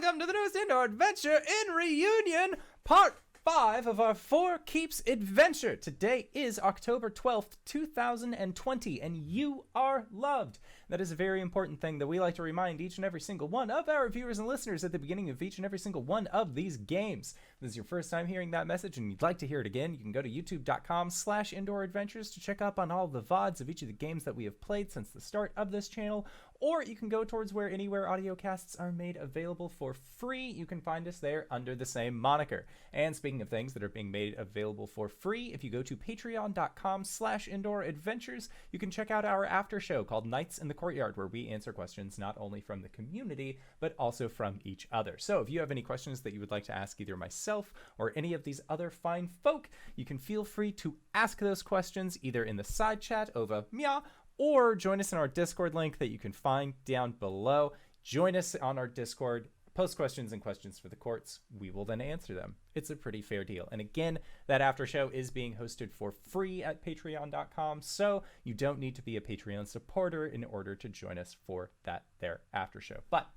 welcome to the newest indoor adventure in Reunion, part 5 of our Four Keeps adventure. Today is October 12th, 2020, and you are loved. That is a very important thing that we like to remind each and every single one of our viewers and listeners at the beginning of each and every single one of these games. If this is your first time hearing that message and you'd like to hear it again, you can go to youtube.com/indooradventures to check up on all the VODs of each of the games that we have played since the start of this channel, or you can go towards where anywhere audiocasts are made available for free. You can find us there under the same moniker. And speaking of things that are being made available for free, if you go to patreon.com/indooradventures, you can check out our after show called Nights in the Courtyard, where we answer questions not only from the community, but also from each other. So if you have any questions that you would like to ask either myself or any of these other fine folk, you can feel free to ask those questions either in the side chat over Mia, or join us in our Discord link that you can find down below. Join us on our Discord, post questions and questions for the courts. We will then answer them. It's a pretty fair deal. And again, that after show is being hosted for free at patreon.com, so you don't need to be a Patreon supporter in order to join us for that there after show. But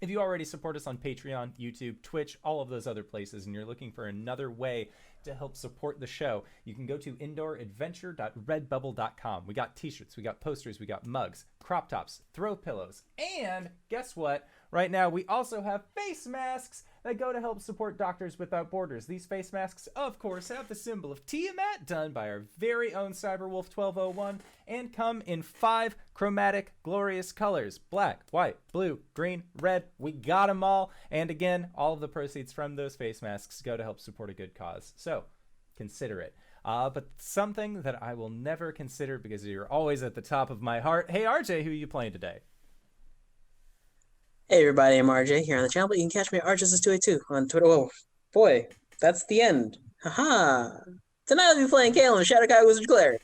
if you already support us on Patreon, YouTube, Twitch, all of those other places, and you're looking for another way to help support the show, you can go to indooradventure.redbubble.com. We got t-shirts, we got posters, we got mugs, crop tops, throw pillows, and guess what? Right now we also have face masks that go to help support Doctors Without Borders. These face masks, of course, have the symbol of Tiamat, done by our very own Cyberwolf 1201, and come in 5 chromatic, glorious colors: black, white, blue, green, red. We got them all. And again, all of the proceeds from those face masks go to help support a good cause. So consider it. But something that I will never consider because you're always at the top of my heart. Hey, RJ, who are you playing today? Hey everybody, I'm RJ here on the channel, but you can catch me at RJustice282 on Twitter. Whoa, boy, that's the end. Haha. Tonight I'll be playing Caelum, Shadowkai Wizard Cleric.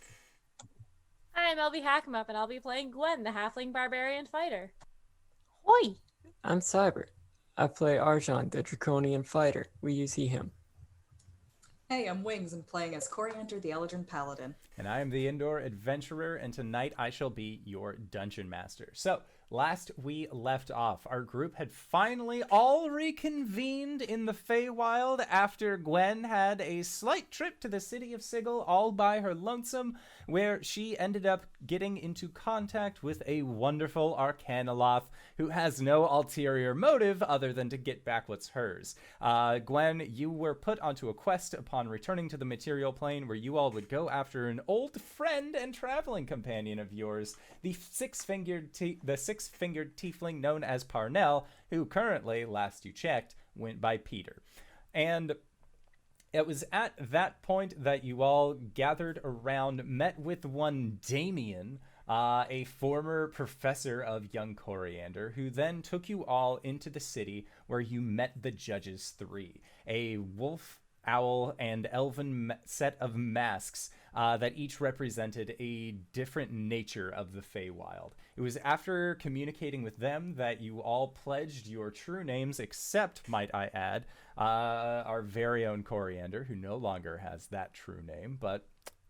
Hi, I'm LBHackEmUp, and I'll be playing Gwen, the Halfling Barbarian Fighter. Hoi! I'm Cyber. I play Arjhan, the Draconian Fighter. We use him. Hey, I'm Wings, and playing as Cori, the Eldrin Paladin. And I am the Indoor Adventurer, and tonight I shall be your Dungeon Master. So, last we left off, our group had finally all reconvened in the Feywild after Gwen had a slight trip to the city of Sigil all by her lonesome, where she ended up getting into contact with a wonderful Arcanoloth who has no ulterior motive other than to get back what's hers. Gwen, you were put onto a quest upon returning to the material plane where you all would go after an old friend and traveling companion of yours, the six-fingered tiefling known as Parnell, who currently, last you checked, went by Peter. And it was at that point that you all gathered around, met with one Damien, a former professor of young Coriander, who then took you all into the city where you met the Judges 3, a wolf, owl, and elven set of masks that each represented a different nature of the Feywild. It was after communicating with them that you all pledged your true names, except, might I add, our very own Coriander, who no longer has that true name, but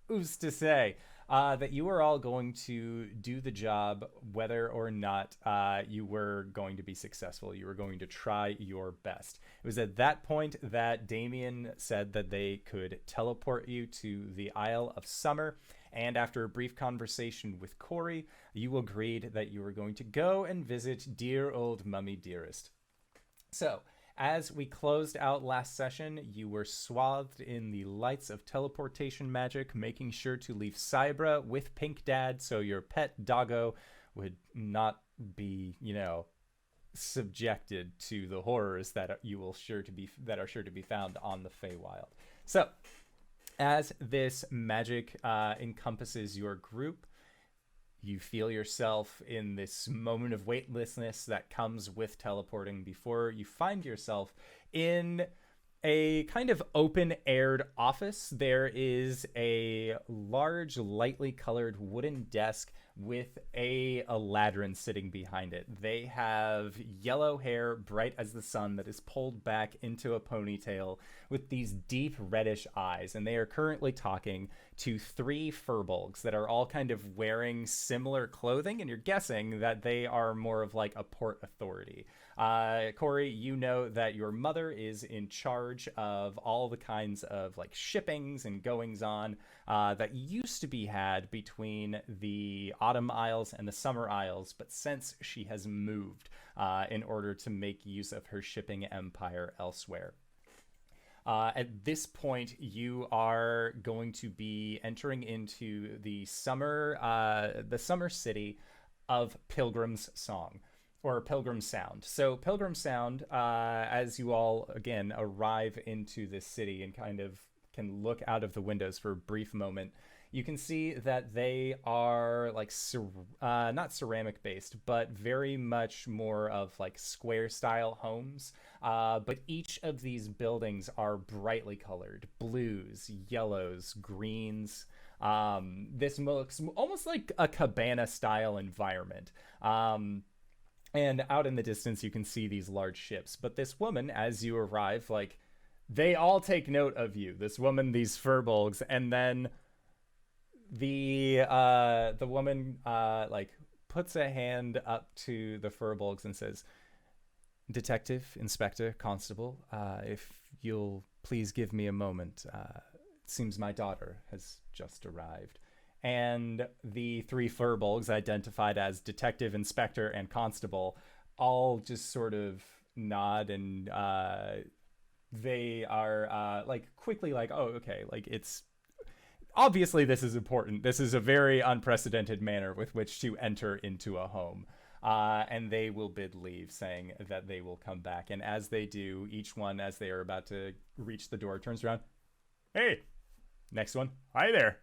who's to say, that you were all going to do the job whether or not you were going to be successful. You were going to try your best. It was at that point that Damien said that they could teleport you to the Isle of Summer, and after a brief conversation with Cori, you agreed that you were going to go and visit dear old Mummy Dearest. So, as we closed out last session, you were swathed in the lights of teleportation magic, making sure to leave Cybra with Pink Dad so your pet doggo would not be, subjected to the horrors that are sure to be found on the Feywild. So, as this magic encompasses your group, you feel yourself in this moment of weightlessness that comes with teleporting before you find yourself in a kind of open-aired office. There is a large, lightly colored wooden desk with a ladron sitting behind it. They have yellow hair, bright as the sun, that is pulled back into a ponytail with these deep reddish eyes, and they are currently talking to 3 furbolgs that are all kind of wearing similar clothing, and you're guessing that they are more of like a port authority. Cori, you know that your mother is in charge of all the kinds of like shippings and goings on that used to be had between the Autumn Isles and the Summer Isles, but since she has moved in order to make use of her shipping empire elsewhere. At this point, you are going to be entering into the summer city of Pilgrim's Song, or Pilgrim's Sound. So Pilgrim's Sound, as you all, again, arrive into this city and kind of can look out of the windows for a brief moment, you can see that they are like not ceramic based, but very much more of like square style homes. But each of these buildings are brightly colored: blues, yellows, greens. This looks almost like a cabana style environment. And out in the distance, you can see these large ships. But this woman, as you arrive, like, they all take note of you. This woman, these furbolgs, and then the woman like puts a hand up to the furbolgs and says, "Detective, Inspector, Constable, if you'll please give me a moment. It seems my daughter has just arrived." And the three furbolgs, identified as Detective, Inspector, and Constable, all just sort of nod, and they are like quickly like, "Oh, okay, like it's obviously this is important. This is a very unprecedented manner with which to enter into a home." And they will bid leave, saying that they will come back. And as they do, each one, as they are about to reach the door, turns around. "Hey," next one, "Hi there."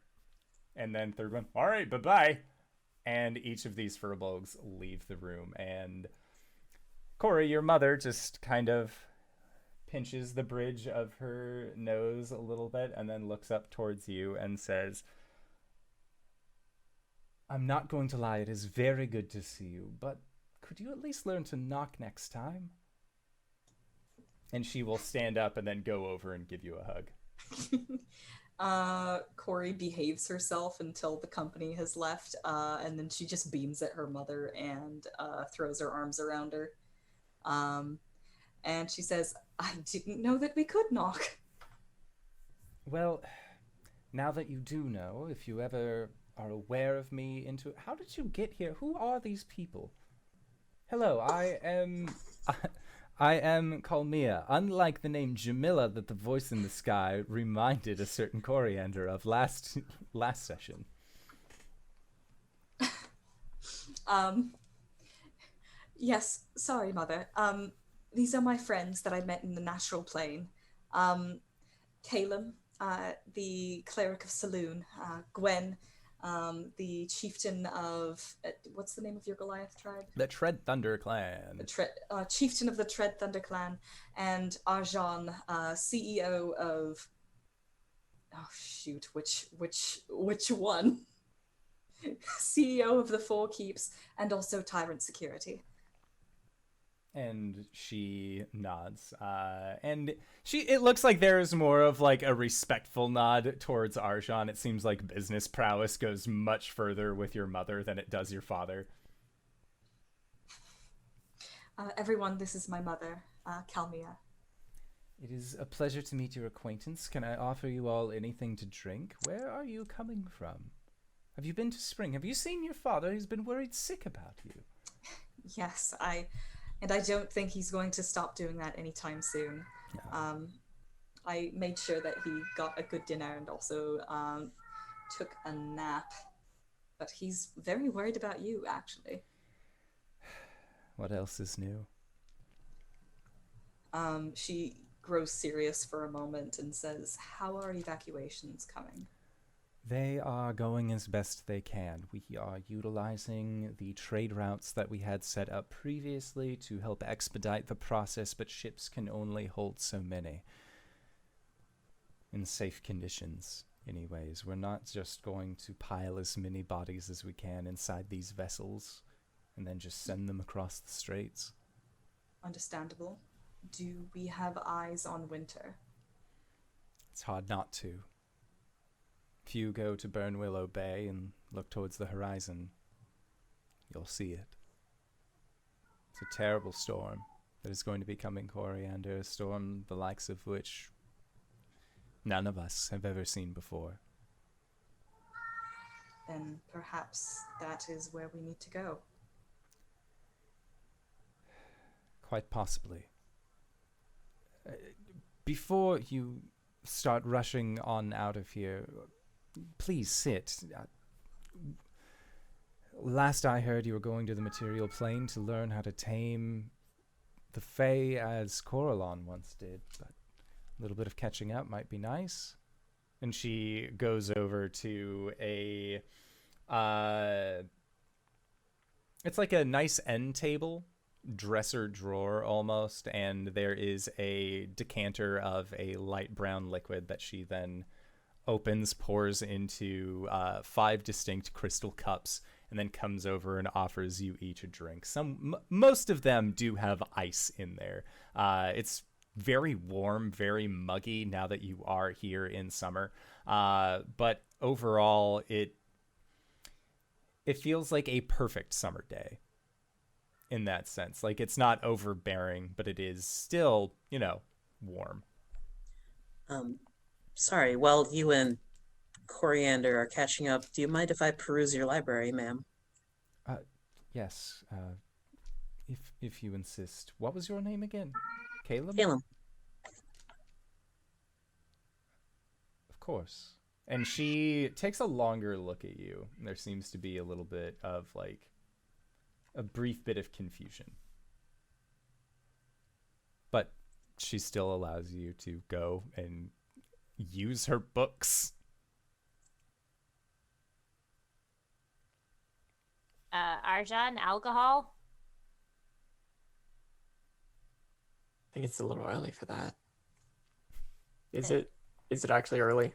And then third one, "All right, bye-bye." And each of these furbolgs leave the room. And Cori, your mother, just kind of pinches the bridge of her nose a little bit and then looks up towards you and says, "I'm not going to lie, it is very good to see you, but could you at least learn to knock next time?" And she will stand up and then go over and give you a hug. Cori behaves herself until the company has left, and then she just beams at her mother and throws her arms around her. And she says, "I didn't know that we could knock." Well, now that you do know, if you ever are aware of me into... How did you get here? Who are these people? Hello, I am Calmia. Unlike the name Jamila that the voice in the sky reminded a certain Coriander of last session. Yes, sorry, Mother. These are my friends that I met in the Natural Plane. Caelum, the cleric of Saloon, Gwen, the chieftain of... what's the name of your Goliath tribe? The Tread Thunder Clan. The chieftain of the Tread Thunder Clan, and Arjhan, CEO of... Oh, shoot, which one? CEO of the Four Keeps, and also Tyrant Security. And she nods. And it looks like there's more of like a respectful nod towards Arjhan. It seems like business prowess goes much further with your mother than it does your father. Everyone, this is my mother, Calmia. It is a pleasure to meet your acquaintance. Can I offer you all anything to drink? Where are you coming from? Have you been to Spring? Have you seen your father? He's been worried sick about you. Yes, I don't think he's going to stop doing that anytime soon. No. I made sure that he got a good dinner and also took a nap. But he's very worried about you, actually. What else is new? She grows serious for a moment and says, "How are evacuations coming?" They are going as best they can. We are utilizing the trade routes that we had set up previously to help expedite the process, but ships can only hold so many. In safe conditions, anyways. We're not just going to pile as many bodies as we can inside these vessels and then just send them across the straits. Understandable. Do we have eyes on winter? It's hard not to. If you go to Burnwillow Bay and look towards the horizon, you'll see it. It's a terrible storm. that is going to be coming, Coriander, a storm the likes of which none of us have ever seen before. Then perhaps that is where we need to go. Quite possibly. Before you start rushing on out of here, please sit. Last I heard, you were going to the material plane to learn how to tame the Fae as Coralon once did, but a little bit of catching up might be nice. And she goes over to a... it's like a nice end table, dresser drawer almost, and there is a decanter of a light brown liquid that she then opens, pours into 5 distinct crystal cups, and then comes over and offers you each a drink. Most of them do have ice in there. It's very warm, very muggy now that you are here in summer. But overall, it feels like a perfect summer day in that sense. Like, it's not overbearing, but it is still, warm. Sorry, while you and Coriander are catching up, do you mind if I peruse your library, ma'am? Yes, if you insist. What was your name again? Caelum? Caelum. Of course. And she takes a longer look at you. There seems to be a little bit of, like, a brief bit of confusion. But she still allows you to go and use her books. Arjhan, alcohol? I think it's a little early for that. Is it actually early?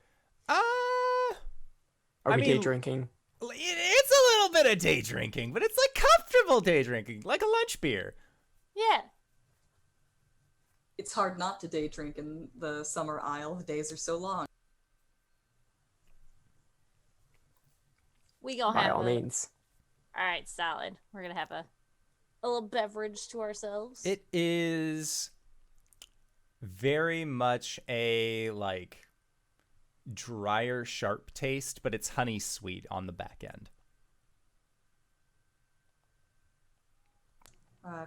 Are we day drinking? It's a little bit of day drinking, but it's like comfortable day drinking, like a lunch beer. Yeah. It's hard not to day drink in the summer isle. The days are so long. We gonna By have all means. All right, solid. We're gonna have a little beverage to ourselves. It is very much a, like, drier, sharp taste, but it's honey sweet on the back end.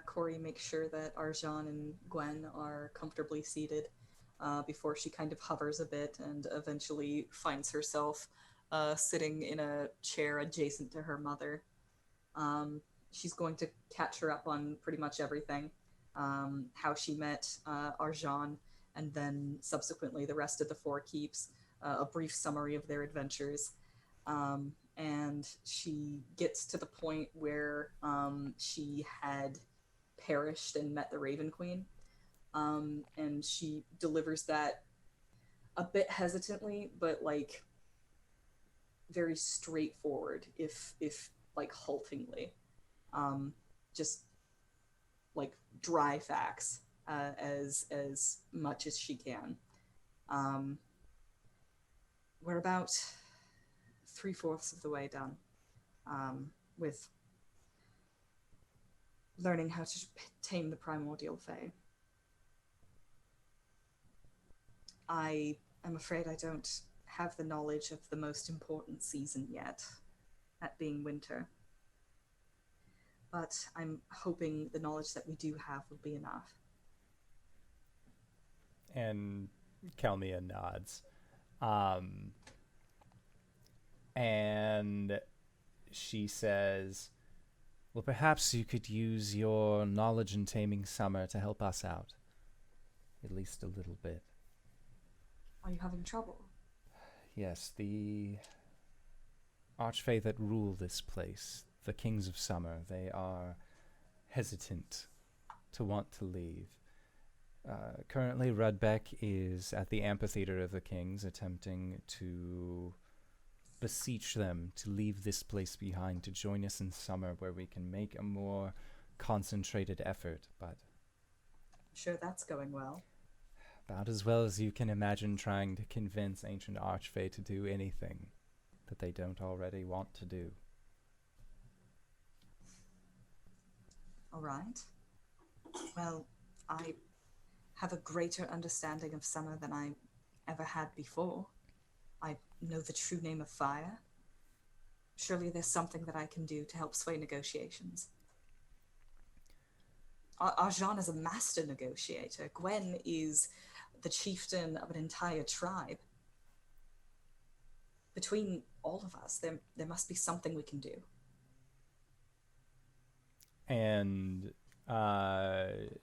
Cori makes sure that Arjhan and Gwen are comfortably seated before she kind of hovers a bit and eventually finds herself sitting in a chair adjacent to her mother. She's going to catch her up on pretty much everything. How she met Arjhan, and then subsequently the rest of the Four Keeps, a brief summary of their adventures. And she gets to the point where she had perished and met the Raven Queen. And she delivers that a bit hesitantly, but like very straightforward, if like haltingly. Just like dry facts as much as she can. We're about 3/4 of the way done with learning how to tame the primordial fae. I am afraid I don't have the knowledge of the most important season yet, that being winter. But I'm hoping the knowledge that we do have will be enough. And Kelmia nods. And she says, well, perhaps you could use your knowledge in taming summer to help us out. At least a little bit. Are you having trouble? Yes, the archfey that rule this place, the Kings of Summer, they are hesitant to want to leave. Currently, Rudbeck is at the Amphitheater of the Kings, attempting to beseech them to leave this place behind, to join us in summer, where we can make a more concentrated effort, but I'm sure that's going well. about as well as you can imagine trying to convince ancient archfey to do anything that they don't already want to do. All right. Well, I have a greater understanding of summer than I ever had before. I know the true name of fire. Surely there's something that I can do to help sway negotiations. Arjhan is a master negotiator. Gwen is the chieftain of an entire tribe. Between all of us, there must be something we can do. And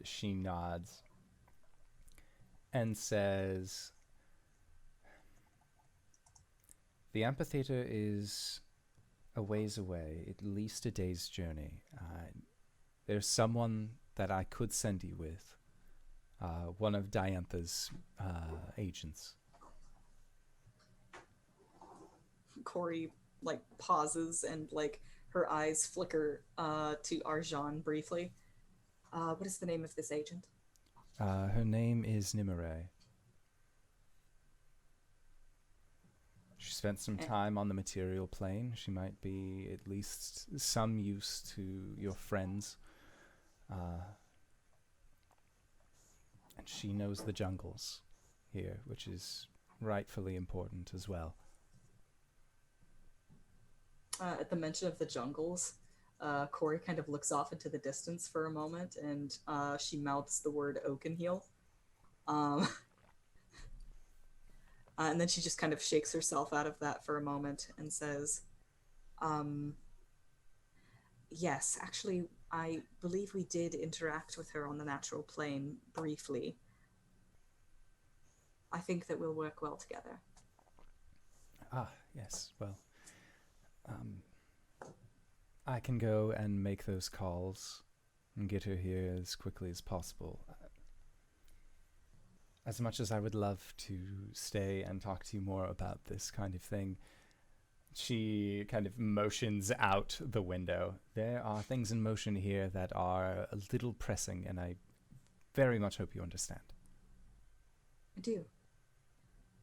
she nods and says, the amphitheater is a ways away, at least a day's journey. There's someone that I could send you with, one of Diantha's agents. Cori pauses and her eyes flicker to Arjhan briefly. What is the name of this agent? Her name is Nimue. She spent some time on the material plane. She might be at least some use to your friends. And she knows the jungles here, which is rightfully important as well. At the mention of the jungles, Cori kind of looks off into the distance for a moment, and she mouths the word Oakenheel. And then she just kind of shakes herself out of that for a moment and says, yes, actually, I believe we did interact with her on the natural plane briefly. I think that we'll work well together. Ah, yes, well, I can go and make those calls and get her here as quickly as possible. As much as I would love to stay and talk to you more about this kind of thing, she kind of motions out the window. There are things in motion here that are a little pressing, and I very much hope you understand. I do.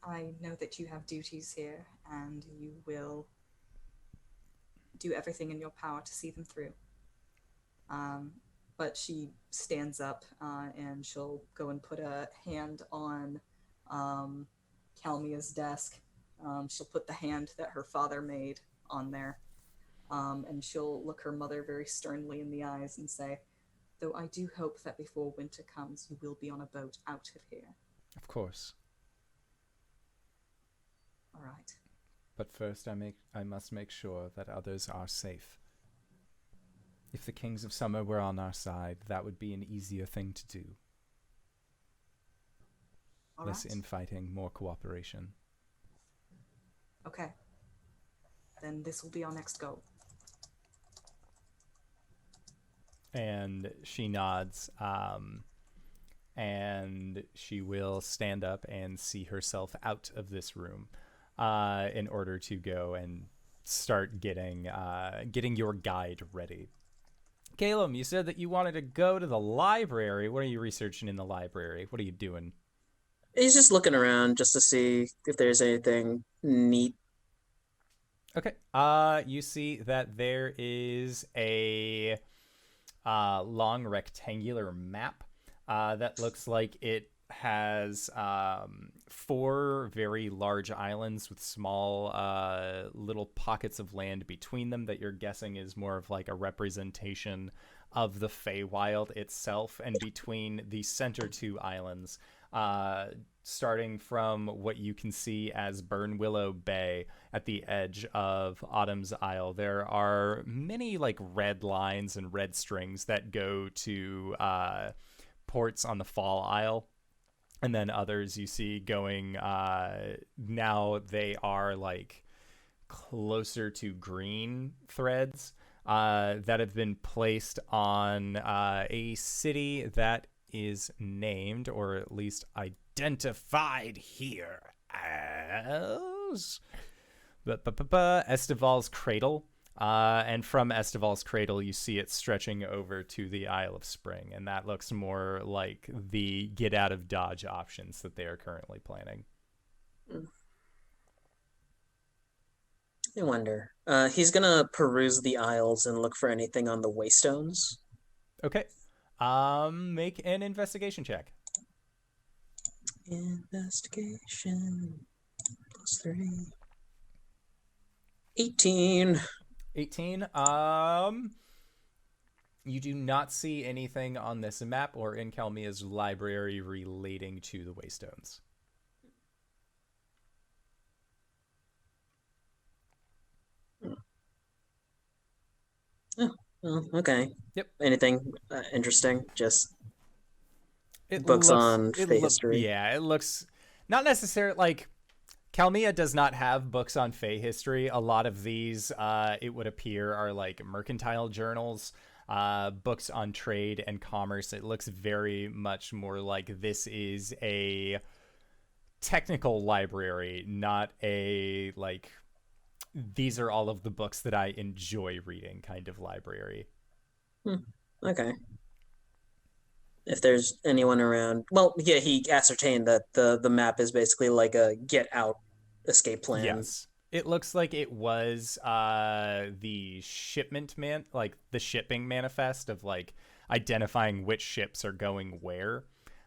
I know that you have duties here, and you will do everything in your power to see them through. But she stands up and she'll go and put a hand on Calmia's desk. She'll put the hand that her father made on there. And she'll look her mother very sternly in the eyes and say, though I do hope that before winter comes, you will be on a boat out of here. Of course. All right. But first I must make sure that others are safe. If the Kings of Summer were on our side, that would be an easier thing to do. All Less right. infighting, more cooperation. Okay. Then this will be our next goal. And she nods, and she will stand up and see herself out of this room in order to go and start getting your guide ready. Caelum, you said that you wanted to go to the library. What are you researching in the library? What are you doing? He's just looking around just to see if there's anything neat. Okay. You see that there is a long rectangular map that looks like it has 4 very large islands with small little pockets of land between them that you're guessing is more of like a representation of the Feywild itself. And between the center 2 islands, starting from what you can see as Burnwillow Bay at the edge of Autumn's Isle, there are many like red lines and red strings that go to ports on the Fall Isle. And then others you see going, now they are like closer to green threads that have been placed on a city that is named, or at least identified here as Estival's Cradle. And from Estival's Cradle, you see it stretching over to the Isle of Spring, and that looks more like the get out of Dodge options that they are currently planning. I wonder. He's gonna peruse the aisles and look for anything on the waystones. Okay. Make an investigation check. Investigation +3. 18. 18. You do not see anything on this map or in Kelmia's library relating to the Waystones. Oh, okay. Yep. Anything interesting? Just books on Fey history. Yeah, it looks not necessarily like Kelmia does not have books on Fey history. A lot of these, it would appear, are like mercantile journals, books on trade and commerce. It looks very much more like this is a technical library, not a like these are all of the books that I enjoy reading kind of library. Okay. If there's anyone around, well, yeah, he ascertained that the map is basically like a get out escape plan. Yes. It looks like it was the the shipping manifest of like identifying which ships are going where.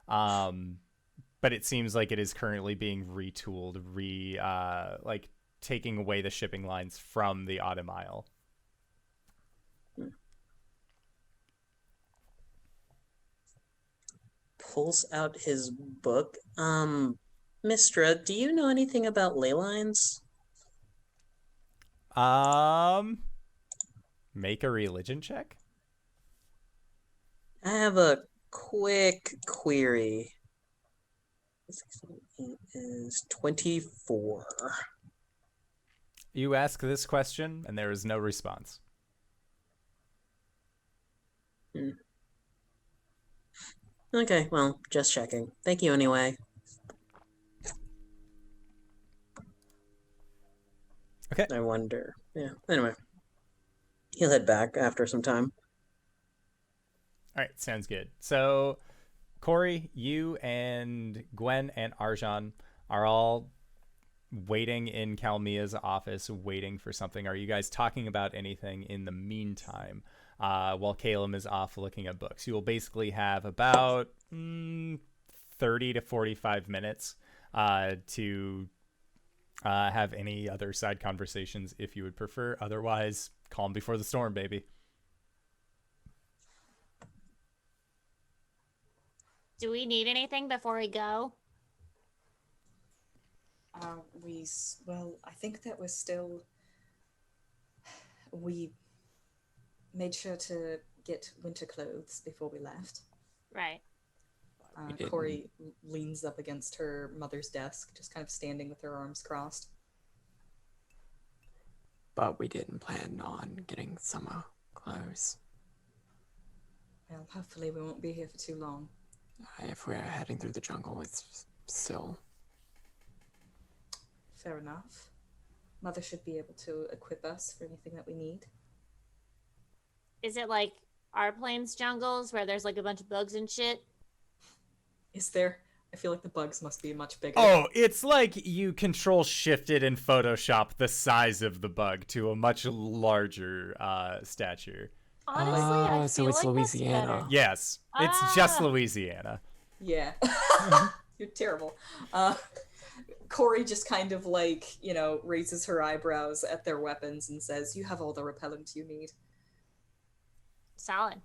But it seems like it is currently being retooled, like taking away the shipping lines from the Autumn Isle. Pulls out his book. Mistra, do you know anything about ley lines? Make a religion check. I have a quick query. It is 24. You ask this question, and there is no response. Okay, well, just checking. Thank you anyway. Okay. I wonder. Yeah, anyway. He'll head back after some time. All right, sounds good. So, Cori, you and Gwen and Arjhan are all waiting in Kelmia's office, waiting for something. Are you guys talking about anything in the meantime while Caelum is off looking at books? You will basically have about 30 to 45 minutes to have any other side conversations if you would prefer. Otherwise, calm before the storm, baby. Do we need anything before we go? Well, I think that we're still. We made sure to get winter clothes before we left. Right. Cori leans up against her mother's desk, just kind of standing with her arms crossed. But we didn't plan on getting summer clothes. Well, hopefully we won't be here for too long. If we're heading through the jungle, it's still... Fair enough. Mother should be able to equip us for anything that we need. Is it like our plains jungles where there's like a bunch of bugs and shit? Is there? I feel like the bugs must be much bigger. Oh, it's like you control shifted in Photoshop the size of the bug to a much larger stature. Honestly, I feel so it's like Louisiana. That's better. Yes, it's just Louisiana. Yeah. You're terrible. Cori just kind of like, raises her eyebrows at their weapons and says, "You have all the repellent you need." Solid.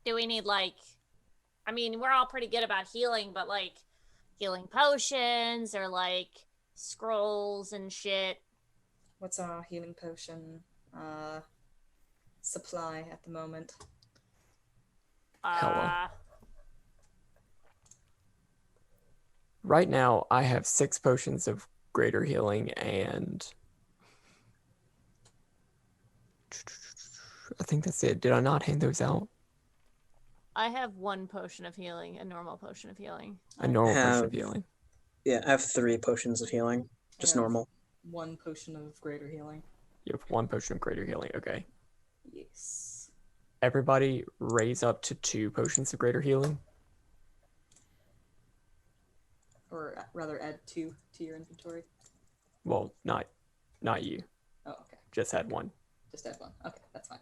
Do we need I mean, we're all pretty good about healing, but like healing potions or like scrolls and shit. What's our healing potion supply at the moment? Right now, I have 6 potions of greater healing and... I think that's it. Did I not hand those out? I have 1 potion of healing, a normal potion of healing. A normal potion of healing. Yeah, I have 3 potions of healing. Just normal. 1 potion of greater healing. You have 1 potion of greater healing. Okay. Yes. Everybody raise up to 2 potions of greater healing. Or rather add 2 to your inventory. Well, not you. Oh, okay. Just add 1. Just add 1. Okay, that's fine.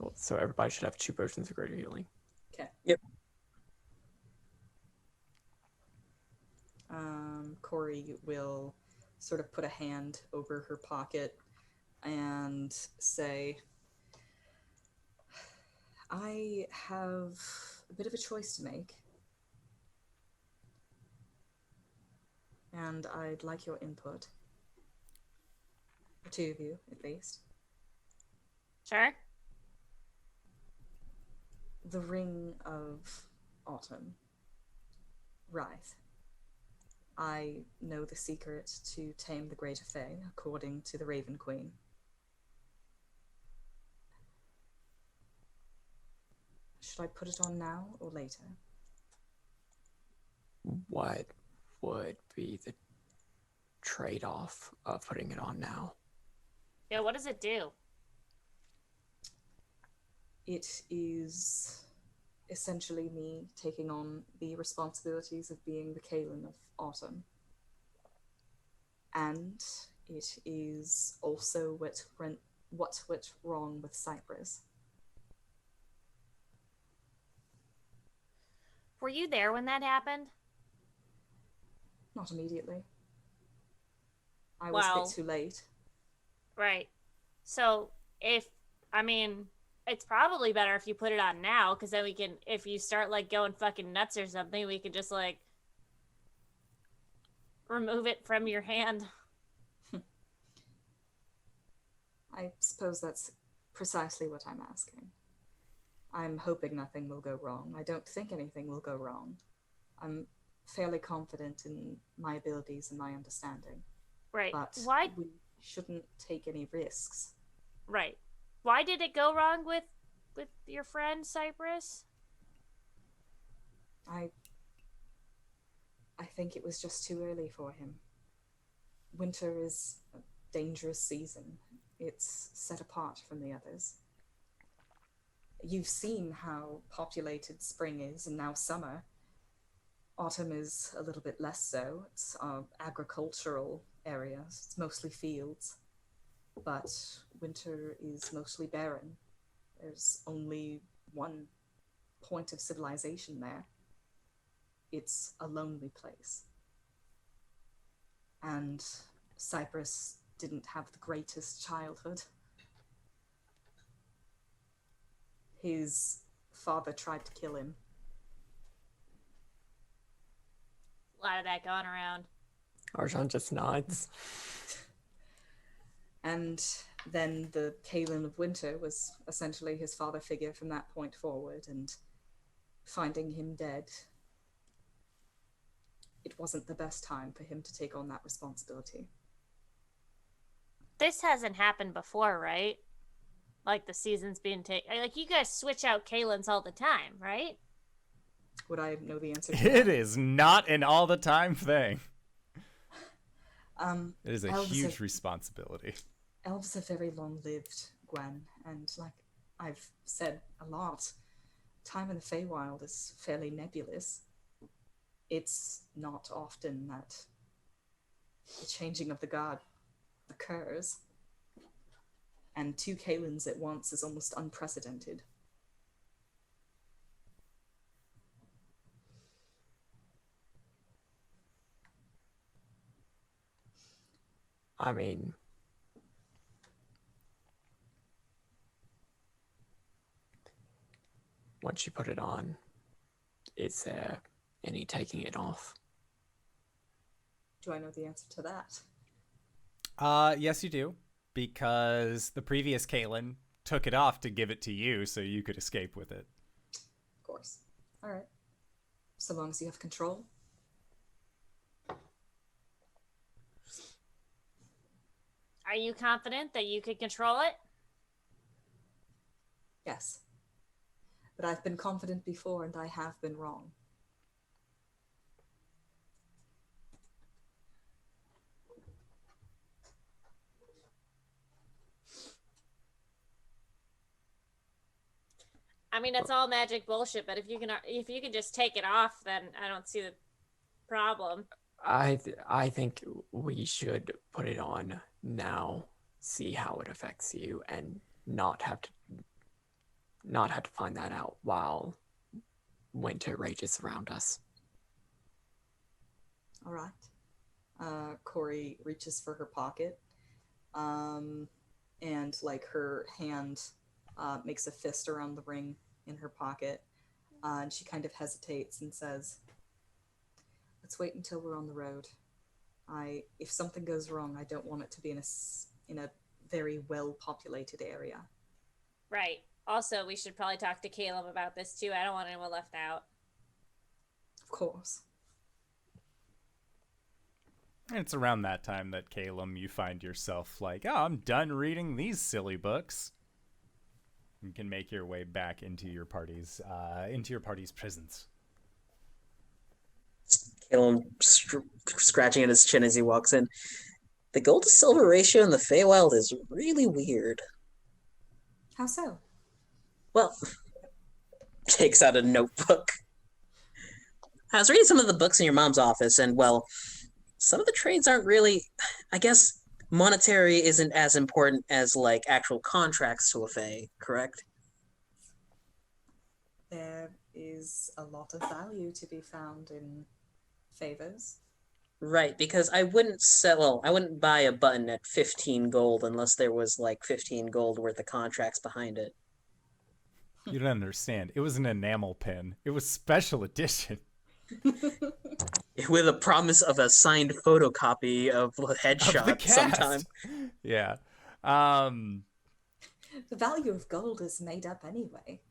Well, so everybody should have 2 potions of greater healing. Okay. Yep. Cori will sort of put a hand over her pocket and say, I have a bit of a choice to make. And I'd like your input. The 2 of you, at least. Sure. The Ring of Autumn. Wraith. I know the secret to tame the Greater Fae, according to the Raven Queen. Should I put it on now or later? What would be the trade-off of putting it on now? Yeah, what does it do? It is essentially me taking on the responsibilities of being the Caelum of Autumn. And it is also what went wrong with Cypress. Were you there when that happened? Not immediately. I was a Well, bit too late. right. So it's probably better if you put it on now, because then we can, if you start like going fucking nuts or something, we can just like remove it from your hand. I suppose that's precisely what I'm asking. I'm hoping nothing will go wrong. I don't think anything will go wrong. I'm fairly confident in my abilities and my understanding. Right. But Why? we shouldn't take any risks. Right. Why did it go wrong with your friend Cypress? I think it was just too early for him. Winter is a dangerous season. It's set apart from the others. You've seen how populated spring is, and now summer. Autumn is a little bit less so. It's agricultural areas. It's mostly fields. But winter is mostly barren. There's only one point of civilization there. It's a lonely place. And Cypress didn't have the greatest childhood. His father tried to kill him. A lot of that going around. Arjhan just nods. And then the Caelum of Winter was essentially his father figure from that point forward, and finding him dead, it wasn't the best time for him to take on that responsibility. This hasn't happened before, right? Like the season's being taken. Like you guys switch out Kalen's all the time, right? Would I know the answer to It that? is not an all the time thing. It is a elves huge have- responsibility. Elves are very long-lived, Gwen, and like I've said a lot, time in the Feywild is fairly nebulous. It's not often that the changing of the guard occurs, and 2 Kaelins at once is almost unprecedented. I mean, once you put it on, is there any taking it off? Do I know the answer to that? Yes, you do, because the previous Kaelin took it off to give it to you so you could escape with it. Of course. All right. So long as you have control. Are you confident that you could control it? Yes. But I've been confident before, and I have been wrong. I mean, it's all magic bullshit. But if you can just take it off, then I don't see the problem. I think we should put it on now, see how it affects you, and not have to not have to find that out while winter rages around us. All right. Cori reaches for her pocket, and like her hand makes a fist around the ring in her pocket, and she kind of hesitates and says, "Let's wait until we're on the road. If something goes wrong, I don't want it to be in a very well-populated area." Right. Also, we should probably talk to Caelum about this too. I don't want anyone left out. Of course. And it's around that time that Caelum, you find yourself like, oh, I'm done reading these silly books. You can make your way back into your party's presence. Caelum scratching at his chin as he walks in. The gold to silver ratio in the Feywild is really weird. How so? Well, takes out a notebook. I was reading some of the books in your mom's office, and, well, some of the trades aren't really... I guess monetary isn't as important as, like, actual contracts to a Fey, correct? There is a lot of value to be found in favors. Right, because I wouldn't buy a button at 15 gold unless there was, like, 15 gold worth of contracts behind it. You don't understand. It was an enamel pin. It was special edition. With a promise of a signed photocopy of a headshot sometime. Yeah. The value of gold is made up anyway.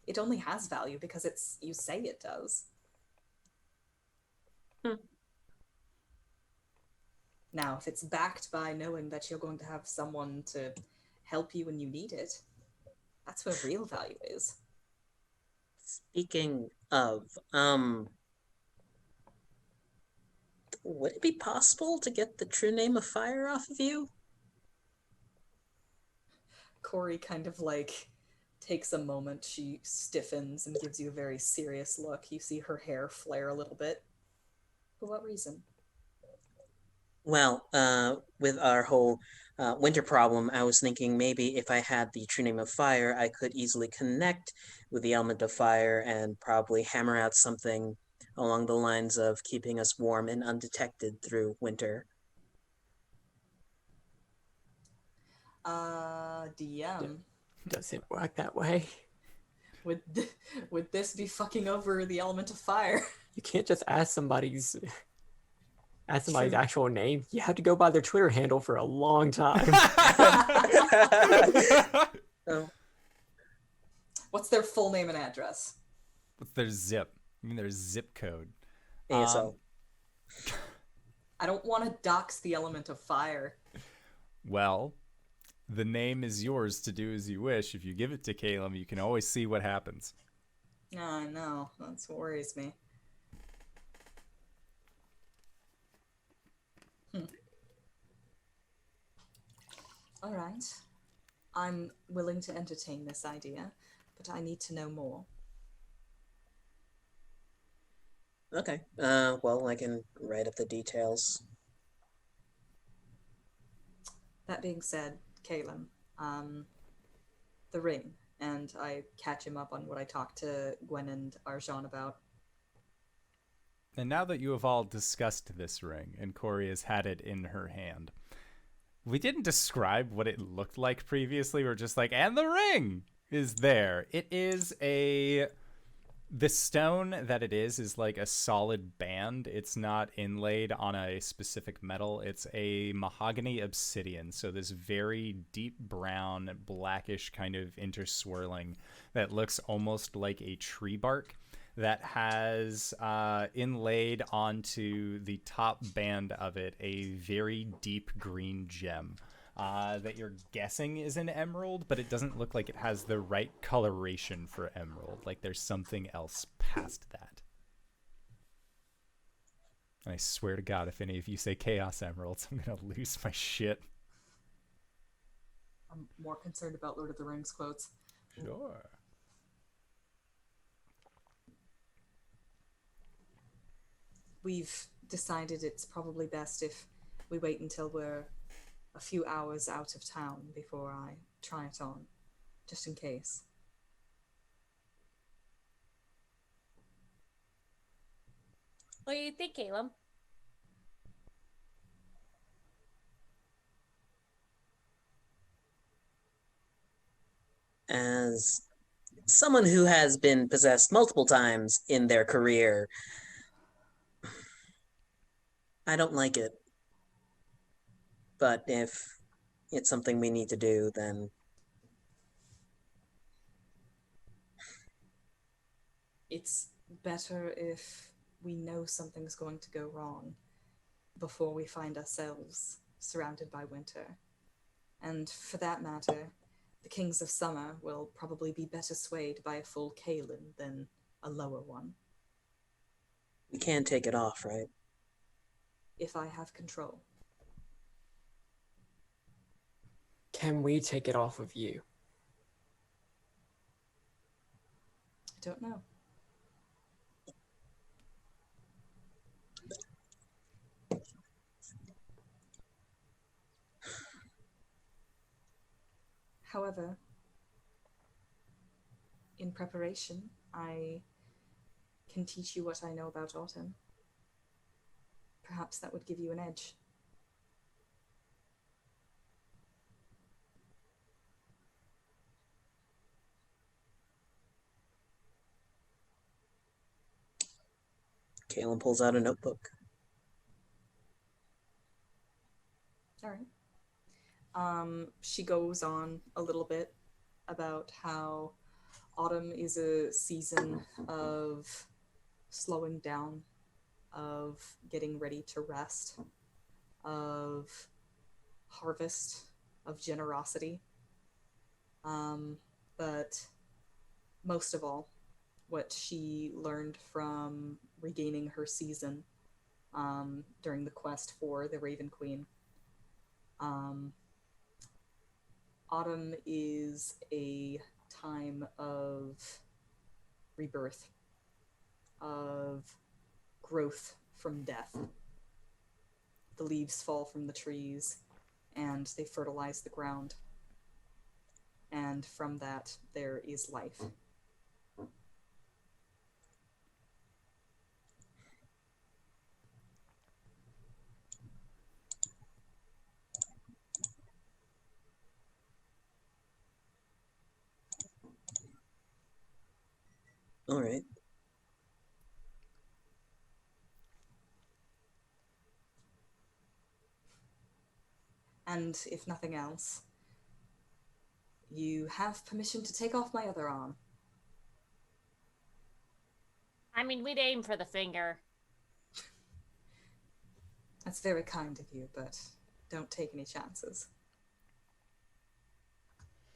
It only has value because you say it does. Now, if it's backed by knowing that you're going to have someone to help you when you need it, that's where real value is. Speaking of, would it be possible to get the true name of fire off of you? Cori kind of like takes a moment. She stiffens and gives you a very serious look. You see her hair flare a little bit. For what reason? Well, with our whole winter problem, I was thinking maybe if I had the true name of fire, I could easily connect with the element of fire and probably hammer out something along the lines of keeping us warm and undetected through winter. DM. Doesn't work that way. Would this be fucking over the element of fire? You can't just ask somebody's actual name. You have to go by their Twitter handle for a long time. Oh. What's their full name and address? What's their zip? I mean, their zip code. ASL. I don't want to dox the element of fire. Well, the name is yours to do as you wish. If you give it to Caelum, you can always see what happens. I know. That's what worries me. All right. I'm willing to entertain this idea, but I need to know more. Okay. Well, I can write up the details. That being said, Caelum, the ring, and I catch him up on what I talked to Gwen and Arjhan about. And now that you have all discussed this ring, and Cori has had it in her hand, we didn't describe what it looked like previously. We're just like, and the ring is there. It is the stone that it is like a solid band. It's not inlaid on a specific metal. It's a mahogany obsidian. So this very deep brown, blackish kind of interswirling that looks almost like a tree bark that has inlaid onto the top band of it a very deep green gem that you're guessing is an emerald, but it doesn't look like it has the right coloration for emerald. Like there's something else past that. And I swear to God, if any of you say Chaos Emeralds, I'm going to lose my shit. I'm more concerned about Lord of the Rings quotes. Sure. We've decided it's probably best if we wait until we're a few hours out of town before I try it on, just in case. What do you think, Caelum? As someone who has been possessed multiple times in their career, I don't like it. But if it's something we need to do, then It's better if we know something's going to go wrong before we find ourselves surrounded by winter. And for that matter, the Kings of Summer will probably be better swayed by a full Caelum than a lower one, we can take it off, right? if I have control. Can we take it off of you? I don't know. However, in preparation, I can teach you what I know about autumn. Perhaps that would give you an edge. Caelum pulls out a notebook. All right. She goes on a little bit about how autumn is a season of slowing down, of getting ready to rest, of harvest, of generosity. But most of all, what she learned from regaining her season during the quest for the Raven Queen. Autumn is a time of rebirth, of growth from death. The leaves fall from the trees and they fertilize the ground. And from that, there is life. All right. And if nothing else, you have permission to take off my other arm. I mean, we'd aim for the finger. That's very kind of you, but don't take any chances.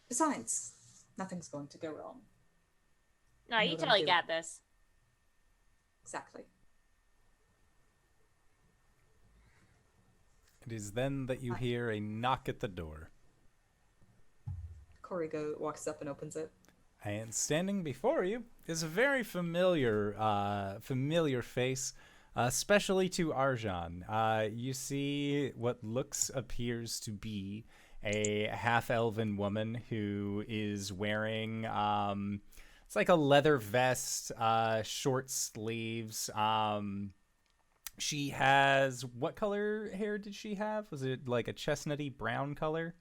Besides, nothing's going to go wrong. No, I know you what I'm totally doing. got this. Exactly. It is then that you hear a knock at the door. Cori walks up and opens it. And standing before you is a very familiar face, especially to Arjhan. You see what appears to be a half-elven woman who is wearing, it's like a leather vest, short sleeves. She has, what color hair did she have? Was it like a chestnutty brown color?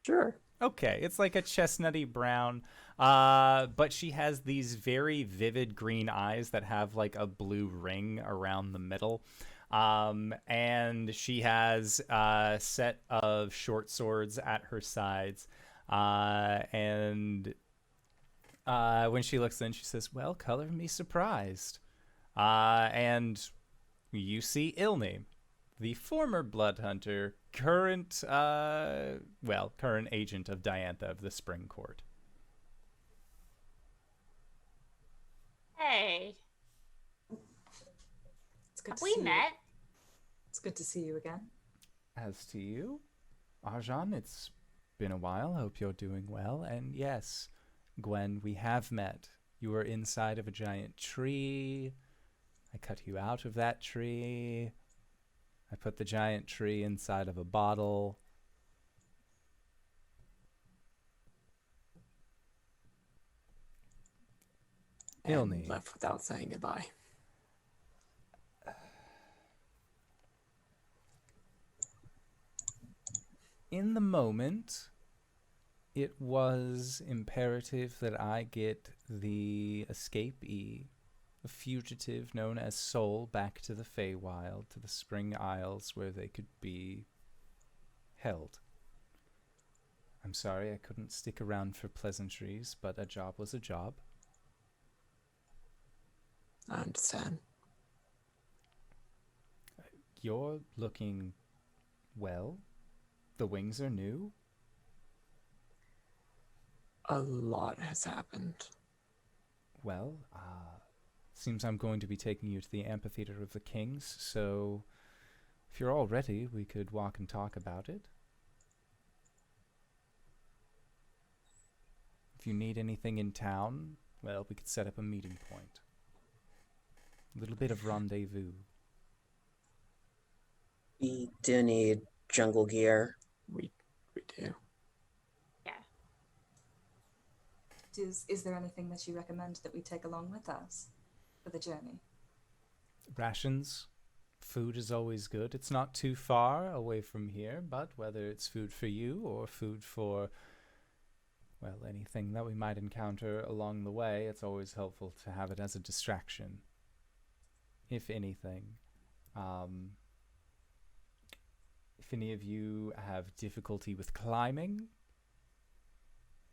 Sure. Okay, it's like a chestnutty brown, but she has these very vivid green eyes that have like a blue ring around the middle. And she has a set of short swords at her sides. And when she looks in, she says, "Well, color me surprised." And you see Ilni, the former blood hunter, current agent of Diantha of the Spring Court. Hey, It's good have to we see you. met? It's good to see you again. As to you, Arjhan, it's been a while. Hope you're doing well. And yes, Gwen, we have met. You were inside of a giant tree. I cut you out of that tree. I put the giant tree inside of a bottle. And Ilni. left without saying goodbye. in the moment, it was imperative that I get the escapee, the fugitive known as Soul, back to the Feywild, to the Spring Isles, where they could be held. I'm sorry I couldn't stick around for pleasantries, but a job was a job. I understand. You're looking well. The wings are new. A lot has happened. Well, seems I'm going to be taking you to the Amphitheater of the Kings, so if you're all ready, we could walk and talk about it. If you need anything in town, well, we could set up a meeting point. A little bit of rendezvous. We do need jungle gear. We do. Yeah. Is there anything that you recommend that we take along with us for the journey? Rations. Food is always good. It's not too far away from here, but whether it's food for you or food for, well, anything that we might encounter along the way, it's always helpful to have it as a distraction, if anything. If any of you have difficulty with climbing,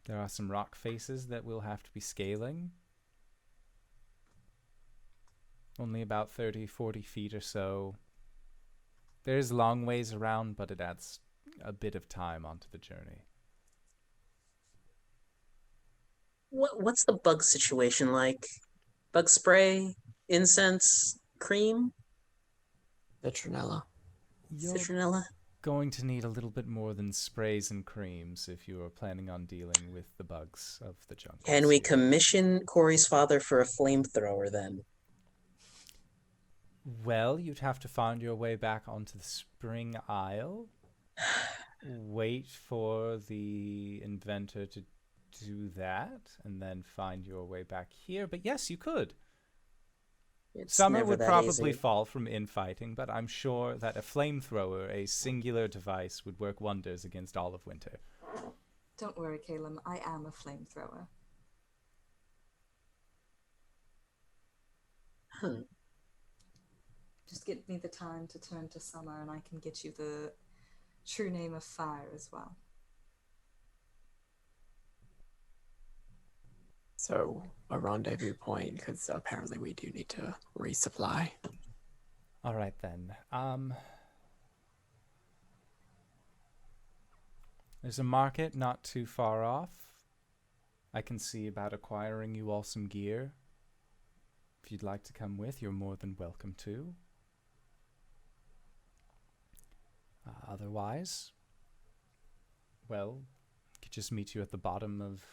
there are some rock faces that we'll have to be scaling. Only about 30, 40 feet or so. There's long ways around, but it adds a bit of time onto the journey. What's the bug situation like? Bug spray, incense, cream, Citronella. You're citronella? going to need a little bit more than sprays and creams if you are planning on dealing with the bugs of the jungle. Can we commission Cori's father for a flamethrower then? Well, you'd have to find your way back onto the Spring Isle. Wait for the inventor to do that, and then find your way back here. But yes, you could. It's Summer never would that probably easy. fall from infighting, but I'm sure that a flamethrower, a singular device, would work wonders against all of winter. Don't worry, Caelum. I am a flamethrower. Just give me the time to turn to summer, and I can get you the true name of fire as well. So, a rendezvous point, because apparently we do need to resupply. All right, then. There's a market not too far off. I can see about acquiring you all some gear. If you'd like to come with, you're more than welcome to. Otherwise, well, I could just meet you at the bottom of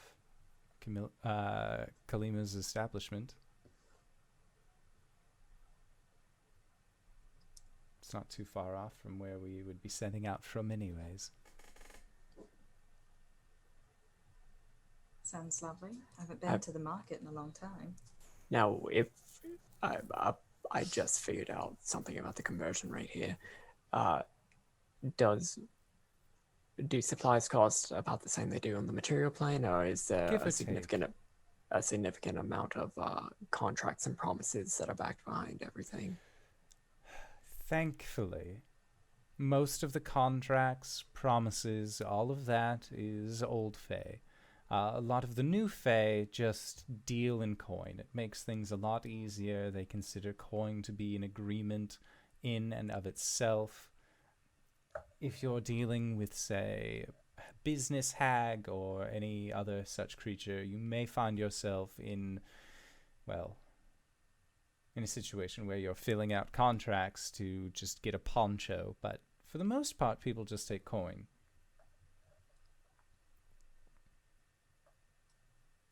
Kalima's establishment. It's not too far off from where we would be setting out from anyways. Sounds lovely. I haven't been to the market in a long time. Now, if I just figured out something about the conversion rate here. Do supplies cost about the same they do on the material plane, or is there Give or a take. significant amount of contracts and promises that are backed behind everything? Thankfully, most of the contracts, promises, all of that is old Fae. A lot of the new Fae just deal in coin. It makes things a lot easier. They consider coin to be an agreement in and of itself. If you're dealing with, say, a business hag or any other such creature, you may find yourself in, well, in a situation where you're filling out contracts to just get a poncho, but for the most part, people just take coin.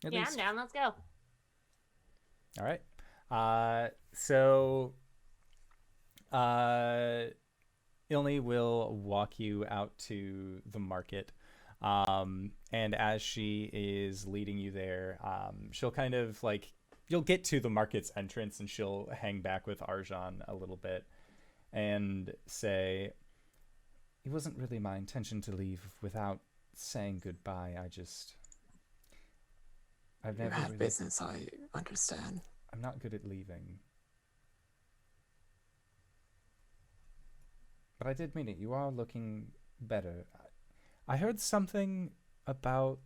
At Yeah, least- I'm down. Let's go. All right. So, Ilni will walk you out to the market. And as she is leading you there, she'll kind of like, you'll get to the market's entrance and she'll hang back with Arjhan a little bit and say, It wasn't really my intention to leave without saying goodbye. I've You never had really... business, I understand. I'm not good at leaving. But I did mean it. You are looking better. I heard something about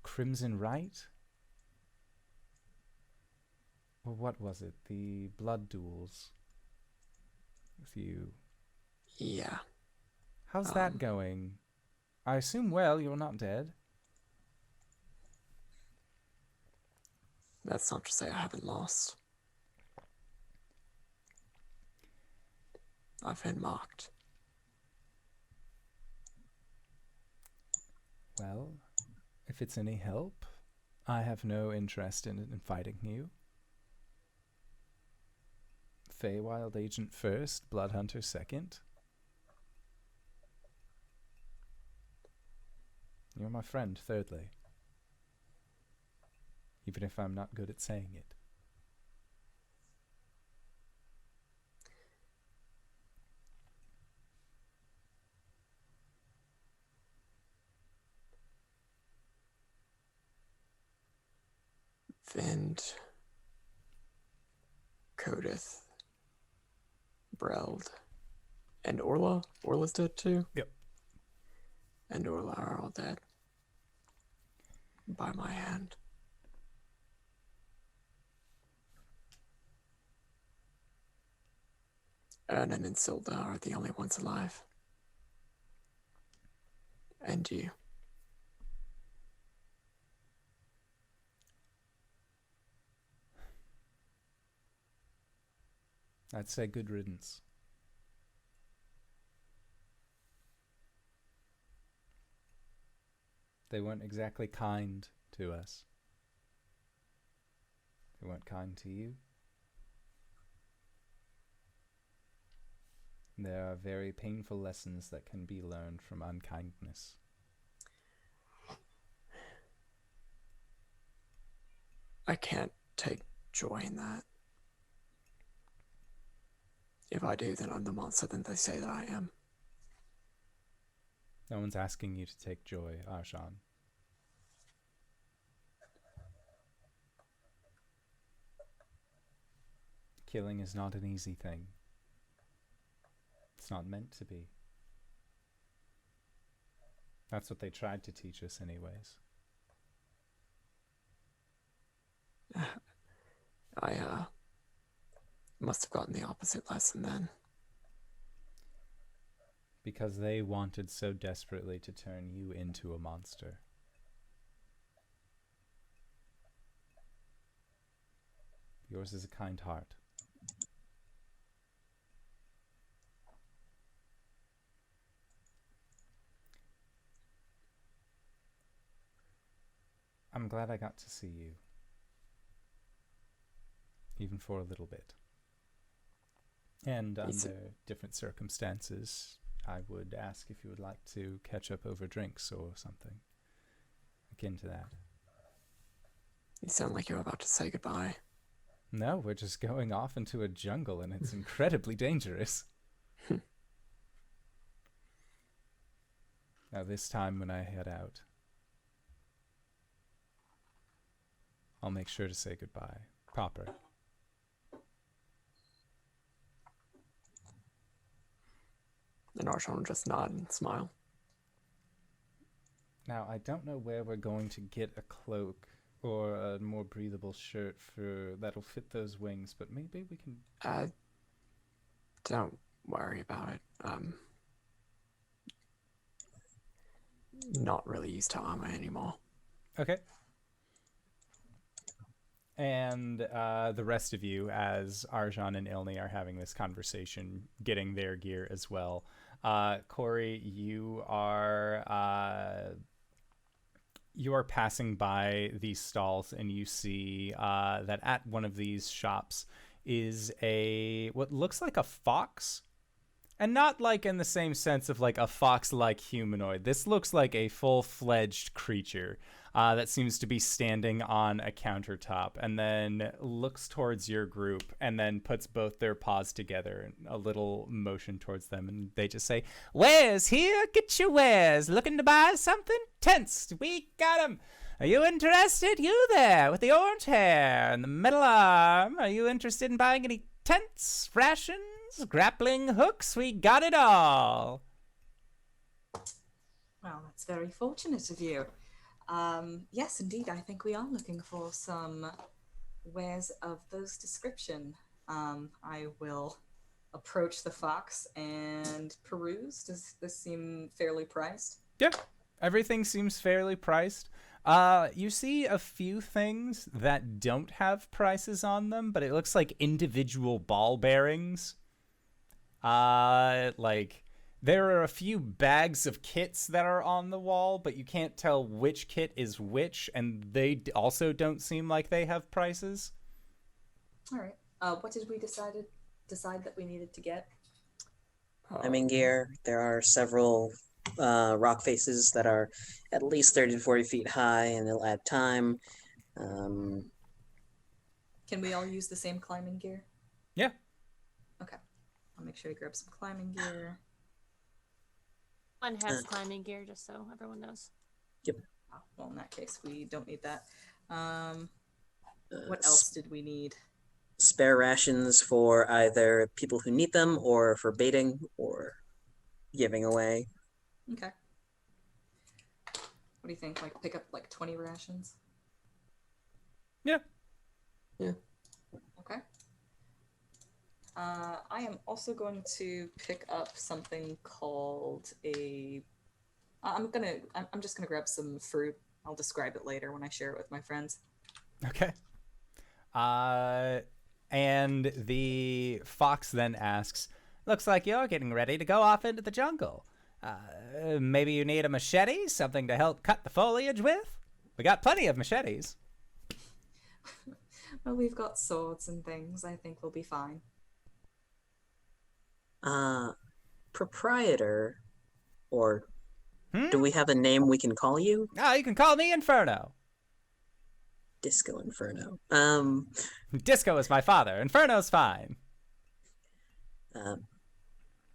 Crimson Rite? Or what was it? The blood duels with you. Yeah. How's that going? I assume well, you're not dead. That's not to say I haven't lost. I've been mocked. Well, if it's any help, I have no interest in fighting you. Feywild agent first, blood hunter second. You're my friend, thirdly. Even if I'm not good at saying it. Vind, Kodith, Breld, and Orla. Orla's dead too? Yep. And Orla are all dead. By my hand. Ernan and Silda are the only ones alive. And you. I'd say good riddance. They weren't exactly kind to us. They weren't kind to you. There are very painful lessons that can be learned from unkindness. I can't take joy in that. If I do, then I'm the monster that they say that I am. No one's asking you to take joy, Arjhan. Killing is not an easy thing. It's not meant to be. That's what they tried to teach us anyways. I must have gotten the opposite lesson then. Because they wanted so desperately to turn you into a monster. Yours is a kind heart. I'm glad I got to see you. Even for a little bit. And under different circumstances, I would ask if you would like to catch up over drinks or something akin to that. You sound like you're about to say goodbye. No, we're just going off into a jungle and it's incredibly dangerous. Now this time when I head out, I'll make sure to say goodbye. Proper. And Arjhan will just nod and smile. Now, I don't know where we're going to get a cloak or a more breathable shirt that'll fit those wings, but maybe we can... Don't worry about it. Not really used to armor anymore. Okay. And the rest of you, as Arjhan and Ilni are having this conversation, getting their gear as well. Cori, you are passing by these stalls, and you see that at one of these shops is what looks like a fox. And not like in the same sense of like a fox-like humanoid. This looks like a full-fledged creature. that seems to be standing on a countertop, and then looks towards your group and then puts both their paws together in a little motion towards them, and they just say, "Wares here, get your wares. Looking to buy something? Tents, we got 'em. Are you interested? You there with the orange hair and the metal arm. Are you interested in buying any tents, rations, grappling hooks? We got it all." Well, that's very fortunate of you. Yes, indeed, I think we are looking for some wares of those description. I will approach the fox and peruse. Does this seem fairly priced? Yeah, everything seems fairly priced. You see a few things that don't have prices on them, but it looks like individual ball bearings. Like there are a few bags of kits that are on the wall, but you can't tell which kit is which, and they also don't seem like they have prices. All right. What did we decide that we needed to get? Climbing gear. There are several rock faces that are at least 30 to 40 feet high, and they'll add time. Can we all use the same climbing gear? Yeah. Okay. I'll make sure to grab some climbing gear. One has climbing gear, just so everyone knows. Yep. Oh, well, in that case, we don't need that. What else did we need? Spare rations for either people who need them or for baiting or giving away. Okay. What do you think? Like, pick up like 20 rations? Yeah. Yeah. Okay. I am also going to pick up something called a. I'm just gonna grab some fruit. I'll describe it later when I share it with my friends. Okay. And the fox then asks, "Looks like you're getting ready to go off into the jungle. Maybe you need a machete, something to help cut the foliage with? We got plenty of machetes." Well, we've got swords and things. I think we'll be fine. Proprietor, or do we have a name we can call you? Oh, you can call me Inferno. Disco Inferno. Disco is my father. Inferno's fine.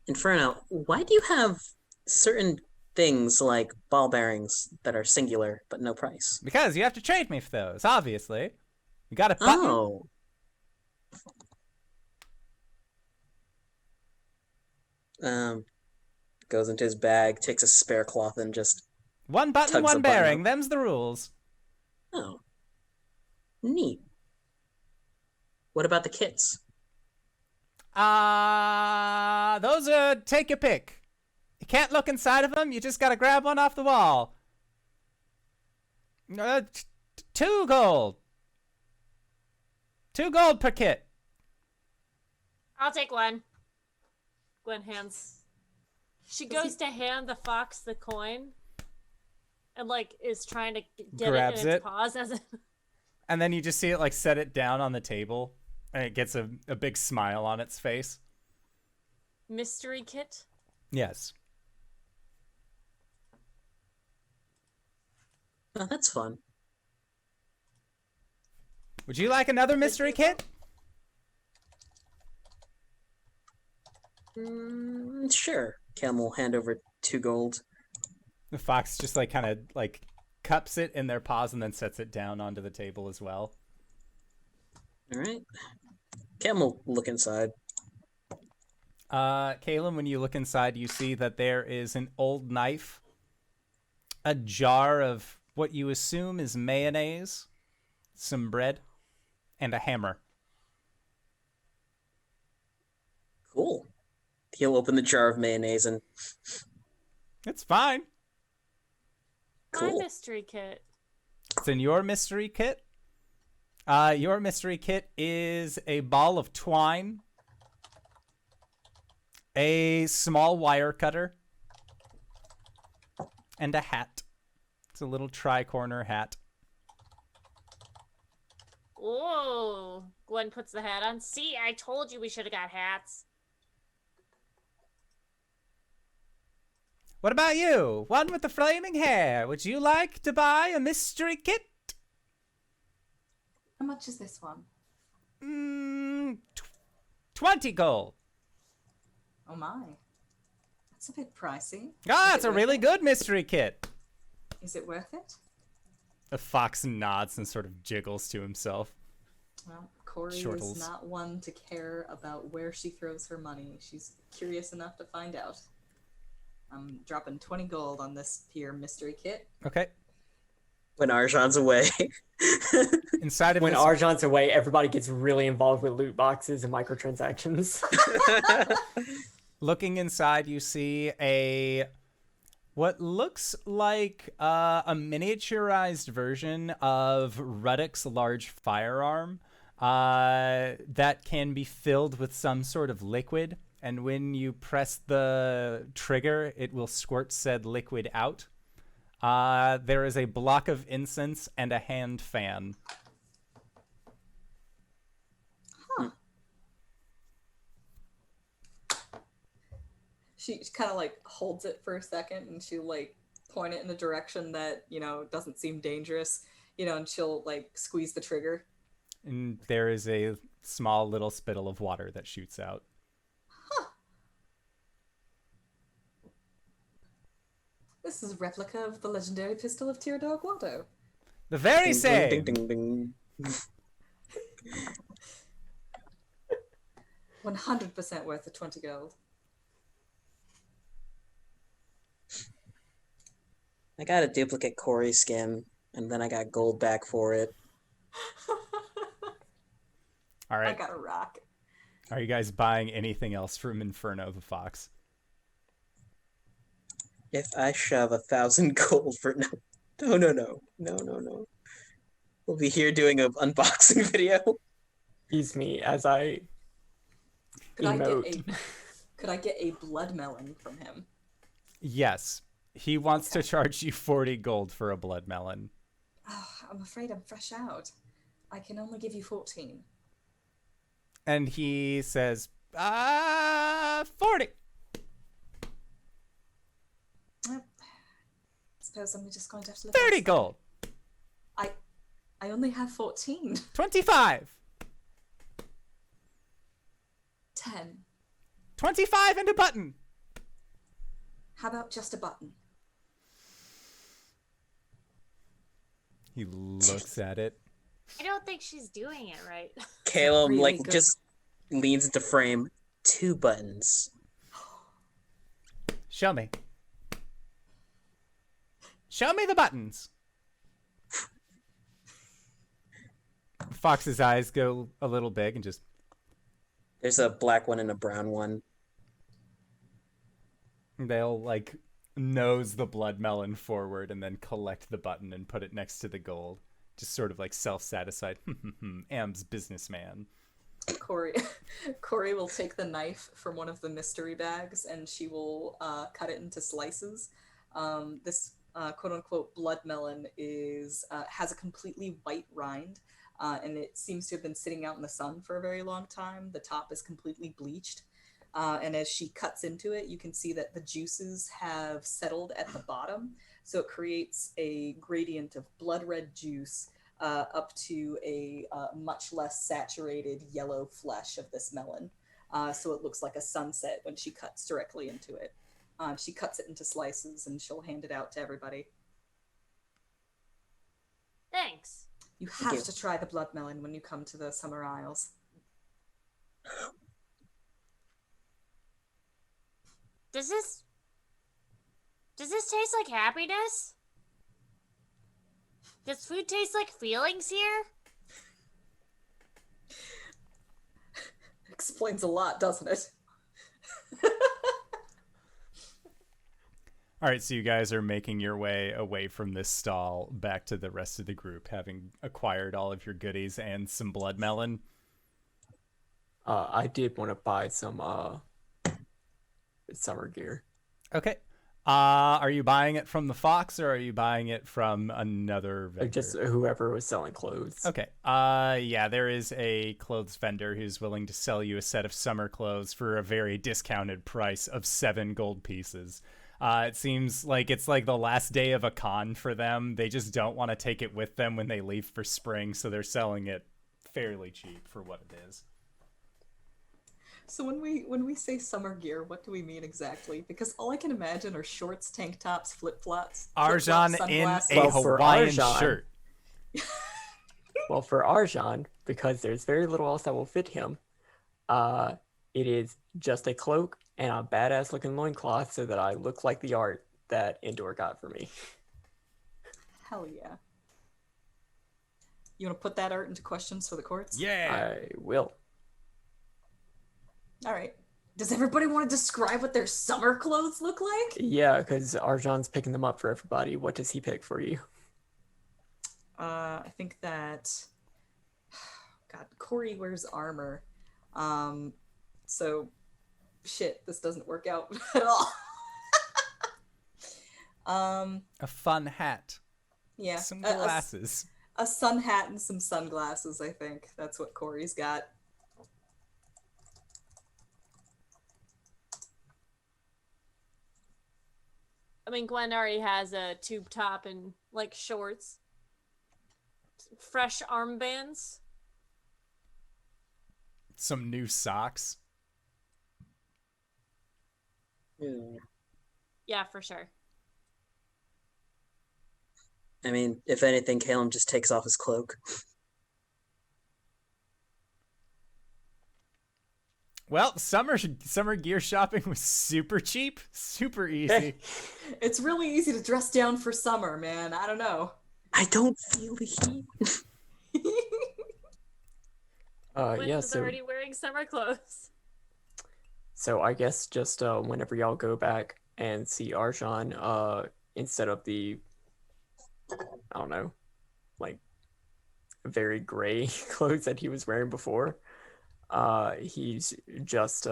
Inferno, why do you have certain things like ball bearings that are singular but no price? Because you have to trade me for those, obviously. You got a button? Oh. Goes into his bag, takes a spare cloth, and just One button, tugs one the button bearing. up. Them's the rules. Oh, neat. What about the kits? Those are take your pick. You can't look inside of them. You just gotta grab one off the wall. 2 gold. 2 gold per kit. I'll take one. Gwen hands. She goes to hand the fox the coin, and like is trying to get Grabs it in its it. paws as it. And then you just see it like set it down on the table, and it gets a big smile on its face. Mystery kit. Yes. Oh, that's fun. Would you like another mystery kit? Sure. Caelum will hand over 2 gold. The fox just like kind of like cups it in their paws and then sets it down onto the table as well. All right. Caelum will look inside. Caelum, when you look inside, you see that there is an old knife, a jar of what you assume is mayonnaise, some bread, and a hammer. Cool. He'll open the jar of mayonnaise and It's fine. My cool. mystery kit. It's in your mystery kit. Your mystery kit is a ball of twine, a small wire cutter, and a hat. It's a little tri-corner hat. Oh, Gwen puts the hat on. See, I told you we should have got hats. What about you? One with the flaming hair. Would you like to buy a mystery kit? How much is this one? 20 gold. Oh my. That's a bit pricey. Ah, Is it's it a worth really it? good mystery kit. Is it worth it? The fox nods and sort of jiggles to himself. Well, Cori Shortles. is not one to care about where she throws her money. She's curious enough to find out. I'm dropping 20 gold on this here mystery kit. Okay. When Arjhan's away. Inside of When this, Arjhan's away, everybody gets really involved with loot boxes and microtransactions. looking inside, you see what looks like a miniaturized version of Ruddock's large firearm that can be filled with some sort of liquid. And when you press the trigger, it will squirt said liquid out. There is a block of incense and a hand fan. She kind of like holds it for a second and she'll like point it in a direction that, doesn't seem dangerous, and she'll like squeeze the trigger. And there is a small little spittle of water that shoots out. This is a replica of the legendary pistol of Teardog Waldo. The very Ding, same. ding, ding, ding, ding. 100% worth the 20 gold. I got a duplicate Cori skin, and then I got gold back for it. All I right. got a rock. Are you guys buying anything else from Inferno the Fox? If I shove 1,000 gold for no. We'll be here doing an unboxing video. Excuse me as I Could I emote. get a blood melon from him? Yes. He wants to charge you 40 gold for a blood melon. Oh, I'm afraid I'm fresh out. I can only give you 14. And he says, 40. Well, suppose I'm just going to have to look 30 outside. gold. I only have 14. 25. 10. 25 and a button. How about just a button? He looks at it. I don't think she's doing it right. Caelum Really good. just leans into frame. 2 buttons. Show me. Show me the buttons. Fox's eyes go a little big and just... There's a black one and a brown one. They'll, like, nose the blood melon forward and then collect the button and put it next to the gold. Just sort of, like, self-satisfied. Am's businessman. Cori will take the knife from one of the mystery bags and she will cut it into slices. This quote-unquote blood melon has a completely white rind, and it seems to have been sitting out in the sun for a very long time. The top is completely bleached. And as she cuts into it, you can see that the juices have settled at the bottom. So it creates a gradient of blood red juice up to a much less saturated yellow flesh of this melon. So it looks like a sunset when she cuts directly into it. She cuts it into slices and she'll hand it out to everybody. Thanks. You have you. to try the blood melon when you come to the Summer Isles. Does this taste like happiness? Does food taste like feelings here? Explains a lot, doesn't it? All right, so you guys are making your way away from this stall back to the rest of the group, having acquired all of your goodies and some blood melon. I did want to buy some summer gear. Okay. Are you buying it from the Fox or are you buying it from another vendor? Just whoever was selling clothes. Okay. Yeah, there is a clothes vendor who's willing to sell you a set of summer clothes for a very discounted price of 7 gold pieces. It seems like it's like the last day of a con for them. They just don't want to take it with them when they leave for spring, so they're selling it fairly cheap for what it is. So when we say summer gear, what do we mean exactly? Because all I can imagine are shorts, tank tops, flip-flops, Arjhan in sunglasses. a Well, for Hawaiian Arjhan- shirt. Well, for Arjhan, because there's very little else that will fit him, it is just a cloak and a badass looking loincloth so that I look like the art that Endor got for me. Hell yeah. You want to put that art into questions for the courts? Yeah. I will. All right. Does everybody want to describe what their summer clothes look like? Yeah, because Arjhan's picking them up for everybody. What does he pick for you? I think that God, Cori wears armor. So shit, this doesn't work out at all. A fun hat. Yeah. Some glasses. A sun hat and some sunglasses, I think. That's what Cori's got. I mean, Gwen already has a tube top and like shorts. Fresh armbands. Some new socks. Yeah, for sure. I mean, if anything, Caelum just takes off his cloak. Well, summer gear shopping was super cheap, super easy. It's really easy to dress down for summer, man. I don't know. I don't feel the heat. Gwen Yeah, is so already wearing summer clothes. I guess just whenever y'all go back and see Arjhan, instead of the, I don't know, like very gray clothes that he was wearing before, he's just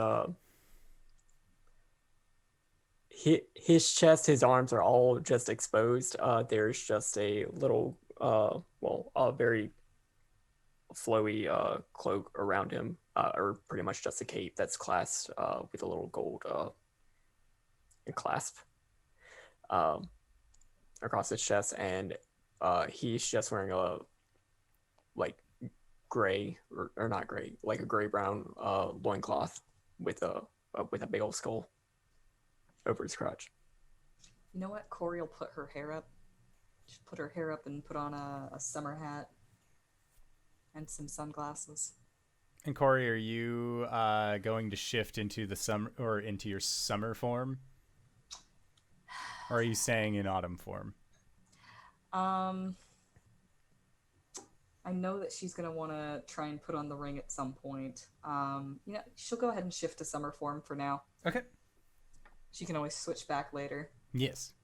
his chest, his arms are all just exposed. There's just a little, a very flowy cloak around him, or pretty much just a cape that's clasped with a little gold clasp across his chest, and he's just wearing a like gray or not gray, like a gray brown loincloth with a big old skull over his crotch. You know what? Cori will put her hair up. She'll put her hair up and put on a summer hat and some sunglasses. And Cori, are you going to shift into the summer or into your summer form? Or are you staying in autumn form? I know that she's gonna want to try and put on the ring at some point. She'll go ahead and shift to summer form for now. Okay. She can always switch back later. Yes.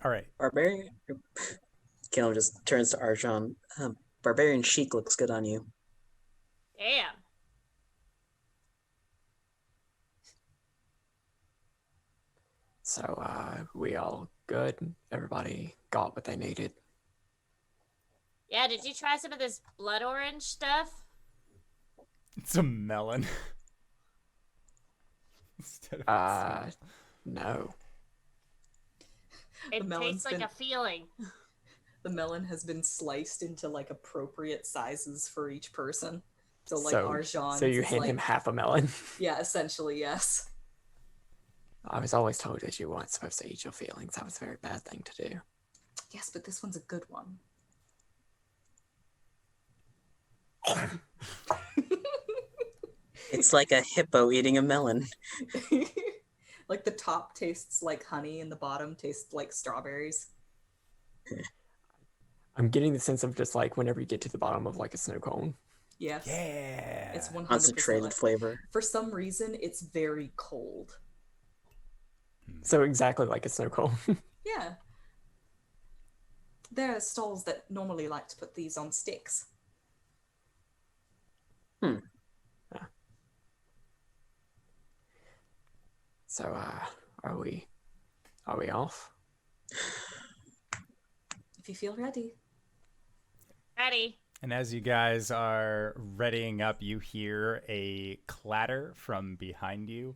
All right. Barbarian. Caelum just turns to Arjhan. Barbarian chic looks good on you. Damn. So we all good? Everybody got what they needed? Yeah, did you try some of this blood orange stuff? It's a melon. Instead of a seed. No. It melon's tastes like been- a feeling. The melon has been sliced into like appropriate sizes for each person. So like so, Arjhan. So you hand him half a melon? Yeah, essentially, yes. I was always told that you weren't supposed to eat your feelings. That was a very bad thing to do. Yes, but this one's a good one. It's like a hippo eating a melon. Like the top tastes like honey and the bottom tastes like strawberries. I'm getting the sense of just like whenever you get to the bottom of like a snow cone. Yes. Yeah. It's 100% Concentrated like- flavor. For some reason, it's very cold. So exactly like a snow cone. Yeah. There are stalls that normally like to put these on sticks. So are we off? If you feel ready. Ready. And as you guys are readying up, you hear a clatter from behind you.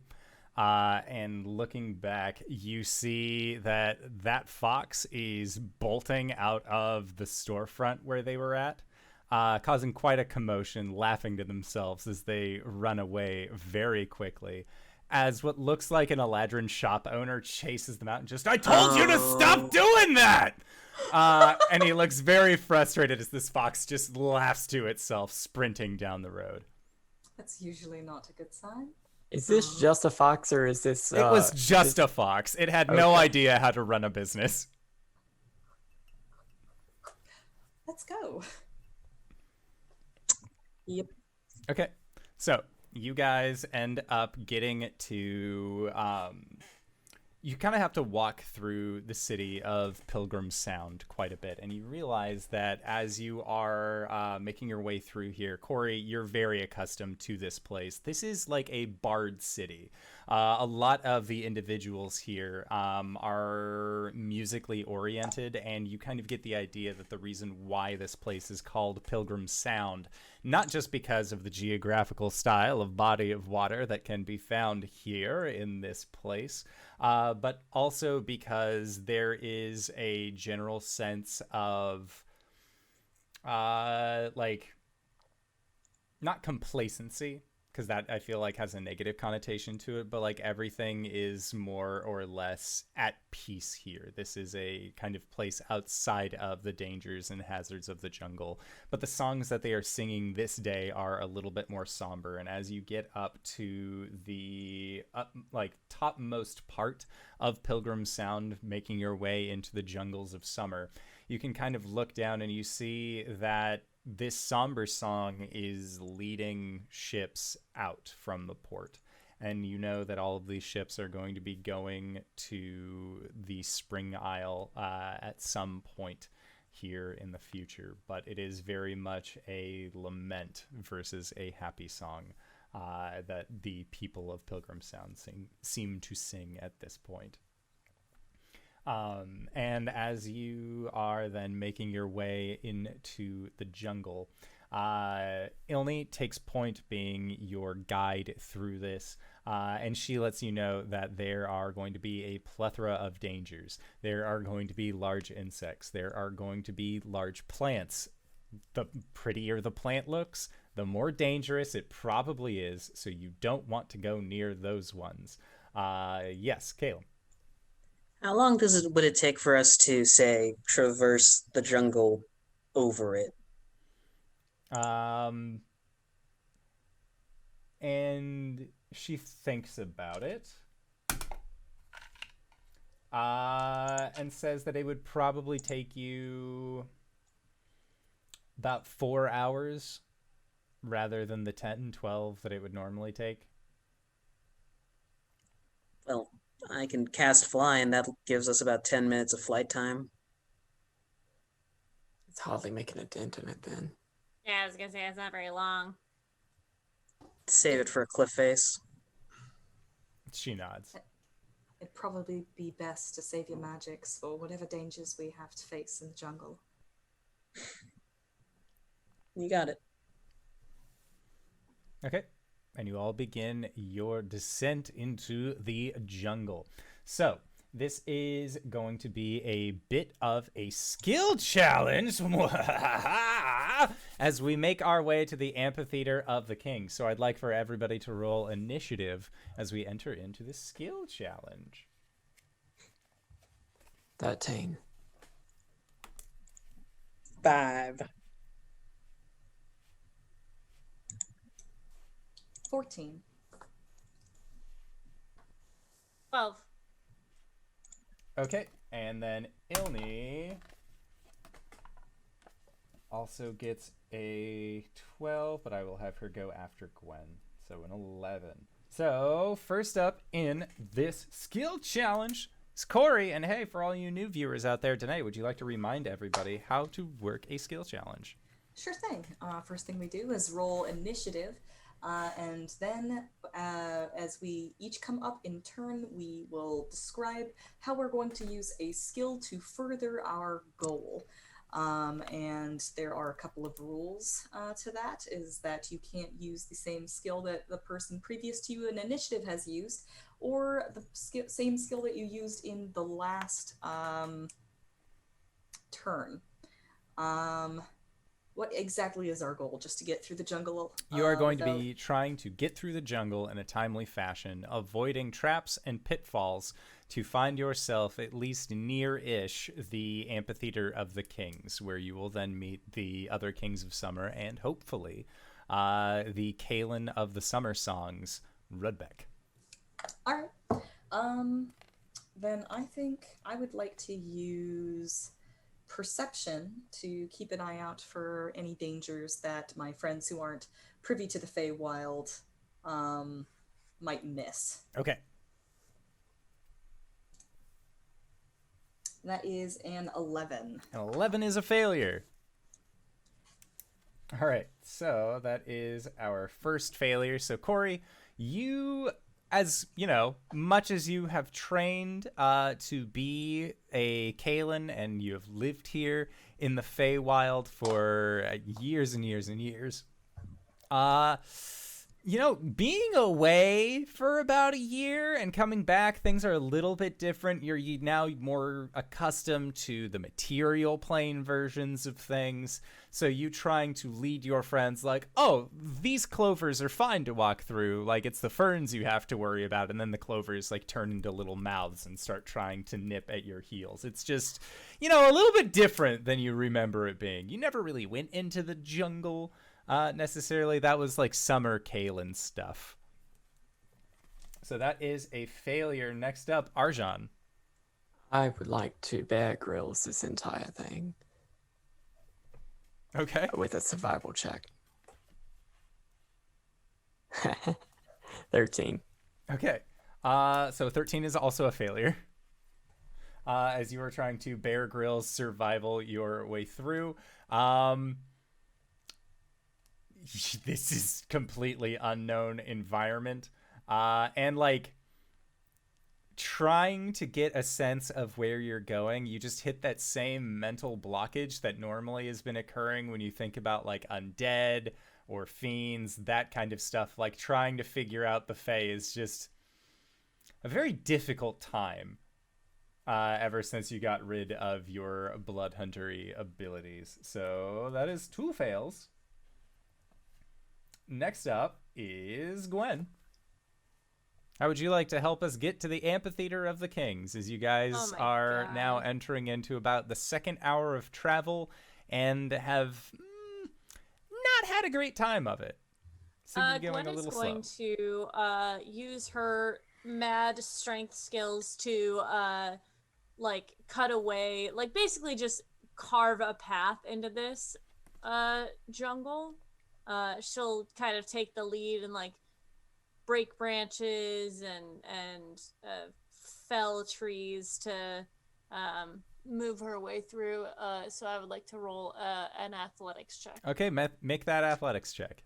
And looking back, you see that that fox is bolting out of the storefront where they were at, causing quite a commotion, laughing to themselves as they run away very quickly. As what looks like an Eladrin shop owner chases them out and just, I told you to stop doing that! And he looks very frustrated as this fox just laughs to itself, sprinting down the road. That's usually not a good sign. Is this just a fox, or is this... It was just a fox. It had no idea how to run a business. Let's go. Yep. Okay, so you guys end up getting to... you kind of have to walk through the city of Pilgrim Sound quite a bit, and you realize that as you are making your way through here, Cori, you're very accustomed to this place. This is like a barred city. A lot of the individuals here are musically oriented, and you kind of get the idea that the reason why this place is called Pilgrim Sound, not just because of the geographical style of body of water that can be found here in this place, but also because there is a general sense of, like, not complacency, because that I feel like has a negative connotation to it, but like everything is more or less at peace here. This is a kind of place outside of the dangers and hazards of the jungle, but the songs that they are singing this day are a little bit more somber. And as you get up to the topmost part of Pilgrim Sound, making your way into the jungles of summer, you can kind of look down and you see that this somber song is leading ships out from the port. And you know that all of these ships are going to be going to the Spring Isle at some point here in the future. But it is very much a lament versus a happy song that the people of Pilgrim Sound seem to sing at this point. And as you are then making your way into the jungle, Ilni takes point being your guide through this, and she lets you know that there are going to be a plethora of dangers. There are going to be large insects. There are going to be large plants. The prettier the plant looks, the more dangerous it probably is, so you don't want to go near those ones. Yes, Caelum. How long would it take for us to, say, traverse the jungle over it? And she thinks about it. And says that it would probably take you about 4 hours rather than the 10, 12 that it would normally take. Well, I can cast fly, and that gives us about 10 minutes of flight time. It's hardly making a dent in it then. Yeah, I was gonna say it's not very long. Save it for a cliff face. She nods. It'd probably be best to save your magics for whatever dangers we have to face in the jungle. You got it. Okay. And you all begin your descent into the jungle. So, this is going to be a bit of a skill challenge as we make our way to the Amphitheater of the King. So I'd like for everybody to roll initiative as we enter into the skill challenge. 13. 5. 14. 12. Okay, and then Ilni also gets a 12, but I will have her go after Gwen. So an 11. So first up in this skill challenge is Cori. And hey, for all you new viewers out there tonight, would you like to remind everybody how to work a skill challenge? Sure thing. First thing we do is roll initiative. And then as we each come up in turn, we will describe how we're going to use a skill to further our goal. And there are a couple of rules to that, is that you can't use the same skill that the person previous to you in initiative has used, or the same skill that you used in the last turn. What exactly is our goal? Just to get through the jungle? You are going to be trying to get through the jungle in a timely fashion, avoiding traps and pitfalls to find yourself at least near-ish the Amphitheater of the Kings, where you will then meet the other Kings of Summer and hopefully the Caelum of the Summer Songs, Rudbeck. All right. Then I think I would like to use perception to keep an eye out for any dangers that my friends who aren't privy to the Feywild might miss. Okay. That is an 11. An 11 is a failure. All right, so that is our first failure. So, Cori, you, as you know, much as you have trained to be a Caelum and you have lived here in the Feywild for years and years and years, you know, being away for about a year and coming back, things are a little bit different. You're now more accustomed to the material plane versions of things. So you trying to lead your friends like, oh, these clovers are fine to walk through. Like, it's the ferns you have to worry about. And then the clovers like turn into little mouths and start trying to nip at your heels. It's just, you know, a little bit different than you remember it being. You never really went into the jungle necessarily. That was like summer Caelum stuff. So that is a failure. Next up, Arjhan. I would like to Bear Grylls this entire thing Okay. with a survival check. 13. Okay. So 13 is also a failure. As you were trying to Bear Grylls survival your way through. This is completely unknown environment. And like trying to get a sense of where you're going, you just hit that same mental blockage that normally has been occurring when you think about like undead or fiends, that kind of stuff. Like trying to figure out the Fae is just a very difficult time ever since you got rid of your blood huntery abilities. So that is 2 fails. Next up is Gwen. How would you like to help us get to the Amphitheater of the Kings, as you guys are now entering into about the 2nd hour of travel and have not had a great time of it? Gwen is going to use her mad strength skills to like cut away, like basically just carve a path into this jungle. She'll kind of take the lead and like break branches and fell trees to move her way through. So I would like to roll an athletics check. Okay, make that athletics check.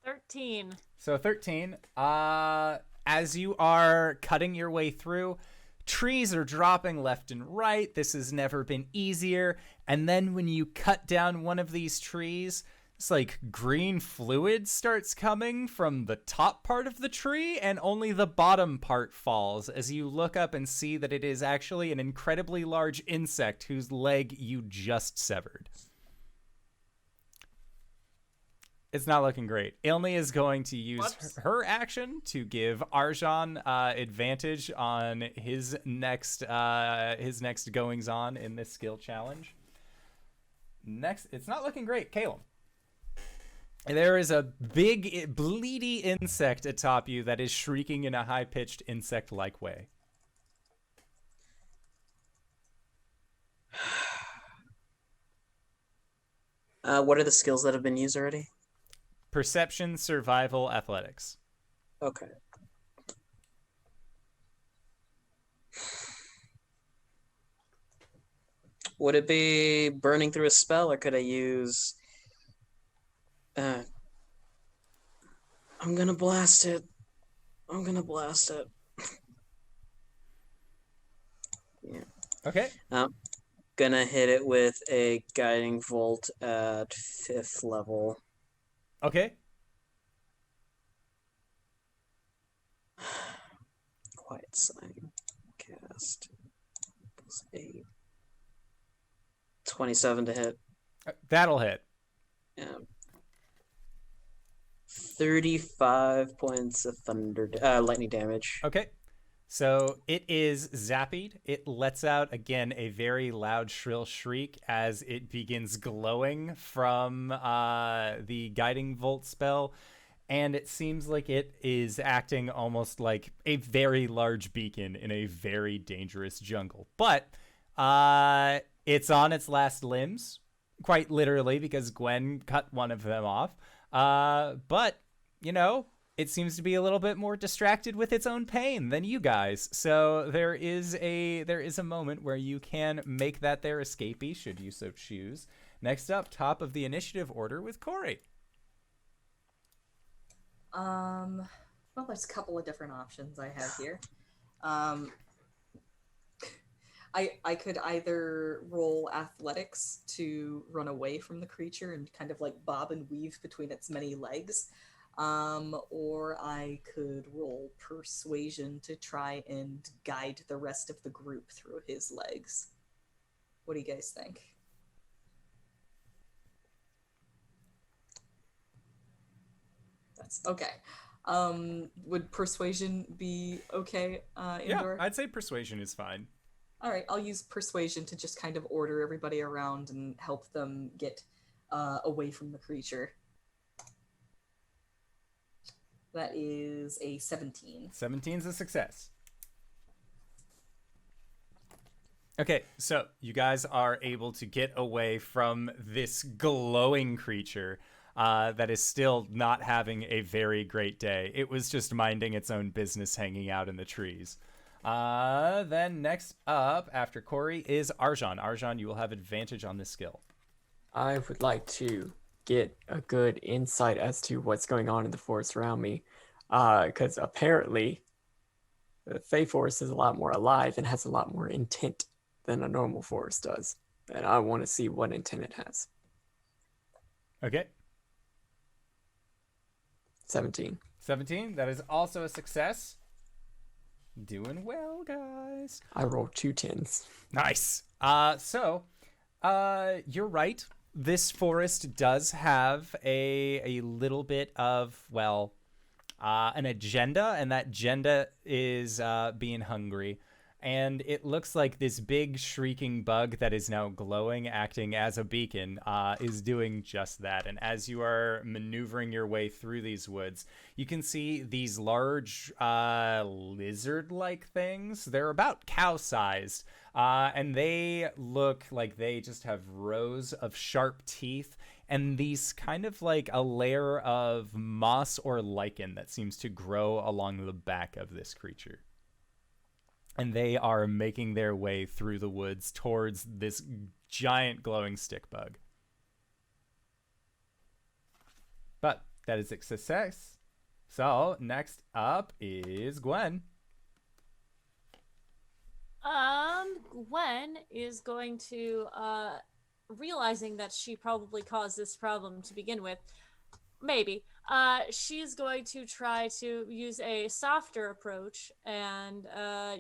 13. So 13. As you are cutting your way through, trees are dropping left and right. This has never been easier. And then when you cut down one of these trees, it's like green fluid starts coming from the top part of the tree, and only the bottom part falls as you look up and see that it is actually an incredibly large insect whose leg you just severed. It's not looking great. Ilni is going to use her action to give Arjhan advantage on his next goings on in this skill challenge. Next, it's not looking great. Caelum. There is a big, bleedy insect atop you that is shrieking in a high-pitched insect-like way. What are the skills that have been used already? Perception, survival, athletics. Okay. Would it be burning through a spell, or could I use... I'm gonna blast it. Yeah. Okay. Gonna hit it with a guiding bolt at 5th level. Okay. Quiet sign. Cast. Plus 8. 27 to hit. That'll hit. Yeah. 35 points of lightning damage. Okay. So it is zappied. It lets out, again, a very loud, shrill shriek as it begins glowing from the Guiding Volt spell. And it seems like it is acting almost like a very large beacon in a very dangerous jungle. But it's on its last limbs, quite literally, because Gwen cut one of them off. But, you know, it seems to be a little bit more distracted with its own pain than you guys. So there is a moment where you can make that their escapee, should you so choose. Next up, top of the initiative order with Cori. Well, there's a couple of different options I have here. I could either roll athletics to run away from the creature and kind of like bob and weave between its many legs. Or I could roll persuasion to try and guide the rest of the group through his legs. What do you guys think? That's okay. Would persuasion be okay, Indoor? Yeah, I'd say persuasion is fine. All right, I'll use persuasion to just kind of order everybody around and help them get away from the creature. That is a 17. 17's a success. Okay, so you guys are able to get away from this glowing creature that is still not having a very great day. It was just minding its own business hanging out in the trees. Then next up after Cori is Arjhan. Arjhan, you will have advantage on this skill. I would like to get a good insight as to what's going on in the forest around me, because apparently the Fey forest is a lot more alive and has a lot more intent than a normal forest does, and I want to see what intent it has. Okay. 17. 17, that is also a success. Doing well, guys. I rolled 2 10s. Nice. So you're right. This forest does have a little bit of, well, an agenda, and that agenda is being hungry. And it looks like this big shrieking bug that is now glowing, acting as a beacon, is doing just that. And as you are maneuvering your way through these woods, you can see these large lizard-like things. They're about cow-sized, and they look like they just have rows of sharp teeth and these kind of like a layer of moss or lichen that seems to grow along the back of this creature. And they are making their way through the woods towards this giant glowing stick bug. But that is a success. So next up is Gwen. Gwen is going to, realizing that she probably caused this problem to begin with, maybe, she's going to try to use a softer approach and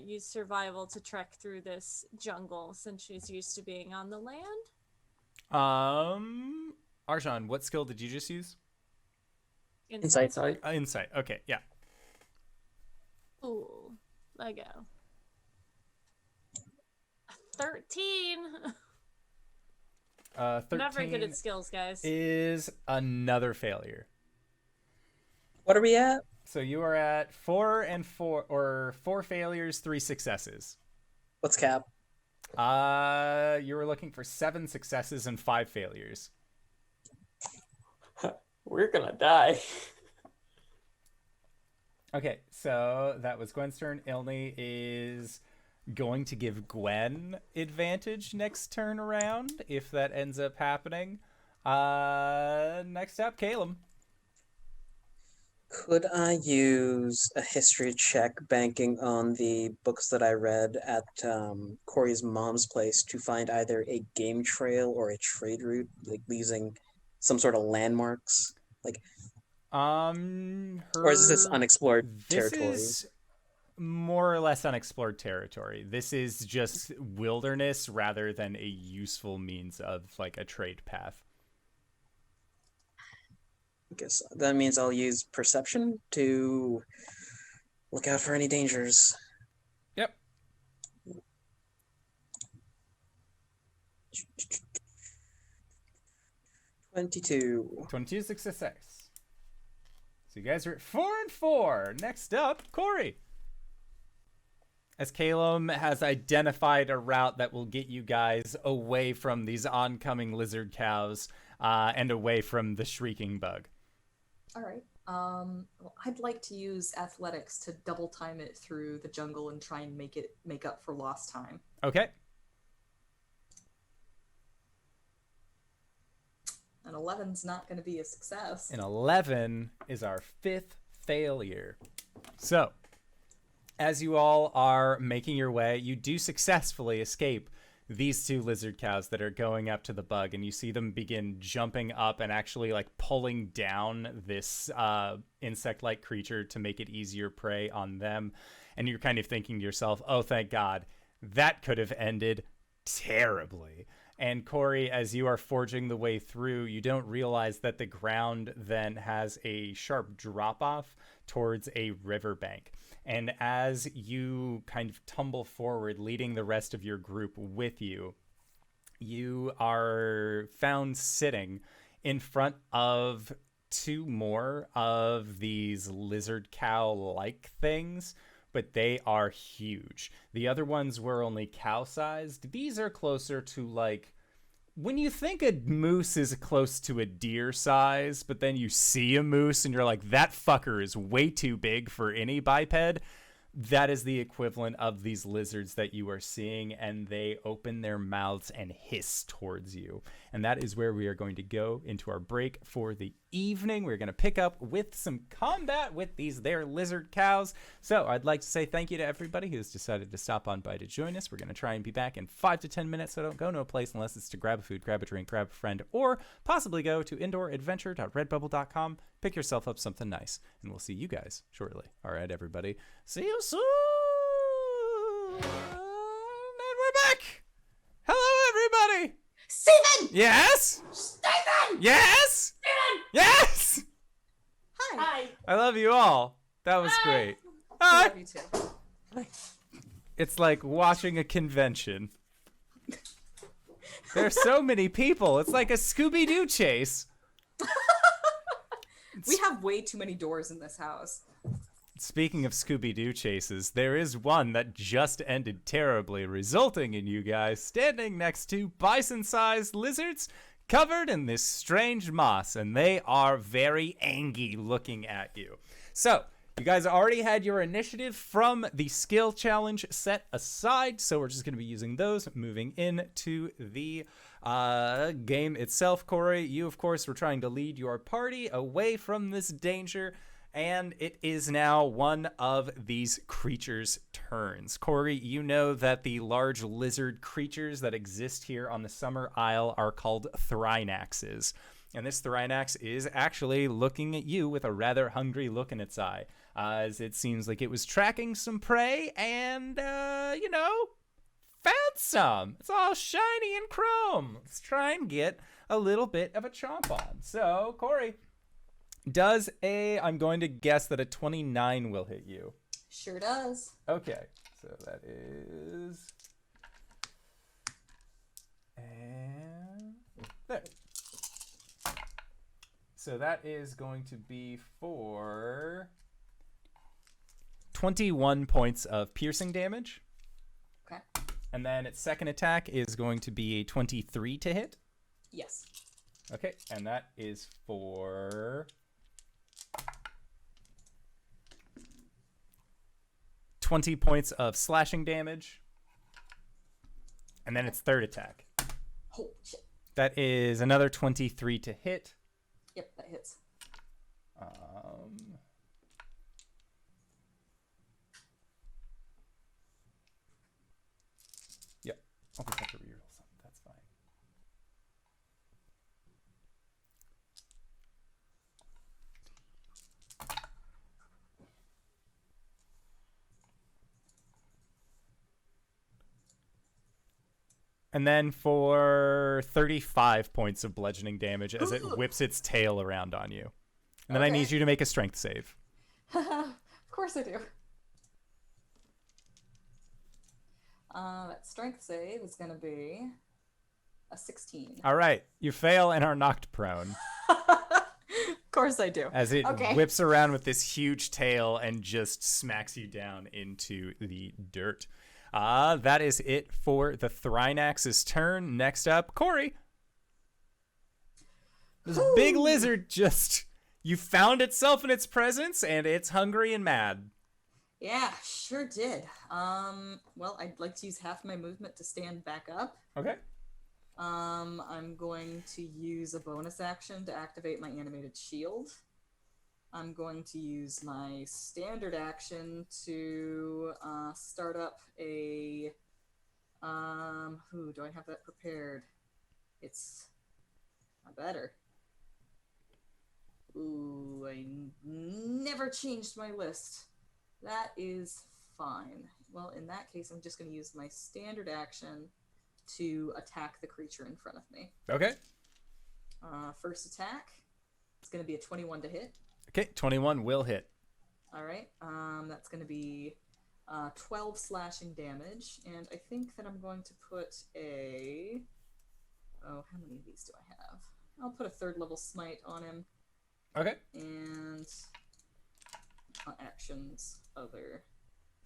use survival to trek through this jungle since she's used to being on the land. Arjhan, what skill did you just use? Insight. Insight. Okay, yeah. Ooh, let go. 13. 13 Not very good at skills, guys. is another failure. What are we at? So you are at 4 and 4, or 4 failures, 3 successes. What's cap? You were looking for 7 successes and 5 failures. We're gonna die. Okay, so that was Gwen's turn. Ilni is going to give Gwen advantage next turn around, if that ends up happening. Next up, Caelum. Could I use a history check banking on the books that I read at Cori's mom's place to find either a game trail or a trade route, like using some sort of landmarks? Like, or is this unexplored territory? This is more or less unexplored territory. This is just wilderness rather than a useful means of like a trade path. I guess that means I'll use perception to look out for any dangers. Yep. 22. 22 is a success. So you guys are at 4 and 4. Next up, Cori. As Caelum has identified a route that will get you guys away from these oncoming lizard cows and away from the shrieking bug. All right. Well, I'd like to use athletics to double time it through the jungle and try and make up for lost time. Okay. An 11's not going to be a success. An 11 is our 5th failure. So, as you all are making your way, you do successfully escape these 2 lizard cows that are going up to the bug, and you see them begin jumping up and actually like pulling down this insect-like creature to make it easier prey on them. And you're kind of thinking to yourself, oh, thank God, that could have ended terribly. And Cori, as you are forging the way through, you don't realize that the ground then has a sharp drop-off towards a riverbank. And as you kind of tumble forward, leading the rest of your group with you, you are found sitting in front of 2 more of these lizard cow-like things, but they are huge. The other ones were only cow-sized. These are closer to like, when you think a moose is close to a deer size, but then you see a moose and you're like, that fucker is way too big for any biped, that is the equivalent of these lizards that you are seeing, and they open their mouths and hiss towards you. And that is where we are going to go into our break for the evening. We're going to pick up with some combat with these there lizard cows. So I'd like to say thank you to everybody who's decided to stop on by to join us. We're going to try and be back in 5 to 10 minutes, so don't go no place unless it's to grab a food, grab a drink, grab a friend, or possibly go to indooradventure.redbubble.com, pick yourself up something nice, and we'll see you guys shortly. All right, everybody. See you soon! And we're back! Hello, everybody! Steven! Yes? Steven! Yes? Steven! Yes! Hi. I love you all. That was great. I Hi. love you too. It's like watching a convention. There's so many people. It's like a Scooby-Doo chase. We have way too many doors in this house. Speaking of Scooby-Doo chases, there is one that just ended terribly, resulting in you guys standing next to bison-sized lizards covered in this strange moss, and they are very angry looking at you. So, you guys already had your initiative from the skill challenge set aside, so we're just going to be using those moving into the game itself. Cori, you, of course, were trying to lead your party away from this danger, and it is now one of these creatures' turns. Cori, you know that the large lizard creatures that exist here on the Summer Isle are called Thrinaxes. And this Thrinax is actually looking at you with a rather hungry look in its eye, as it seems like it was tracking some prey and, found some. It's all shiny and chrome. Let's try and get a little bit of a chomp on. So, Cori, I'm going to guess that a 29 will hit you. Sure does. Okay, so that is... And there. So that is going to be for 21 points of piercing damage. Okay. And then its second attack is going to be a 23 to hit. Yes. Okay, and that is for 20 points of slashing damage. And then its third attack. Holy shit. That is another 23 to hit. Yep, that hits. And then for 35 points of bludgeoning damage as it Ooh. whips its tail around on you. And then I Okay. need you to make a strength save. Of course I do. That strength save is going to be a 16. All right. You fail and are knocked prone Of course I do. as it Okay. whips around with this huge tail and just smacks you down into the dirt. That is it for the Thrynax's turn. Next up, Cori. This big lizard just... You found itself in its presence, and it's hungry and mad. Yeah, sure did. Well, I'd like to use half my movement to stand back up. Okay. I'm going to use a bonus action to activate my animated shield. I'm going to use my standard action to start up a... do I have that prepared? It's not better. Ooh, I never changed my list. That is fine. Well, in that case, I'm just going to use my standard action to attack the creature in front of me. Okay. First attack. It's going to be a 21 to hit. Okay, 21 will hit. All right. That's going to be 12 slashing damage, and I think that I'm going to put a... Oh, how many of these do I have? I'll put a 3rd level smite on him. Okay. And actions, other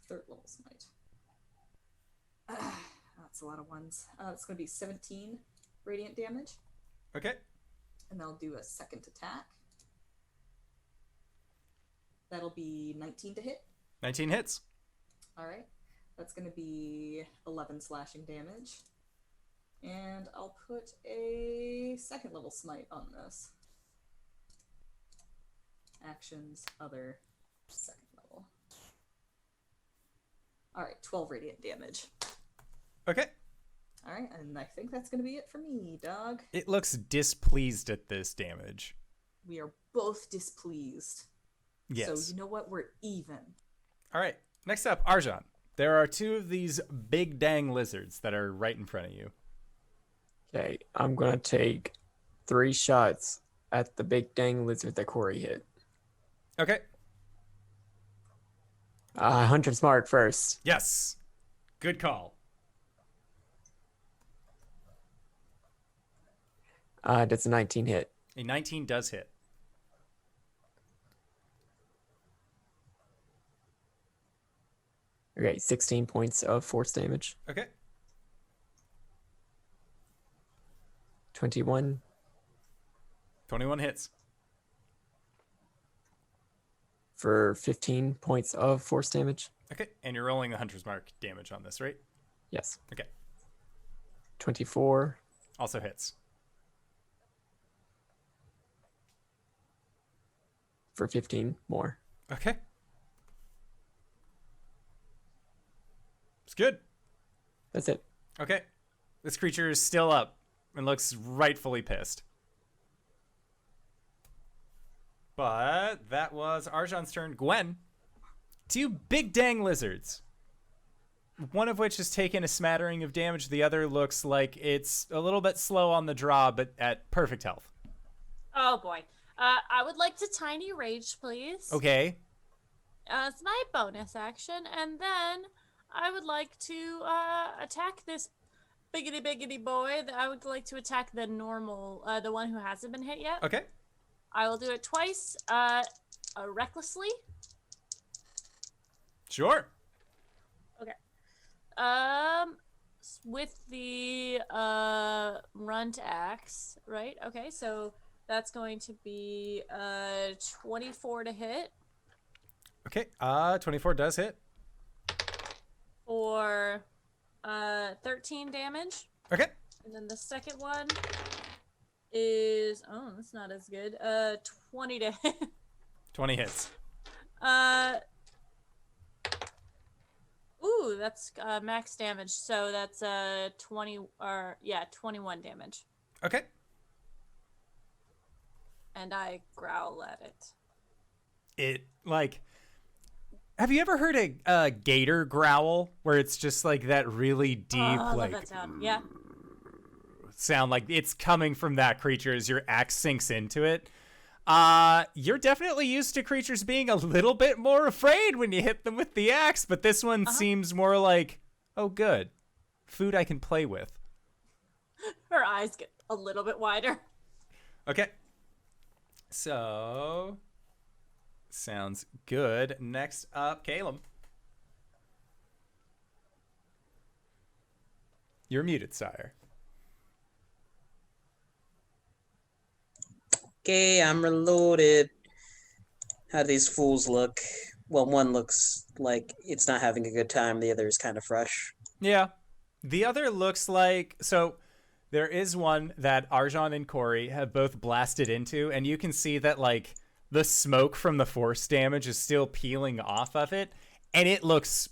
3rd level smite. That's a lot of ones. It's going to be 17 radiant damage. Okay. And I'll do a second attack. That'll be 19 to hit. 19 hits. All right. That's going to be 11 slashing damage. And I'll put a 2nd level smite on this. Actions, other, 2nd level. All right, 12 radiant damage. Okay. All right, and I think that's going to be it for me, dog. It looks displeased at this damage. We are both displeased. Yes. So you know what? We're even. All right. Next up, Arjhan. There are 2 of these big dang lizards that are right in front of you. Okay, I'm gonna take 3 shots at the big dang lizard that Cori hit. Okay. Hunter's Mark first. Yes. Good call. That's a 19 hit. A 19 does hit. Okay, 16 points of force damage. Okay. 21. 21 hits. For 15 points of force damage. Okay. And you're rolling the Hunter's Mark damage on this, right? Yes. Okay. 24. Also hits. For 15 more. Okay. It's good. That's it. Okay. This creature is still up and looks rightfully pissed. But that was Arjhan's turn. Gwen. 2 big dang lizards. One of which has taken a smattering of damage. The other looks like it's a little bit slow on the draw, but at perfect health. Oh boy. I would like to tiny rage, please. Okay. It's my bonus action, and then I would like to attack this biggity boy. I would like to attack the normal, the one who hasn't been hit yet. Okay. I will do it twice, recklessly. Sure. Okay. With the runt axe, right? Okay, so that's going to be 24 to hit. Okay. 24 does hit. For 13 damage. Okay. And then the second one is that's not as good. 20 to hit. 20 hits. Ooh, that's max damage. So that's 21 damage. Okay. And I growl at it. It have you ever heard a gator growl where it's just like that really deep I love like that sound. Yeah. sound like it's coming from that creature as your axe sinks into it. You're definitely used to creatures being a little bit more afraid when you hit them with the axe, but this one seems more like, oh, good. Food I can play with. Her eyes get a little bit wider. Okay. So, sounds good. Next up, Caelum. You're muted, sire. Okay, I'm reloaded. How do these fools look? Well, one looks like it's not having a good time. The other is kind of fresh. Yeah. The other looks like... So, there is one that Arjhan and Cori have both blasted into, and you can see that, like, the smoke from the force damage is still peeling off of it, and it looks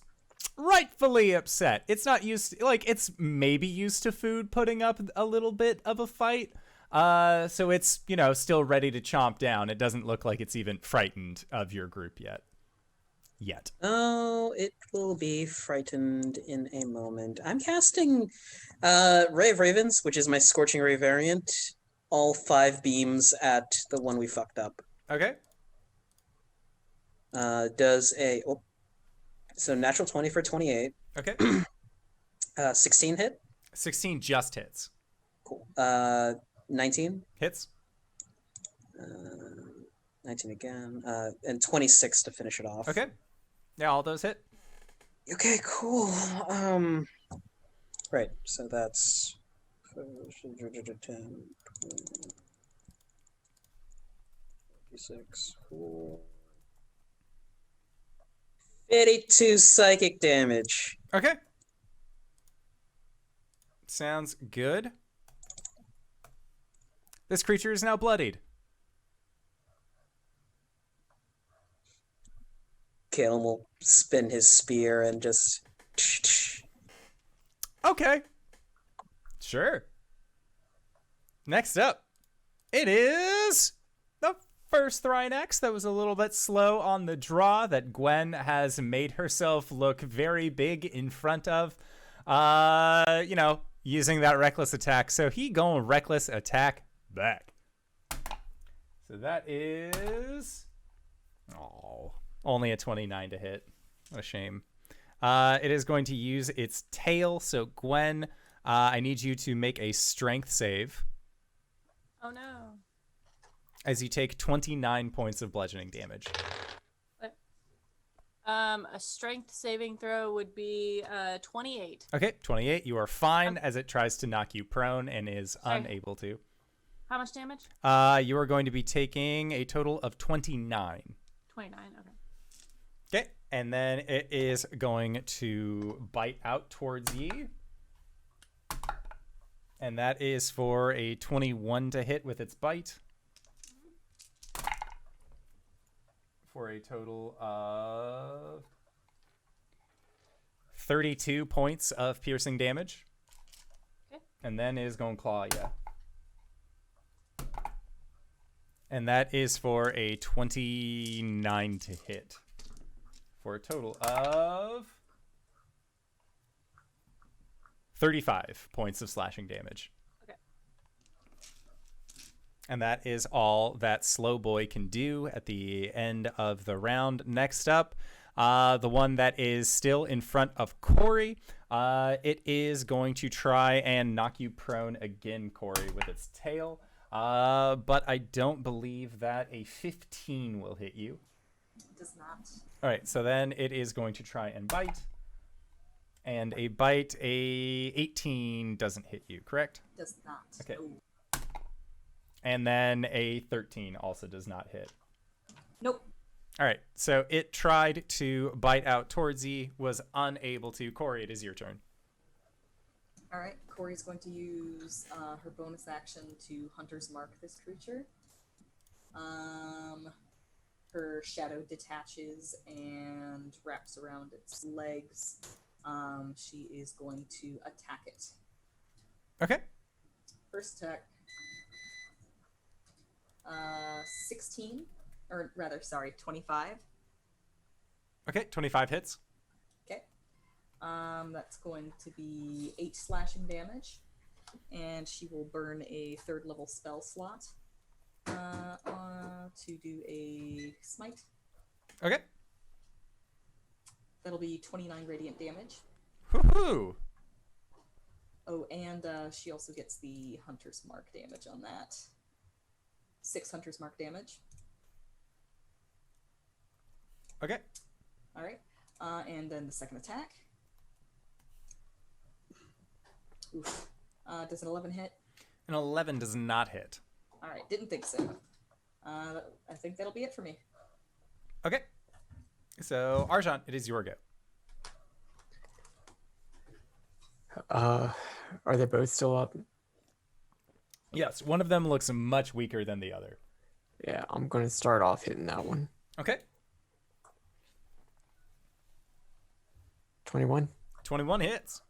rightfully upset. It's not used to, like, it's maybe used to food putting up a little bit of a fight, so it's, you know, still ready to chomp down. It doesn't look like it's even frightened of your group yet. Oh, it will be frightened in a moment. I'm casting Ray of Ravens, which is my Scorching Ray variant. All 5 beams at the one we fucked up. Okay. Does a... Oh, so natural 20 for 28. Okay. 16 hit? 16 just hits. Cool. 19? Hits. 19 again. And 26 to finish it off. Okay. Yeah, all those hit. Okay, cool. Right, so that's 10, 26, 52 psychic damage. Okay. Sounds good. This creature is now bloodied. Caelum will spin his spear and just... Okay. Sure. Next up, it is the first Thrynax that was a little bit slow on the draw that Gwen has made herself look very big in front of. You know, using that reckless attack. So he going reckless attack back. So that is... Oh, only a 29 to hit. What a shame. It is going to use its tail. So Gwen, I need you to make a strength save. Oh no. As you take 29 points of bludgeoning damage. What? A strength saving throw would be 28. Okay, 28. You are fine as it tries to knock you prone and is unable to. How much damage? You are going to be taking a total of 29. 29, okay. Okay, and then it is going to bite out towards ye. And that is for a 21 to hit with its bite. For a total of 32 points of piercing damage. Okay. And then it is going to claw you. And that is for a 29 to hit. For a total of 35 points of slashing damage. Okay. And that is all that Slow Boy can do at the end of the round. Next up, the one that is still in front of Cori. It is going to try and knock you prone again, Cori, with its tail. But I don't believe that a 15 will hit you. It does not. All right, so then it is going to try and bite. And a bite, a 18 doesn't hit you, correct? Does not. Okay. No. And then a 13 also does not hit. Nope. All right, so it tried to bite out towards you, was unable to. Cori, it is your turn. All right. Cori's going to use her bonus action to Hunter's Mark this creature. Her shadow detaches and wraps around its legs. She is going to attack it. Okay. First attack. 16, or rather, sorry, 25. Okay, 25 hits. Okay. That's going to be 8 slashing damage. and she will burn a 3rd level spell slot to do a smite. Okay. That'll be 29 radiant damage. Woohoo! Oh, and she also gets the Hunter's Mark damage on that. 6 Hunter's Mark damage. Okay. All right. And then the second attack. Oof. Does an 11 hit? An 11 does not hit. All right, didn't think so. I think that'll be it for me. Okay. So, Arjhan, it is your go. Are they both still up? Yes, one of them looks much weaker than the other. Yeah, I'm gonna start off hitting that one. Okay. 21. 21 hits.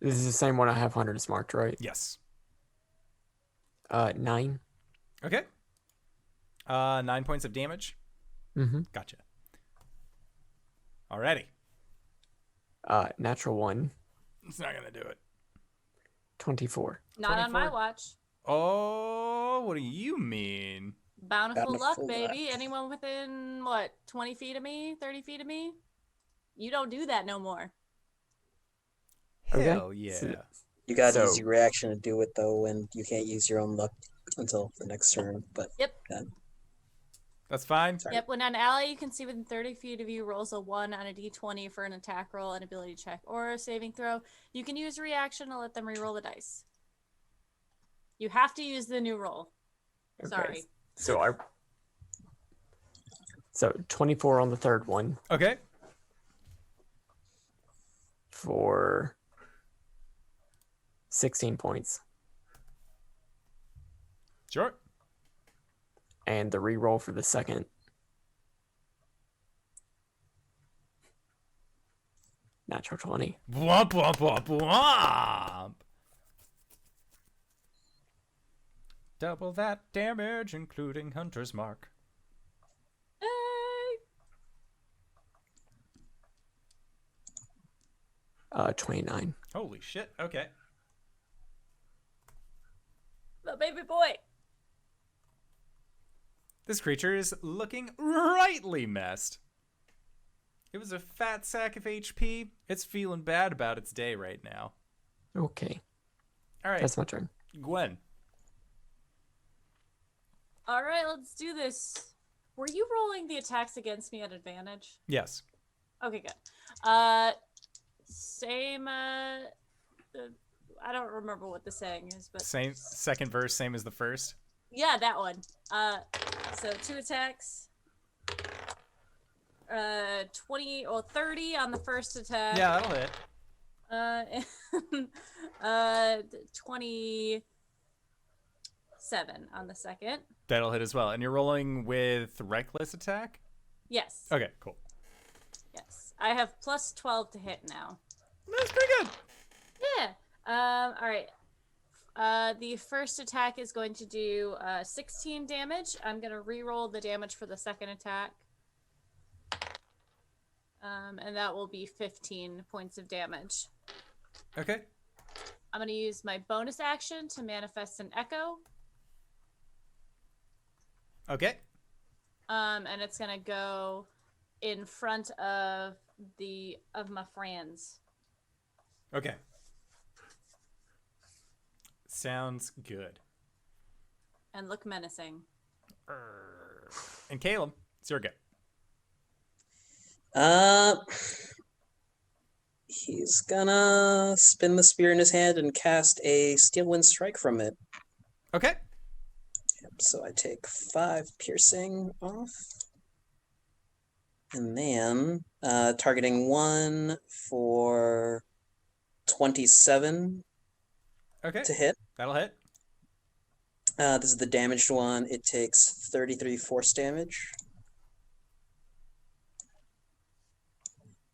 This is the same one I have Hunter's marked, right? Yes. 9. Okay. 9 points of damage. Mm-hmm. Gotcha. Alrighty. Natural 1. It's not gonna do it. 24. Not on my watch. Oh, what do you mean? Bountiful luck, Bountiful baby. luck. Anyone within, what, 20 feet of me? 30 feet of me? You don't do that no more. Okay. Hell yeah. You gotta So- use your reaction to do it though, and you can't use your own luck until the next turn. But Yep. That's fine. Sorry. Yep, when an ally you can see within 30 feet of you rolls a 1 on a d20 for an attack roll, an ability check, or a saving throw, you can use reaction to let them reroll the dice. You have to use the new roll. Okay. Sorry. So 24 on the third one Okay. for 16 points. Sure. And the reroll for the second. Natural 20. Womp womp womp womp. Double that damage, including Hunter's Mark. Hey! 29. Holy shit. Okay. The baby boy! This creature is looking rightly messed. It was a fat sack of HP. It's feeling bad about its day right now. Okay. All right, That's my turn. Gwen. Alright, let's do this. Were you rolling the attacks against me at advantage? Yes. Okay, good. Same, I don't remember what the saying is, but... Same second verse, same as the first. Yeah, that one. So 2 attacks. 20 or 30 on the first attack. Yeah, that'll hit. 27 on the second. That'll hit as well. And you're rolling with reckless attack? Yes. Okay, cool. Yes. I have plus 12 to hit now. That's pretty good. Yeah. All right. The first attack is going to do 16 damage. I'm going to re-roll the damage for the second attack. And that will be 15 points of damage. Okay. I'm going to use my bonus action to manifest an echo. Okay. And it's going to go in front of my friends. Okay. Sounds good. And look menacing. And Caelum, it's your go. He's gonna spin the spear in his hand and cast a Steel Wind Strike from it. Okay. Yep, so I take 5 piercing off. And then targeting 1 for 27 Okay. to hit. That'll hit. This is the damaged one. It takes 33 force damage.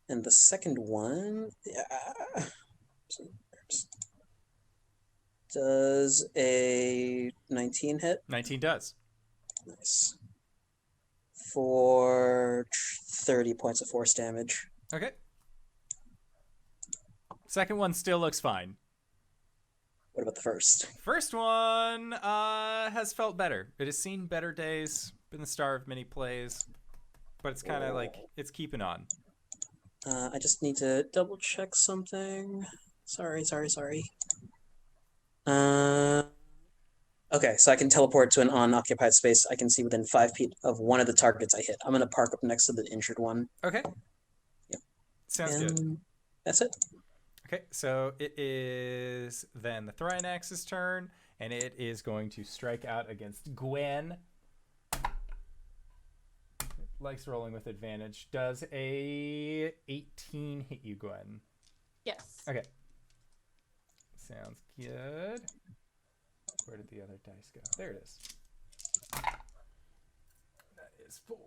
And the second one does a 19 hit. 19 does. Nice. For 30 points of force damage. Okay. Second one still looks fine. the first? First one has felt better. It has seen better days, been the star of many plays, but it's kind of like it's keeping on. I just need to double check something. Sorry. Okay, so I can teleport to an unoccupied space. I can see within 5 feet of one of the targets I hit. I'm gonna park up next to the injured one. Okay. Yep. Sounds good. That's it. Okay, so it is then the Thrynax's turn, and it is going to strike out against Gwen. It likes rolling with advantage. Does a 18 hit you, Gwen? Yes. Okay. Sounds good. Where did the other dice go? There it is. That is 4.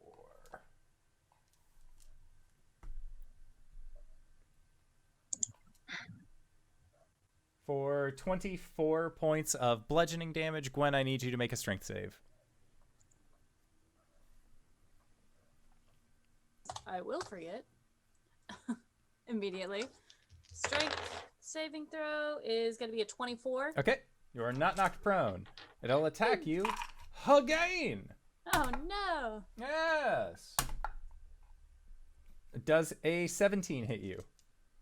For 24 points of bludgeoning damage, Gwen, I need you to make a strength save. I will forget. Immediately. Strength saving throw is going to be a 24. Okay, you are not knocked prone. It'll attack you again. Oh no. Yes. Does a 17 hit you?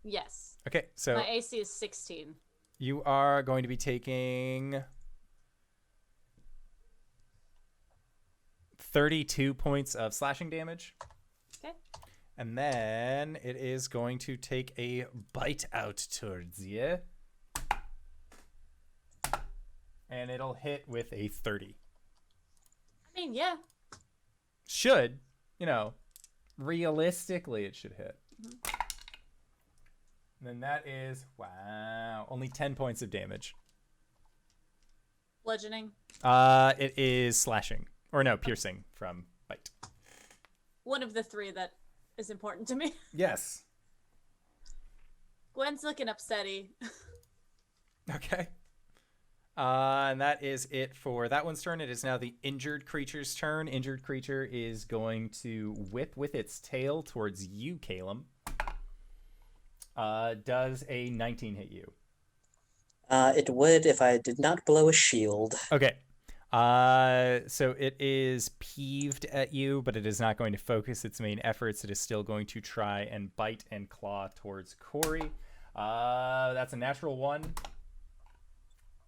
Yes. Okay, so My AC is 16. you are going to be taking 32 points of slashing damage. Okay. And then it is going to take a bite out towards you. And it'll hit with a 30. I mean, yeah. Should, realistically it should hit. Mm-hmm. And then that is, wow, only 10 points of damage. Bludgeoning. It is slashing. Or no, piercing from bite. One of the 3 that is important to me. Yes. Gwen's looking upsetty. Okay. And that is it for that one's turn. It is now the injured creature's turn. Injured creature is going to whip with its tail towards you, Caelum. Does a 19 hit you? It would if I did not blow a shield. Okay. So it is peeved at you, but it is not going to focus its main efforts. It is still going to try and bite and claw towards Cori. That's a natural 1.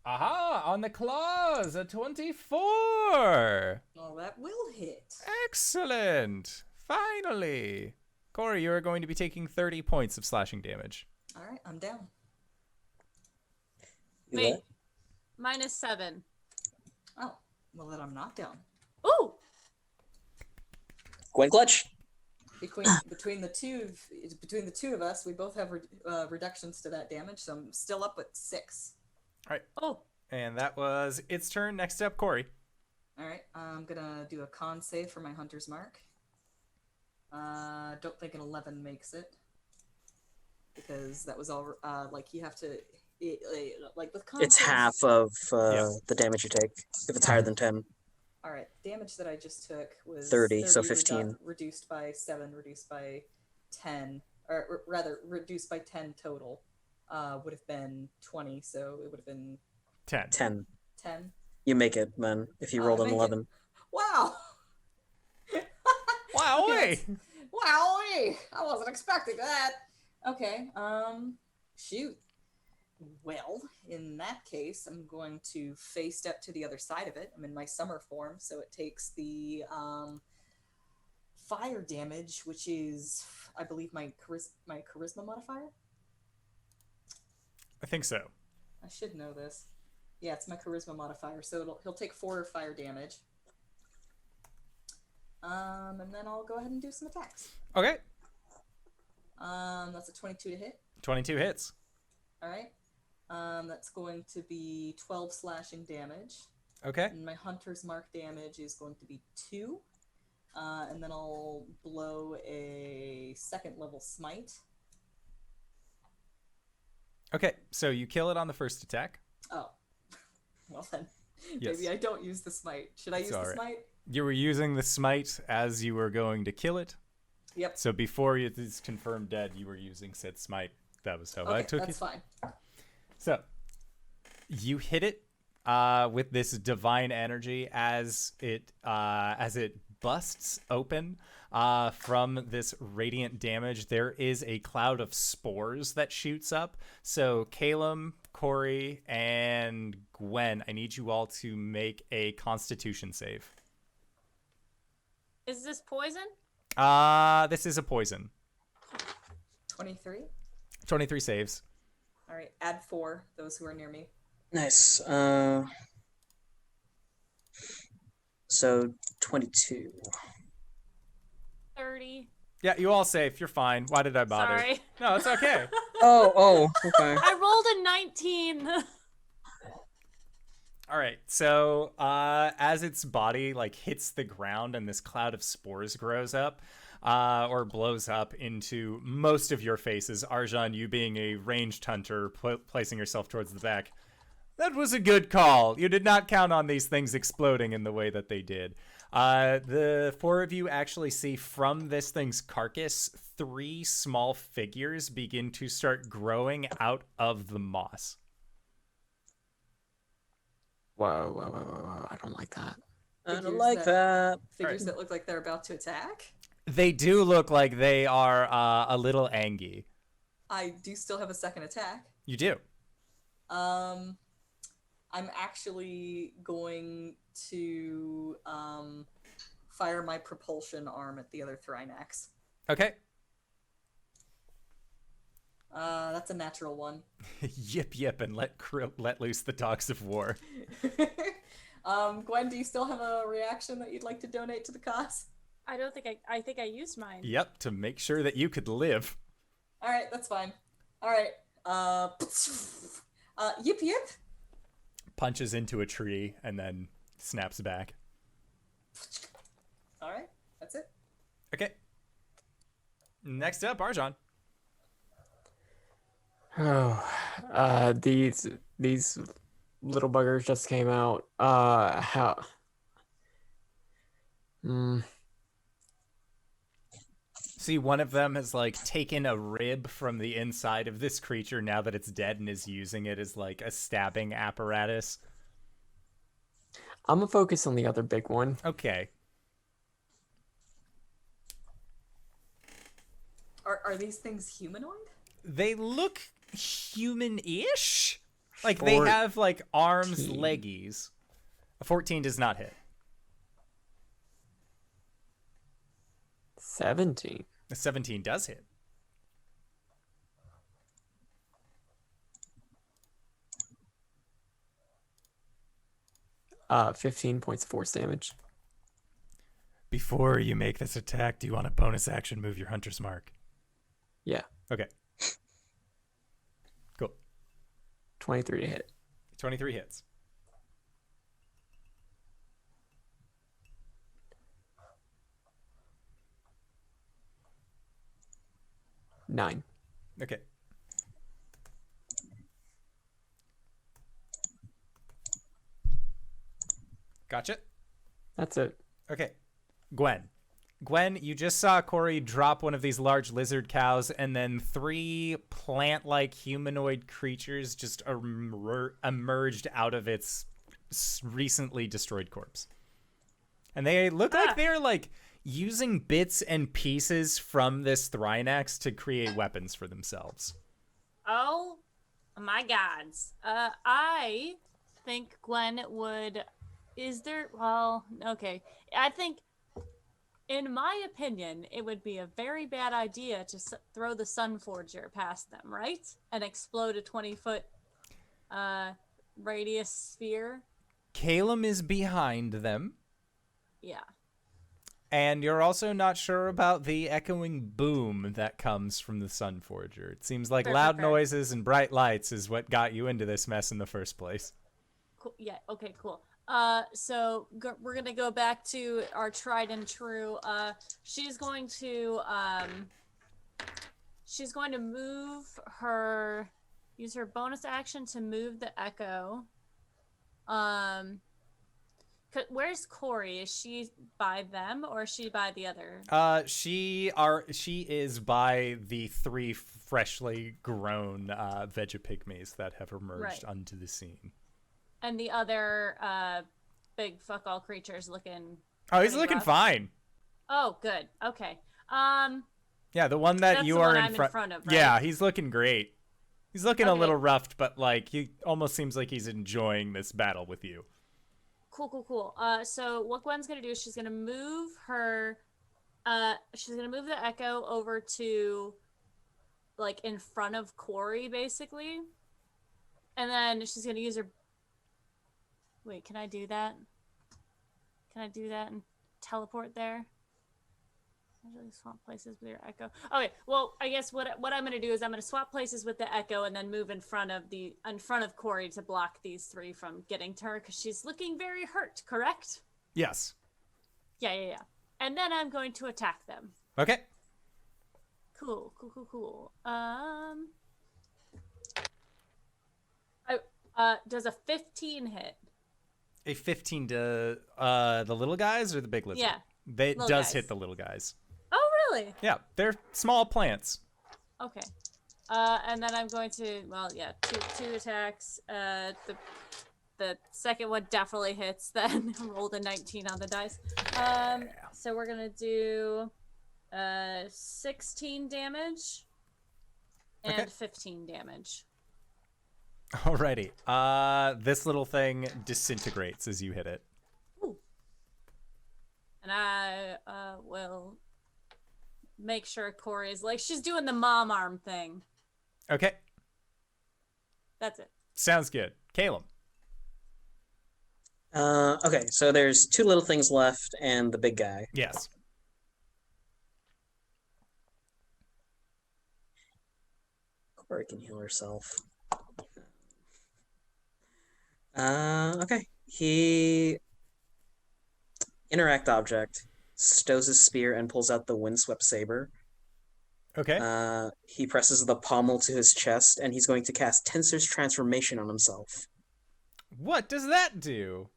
Aha! On the claws, a 24! Oh, that will hit. Excellent! Finally! Cori, you are going to be taking 30 points of slashing damage. All right, I'm down. Wait. -7. Oh, well then I'm not down. Ooh! Gwen clutch. Between the two of us, we both have reductions to that damage, so I'm still up with 6. All right. Oh. And that was its turn. Next up, Cori. All right, I'm gonna do a con save for my hunter's mark. Don't think an 11 makes it, because that was all you have to with con It's saves, half of the damage you take if it's higher than 10. All right, damage that I just took was 30, so 15. Reduced by 7, reduced by 10, or rather reduced by 10 total. Would have been 20, so it would have been 10. 10. 10. You make it, man, if you rolled an 11. Wow! Wow, Okay, Wowee! I wasn't expecting that. Okay, shoot. Well, in that case, I'm going to face step to the other side of it. I'm in my summer form, so it takes the fire damage, which is, I believe, my charisma modifier. I think so. I should know this. Yeah, it's my charisma modifier, so he'll take 4 fire damage. And then I'll go ahead and do some attacks. Okay. That's a 22 to hit. 22 hits. All right. That's going to be 12 slashing damage. Okay. And my hunter's mark damage is going to be 2. And then I'll blow a 2nd level smite. Okay, so you kill it on the first attack. Oh. Well then, Yes. maybe I don't use the smite. Should I use the smite? You were using the smite as you were going to kill it. Yep. So before it is confirmed dead, you were using said smite. That was how I took that's it. fine. So, You hit it with this divine energy as it busts open from this radiant damage. There is a cloud of spores that shoots up. So Caelum, Cori, and Gwen, I need you all to make a Constitution save. Is this poison? This is a poison. 23. 23 saves. All right, add 4, those who are near me. Nice. So 22. 30. Yeah, you all safe. You're fine. Why did I bother? Sorry. No, it's okay. Oh, okay. I rolled a 19. All right. So, as its body like hits the ground and this cloud of spores grows up, or blows up into most of your faces, Arjhan, you being a ranged hunter, placing yourself towards the back. That was a good call. You did not count on these things exploding in the way that they did. The 4 of you actually see from this thing's carcass 3 small figures begin to start growing out of the moss. Whoa. I don't like that. I don't Figures like that. Figures that look like they're about to attack. They do look like they are a little angry. I do still have a second attack. You do. I'm actually going to fire my propulsion arm at the other Thrynax. Okay. That's a natural 1. Yip, and let loose the dogs of war. Gwen, do you still have a reaction that you'd like to donate to the cause? I don't think I think I used mine. Yep, to make sure that you could live. All right, that's fine. All right. Yip. Punches into a tree and then snaps back. All right, that's it. Okay. Next up, Arjhan. Oh, these little buggers just came out. How? See, one of them has like taken a rib from the inside of this creature now that it's dead and is using it as like a stabbing apparatus. I'm gonna focus on the other big one. Okay. Are these things humanoid? They look human-ish. Like they have like arms, 14. leggies. A 14 does not hit. 17. A 17 does hit. Uh, 15 points of force damage. Before you make this attack, do you want a bonus action move your hunter's mark? Yeah. Okay. Cool. 23 to hit. 23 hits. Nine. Okay. Gotcha. That's it. Okay. Gwen. Gwen, you just saw Cori drop one of these large lizard cows, and then 3 plant-like humanoid creatures just emerged out of its recently destroyed corpse. And they look like they're like using bits and pieces from this Thrynax to create weapons for themselves. Oh my gods. I think Gwen would. Is there. Well, okay. I think, in my opinion, it would be a very bad idea to throw the Sunforger past them, right? And explode a 20-foot radius sphere. Caelum is behind them. Yeah. And you're also not sure about the echoing boom that comes from the Sunforger. It seems like loud noises and bright lights is what got you into this mess in the first place. Cool. Yeah, okay, cool. So we're going to go back to our tried and true. She's going to use her bonus action to move the echo. Where's Cori? Is she by them or is she by the other? She is by the 3 freshly grown Vegapygmies that have emerged onto the scene. And the other big fuck all creature's looking. Oh, he's looking rough. fine. Oh, good. Okay. Yeah, the one that that's you the are one in I'm front. in front of, right? Yeah, he's looking great. He's looking a Okay. little roughed, but like he almost seems like he's enjoying this battle with you. Cool. So what Gwen's gonna do is she's gonna move her. She's gonna move the echo over to, like, in front of Cori, basically, and then she's gonna use her. Wait, can I do that? Can I do that and teleport there? Usually swap places with your echo. Okay, well, I guess what I'm gonna do is I'm gonna swap places with the echo and then move in front of Cori to block these three from getting to her because she's looking very hurt. Correct? Yes. Yeah. And then I'm going to attack them. Okay. Cool. Does a 15 hit? A 15 to the little guys or the big lizard? Yeah. They Little does guys. hit the little guys. Oh, really? Yeah, they're small plants. Okay. And then I'm going to, two attacks. The second one definitely hits then. Rolled a 19 on the dice. So we're going to do 16 damage and Okay. 15 damage. Alrighty. This little thing disintegrates as you hit it. Ooh. And I will make sure Cori's like, she's doing the mom arm thing. Okay. That's it. Sounds good. Caelum. Okay, so there's two little things left and the big guy. Yes. Cori can heal herself. Okay. He interact object, stows his spear and pulls out the windswept saber. Okay. He presses the pommel to his chest and he's going to cast Tensor's transformation on himself. What does that do?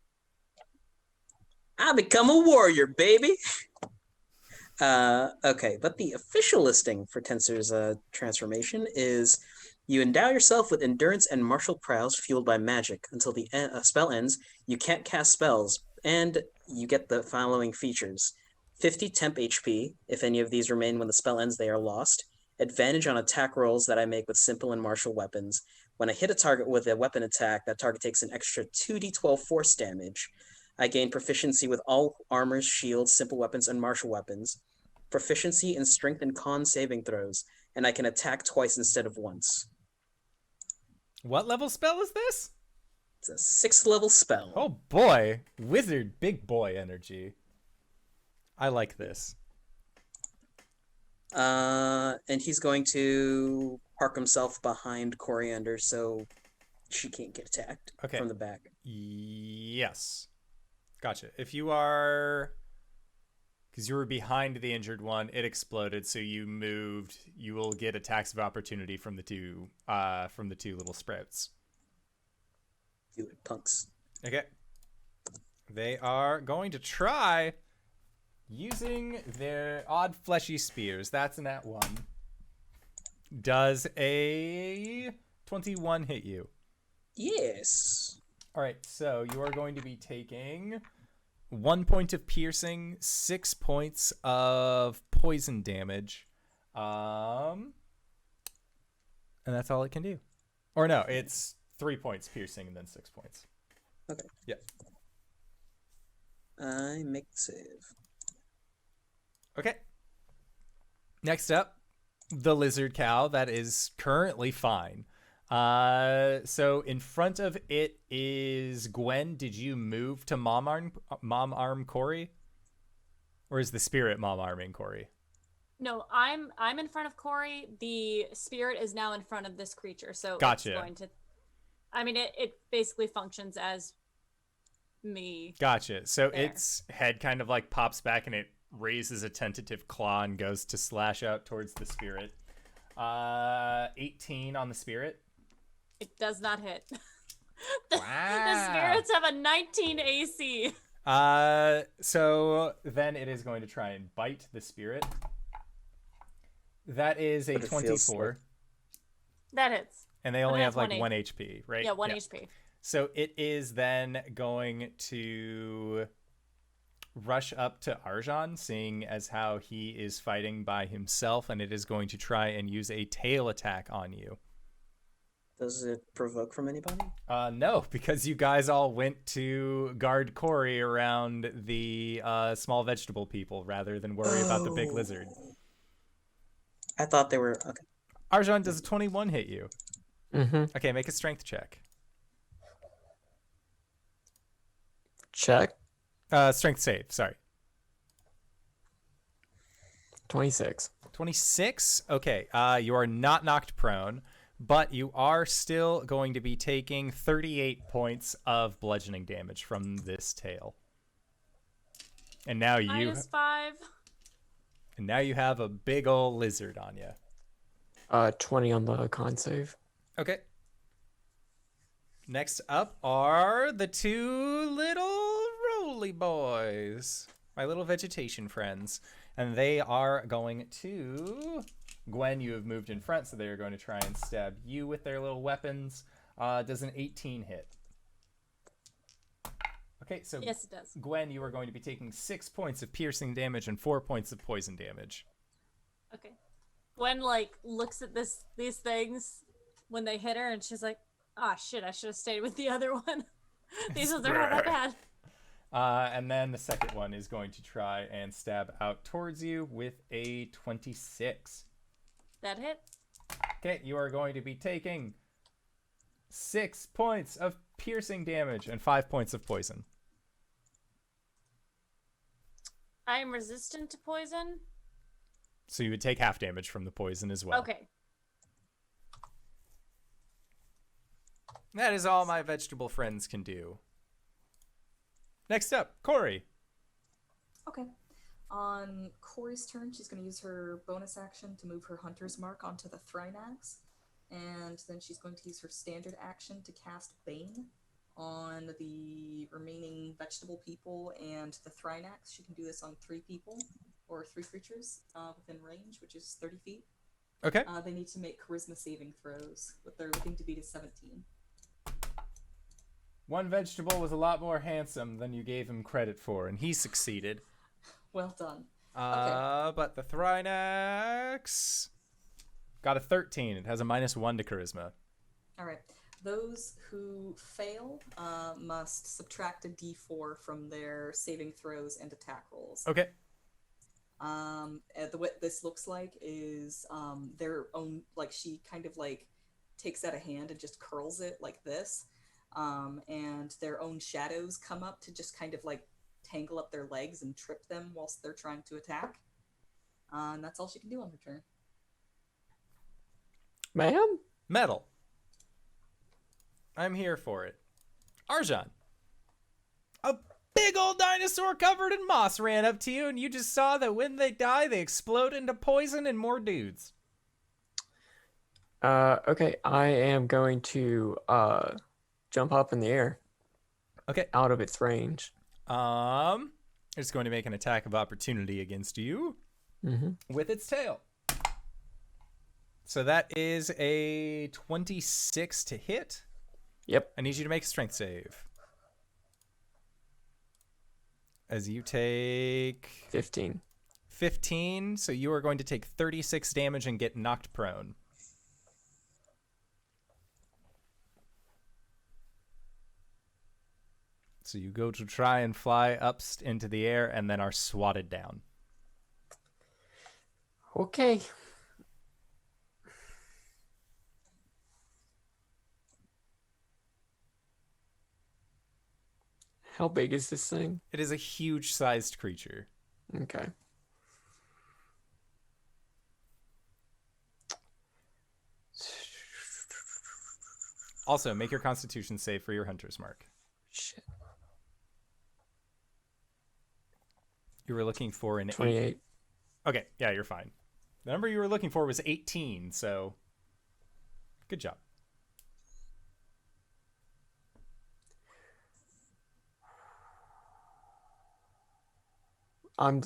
I become a warrior, baby. Okay, but the official listing for Tensor's transformation is you endow yourself with endurance and martial prowess fueled by magic. Until the spell ends, you can't cast spells, and you get the following features. 50 temp HP. If any of these remain when the spell ends, they are lost. Advantage on attack rolls that I make with simple and martial weapons. When I hit a target with a weapon attack, that target takes an extra 2d12 force damage. I gain proficiency with all armors, shields, simple weapons, and martial weapons. Proficiency in strength and con saving throws, and I can attack twice instead of once. What level spell is this? It's a 6th level spell. Oh boy. Wizard big boy energy. I like this. And he's going to park himself behind Coriander so she can't get attacked from the back. Yes. Gotcha. If you are... Because you were behind the injured one, it exploded, so you moved. You will get attacks of opportunity from the two little sprouts. Do it, punks. Okay. They are going to try using their odd fleshy spears. That's an at 1. Does a 21 hit you? Yes. All right, so you are going to be taking 1 point of piercing, 6 points of poison damage, and that's all it can do. Or no, it's 3 points piercing and then 6 points. Okay. Yeah. I make the save. Okay. Next up, the lizard cow that is currently fine. So in front of it is Gwen. Did you move to mom arm Cori? Or is the spirit mom arming Cori? No, I'm in front of Cori. The spirit is now in front of this creature, so Gotcha. it's going to. I mean, it basically functions as me. Gotcha. So there. its head kind of like pops back and it raises a tentative claw and goes to slash out towards the spirit. 18 on the spirit. It does not hit. Wow. The spirits have a 19 AC. So then it is going to try and bite the spirit. That is a But it feels 24. That hits. And they But only it have has like 1 1 HP, right? Yeah, 1 HP. So it is then going to rush up to Arjhan, seeing as how he is fighting by himself, and it is going to try and use a tail attack on you. Does it provoke from anybody? No, because you guys all went to guard Cori around the small vegetable people rather than worry about the big lizard. I thought they were... Okay. Arjhan, does a 21 hit you? Mm-hmm. Okay, make a strength check. Check. Strength save, sorry. 26. 26? Okay, you are not knocked prone, but you are still going to be taking 38 points of bludgeoning damage from this tail. And now you... -5. And now you have a big ol' lizard on you. 20 on the con save. Okay. Next up are the two little roly boys. My little vegetation friends. And they are going to... Gwen, you have moved in front, so they are going to try and stab you with their little weapons. Does an 18 hit? Okay, so Yes, it does. Gwen, you are going to be taking 6 points of piercing damage and 4 points of poison damage. Okay. Gwen like looks at these things when they hit her, and she's like, "Ah, shit! I should have stayed with the other one. These ones are not that bad." And then the second one is going to try and stab out towards you with a 26. That hit. Okay, you are going to be taking 6 points of piercing damage and 5 points of poison. I am resistant to poison. So you would take half damage from the poison as well. Okay. That is all my vegetable friends can do. Next up, Cori. Okay. On Cori's turn, she's going to use her bonus action to move her Hunter's Mark onto the Thrynax. And then she's going to use her standard action to cast Bane on the remaining vegetable people and the Thrynax. She can do this on 3 people, or 3 creatures within range, which is 30 feet. Okay. They need to make charisma saving throws, but they're looking to beat a 17. One vegetable was a lot more handsome than you gave him credit for, and he succeeded. Well done. But the Thrynax got a 13. It has a -1 to charisma. All right. Those who fail must subtract a d4 from their saving throws and attack rolls. Okay. What this looks like is their own, like, she kind of like takes out a hand and just curls it like this, and their own shadows come up to just kind of like tangle up their legs and trip them whilst they're trying to attack. And that's all she can do on her turn. Ma'am? Metal. I'm here for it. Arjhan. A big old dinosaur covered in moss ran up to you, and you just saw that when they die, they explode into poison and more dudes. Okay, I am going to jump up in the air. Okay. Out of its range. It's going to make an attack of opportunity against you with its tail. So that is a 26 to hit. Yep. I need you to make a strength save. As you take 15. 15, so you are going to take 36 damage and get knocked prone. So you go to try and fly up into the air and then are swatted down. Okay. How big is this thing? It is a huge sized creature. Okay. Also, make your constitution save for your hunter's mark. Shit. You were looking for an 28. Okay, yeah, you're fine. The number you were looking for was 18, so good job. Hold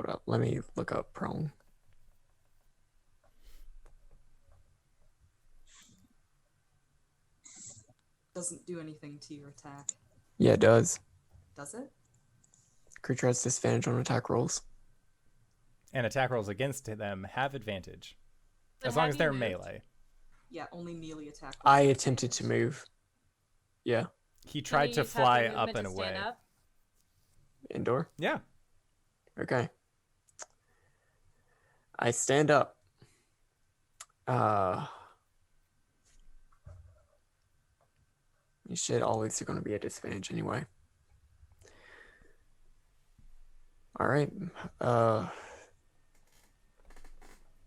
up, let me look up prone. doesn't do anything to your attack. Yeah, it does. Does it? Creature has disadvantage on attack rolls. And attack rolls against them have advantage. But As long have as you they're moved? melee. Yeah, only melee attack. I attempted to move. Yeah. He Can tried you to use half fly your up movement and to stand away. up? Indoor? Yeah. Okay. I stand up. Shit, all these are going to be a disadvantage anyway. All right.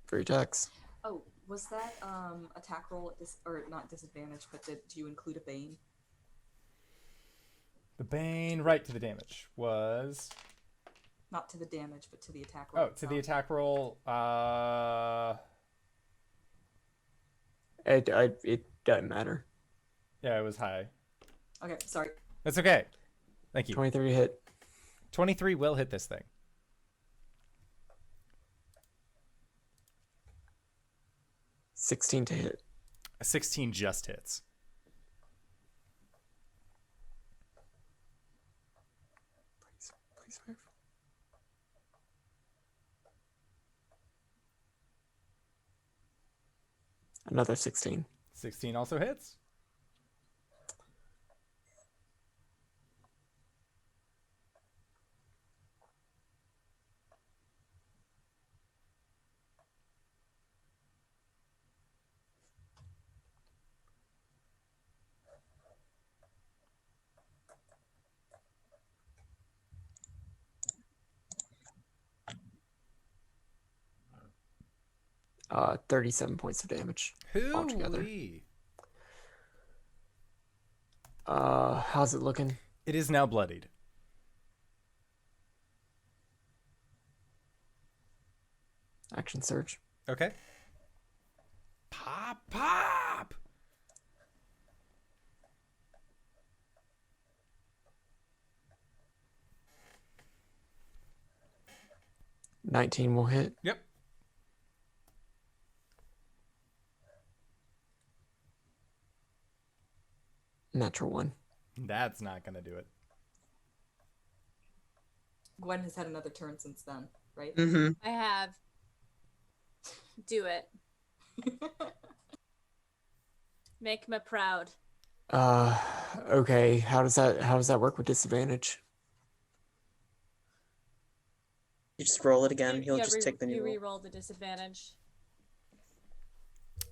3 attacks. Oh, was that attack roll at this or not disadvantage? But do you include a bane? The Bane, right to the damage, was... Not to the damage, but to the attack roll. Oh, to the attack roll, It doesn't matter. yeah, it was high. Okay, sorry. That's okay. Thank you. 23 to hit. 23 will hit this thing. 16 to hit. A 16 just hits. Please move. Another 16. 16 also hits. Uh, 37 points of damage altogether. Hoo-wee. How's it looking? It is now bloodied. Action surge. Okay. Pop, pop! $19 will hit. Yep. Natural 1. That's not going to do it. Gwen has had another turn since then, right? Mm-hmm. I have. Do it. Make me proud. Okay. How does that work with disadvantage? You just roll it again. He'll Yeah, just take the new you roll. re-roll the disadvantage,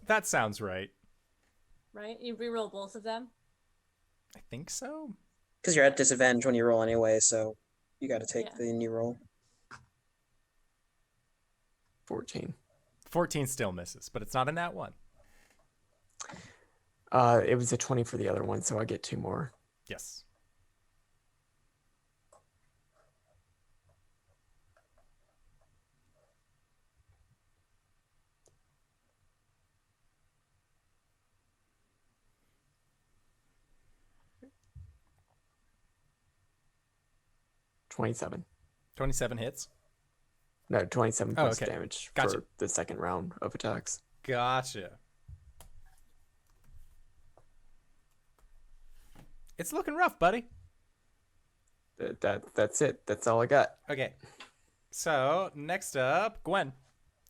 That sounds right. right? You re-roll both of them. I think so. Because you're at disadvantage when you roll anyway, so you got to take Yeah. the new roll. 14. 14 still misses, but it's not a nat 1. It was a 20 for the other one, so I get 2 more. Yes. $27. 27 hits. No, 27 Oh, points of okay. damage Gotcha. for the second round of attacks. Gotcha. It's looking rough, buddy. That's it. That's all I got. Okay. So, next up, Gwen.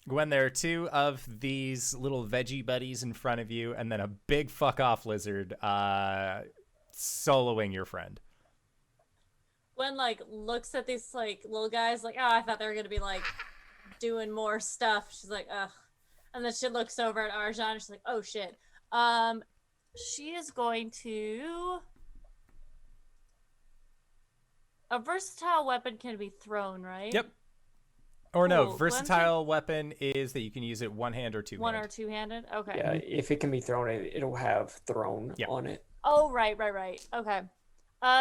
Gwen, there are 2 of these little veggie buddies in front of you, and then a big fuck off lizard soloing your friend. Gwen like looks at these like little guys like, oh, I thought they were gonna be like doing more stuff. She's like, ugh. And then she looks over at Arjhan and she's like, oh shit. She is going to. A versatile weapon can be thrown, right? Yep. Or no, Cool. versatile weapon is that you can use it one hand or two One hand. or two-handed. Okay. Yeah, if it can be thrown, it'll have thrown Yep. on it. Oh, right. Okay.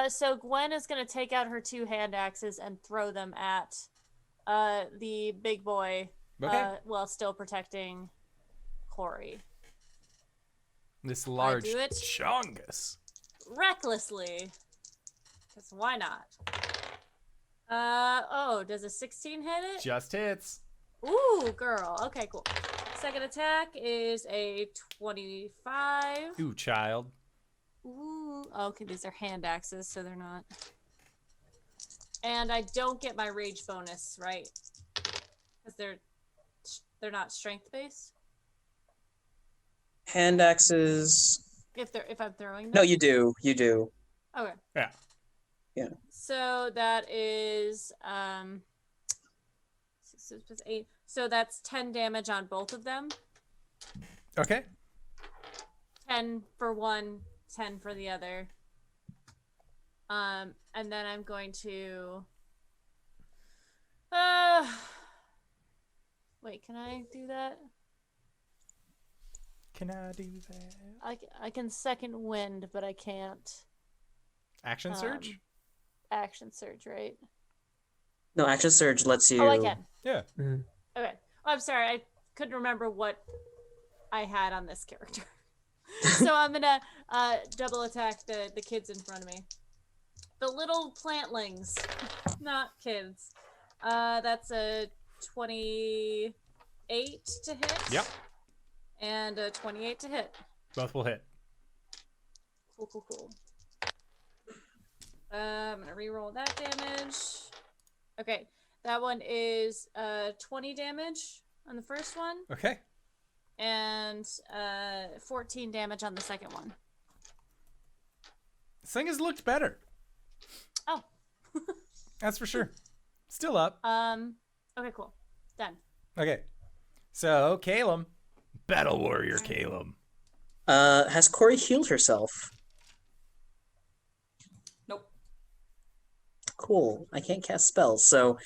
So Gwen is gonna take out her 2 hand axes and throw them at the big boy, Okay. while still protecting Cori. This large do it. chungus. Recklessly. Because why not? Does a 16 hit it? Just hits. Ooh, girl. Okay, cool. Second attack is a 25. Ooh, child. Ooh. Okay, these are hand axes, so they're not. And I don't get my rage bonus, right? Because they're not strength based. Hand axes. If I'm throwing them. No, you do. You do. Okay. Yeah. Yeah. So that is 6 plus 8. So that's 10 damage on both of them. Okay. 10 for one, 10 for the other. And then I'm going to wait, can I do that? Can I do that? I can second wind, but I can't Action surge? Action surge, right? No, action surge lets you. Oh, I can. Yeah. Mhm. Okay. Oh, I'm sorry. I couldn't remember what I had on this character. So I'm gonna double attack the kids in front of me. The little plantlings, not kids. That's a 28 to hit. Yep. And a 28 to hit. Both will hit. Cool. I'm gonna reroll that damage. Okay, that one is 20 damage on the first one, Okay. and 14 damage on the second one. This thing has looked better. Oh. That's for sure. Still up. Okay, cool. Done. Okay. So, Caelum. Battle Warrior Caelum. Has Cori healed herself? Nope. Cool. I can't cast spells, so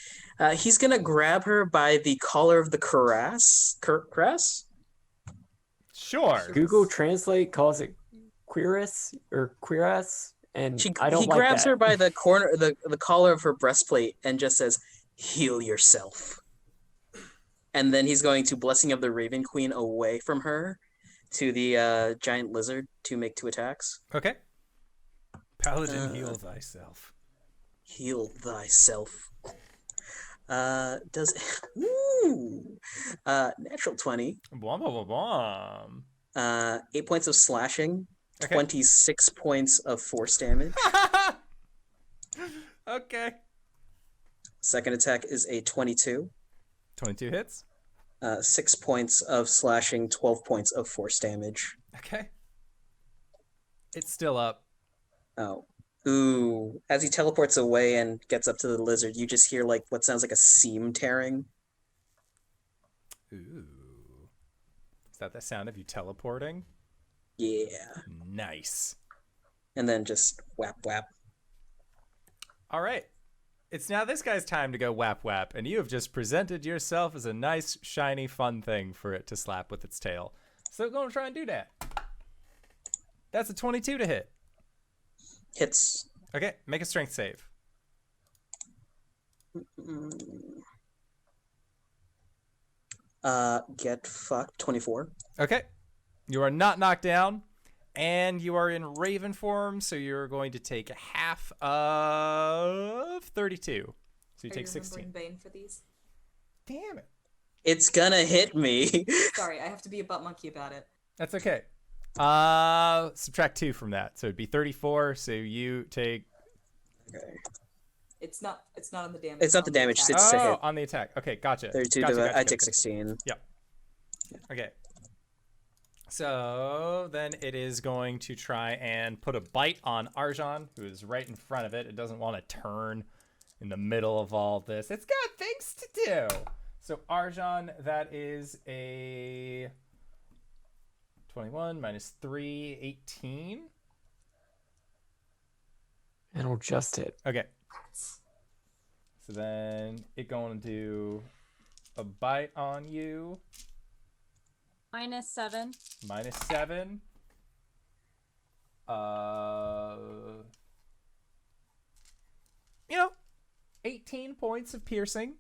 he's gonna grab her by the collar of the cuirass. Cuirass? Sure. Google Translate calls it cuirass or cuirass, and I don't He like grabs that. her by the corner, the collar of her breastplate, and just says, "Heal yourself." And then he's going to Blessing of the Raven Queen away from her to the giant lizard to make 2 attacks. Okay. Paladin, heal thyself. Heal thyself. Does ooh, natural 20. Blom, blom, blom, 8 points of slashing, Okay. 26 points of force damage. blom. Okay. Second attack is a 22. 22 hits. 6 points of slashing, 12 points of force damage. Okay. It's still up. Oh. Ooh. As he teleports away and gets up to the lizard, you just hear like what sounds like a seam tearing. Ooh. Is that the sound of you teleporting? Yeah. Nice. And then just whap whap. All right. It's now this guy's time to go whap whap, and you have just presented yourself as a nice, shiny, fun thing for it to slap with its tail. So go and try and do that. That's a 22 to hit. Hits. Okay, make a strength save. Get fucked. 24. Okay. You are not knocked down, and you are in Raven form, so you're going to take half of 32. So you take 16. Bane for these? Damn it. It's gonna hit me. Sorry, I have to be a butt monkey about it. That's okay. Subtract 2 from that. So it'd be 34, so you take... Okay. It's not on the damage. It's not the on damage, attack. it's a hit. on the attack. Okay, gotcha. 32 Gotcha, I take 16. Yep. Okay. So then it is going to try and put a bite on Arjhan, who is right in front of it. It doesn't want to turn in the middle of all this. It's got things to do. So Arjhan, that is a 21 minus 3, 18. It'll just hit. Okay. So then it going to do a bite on you. -7. -7. 18 points of piercing.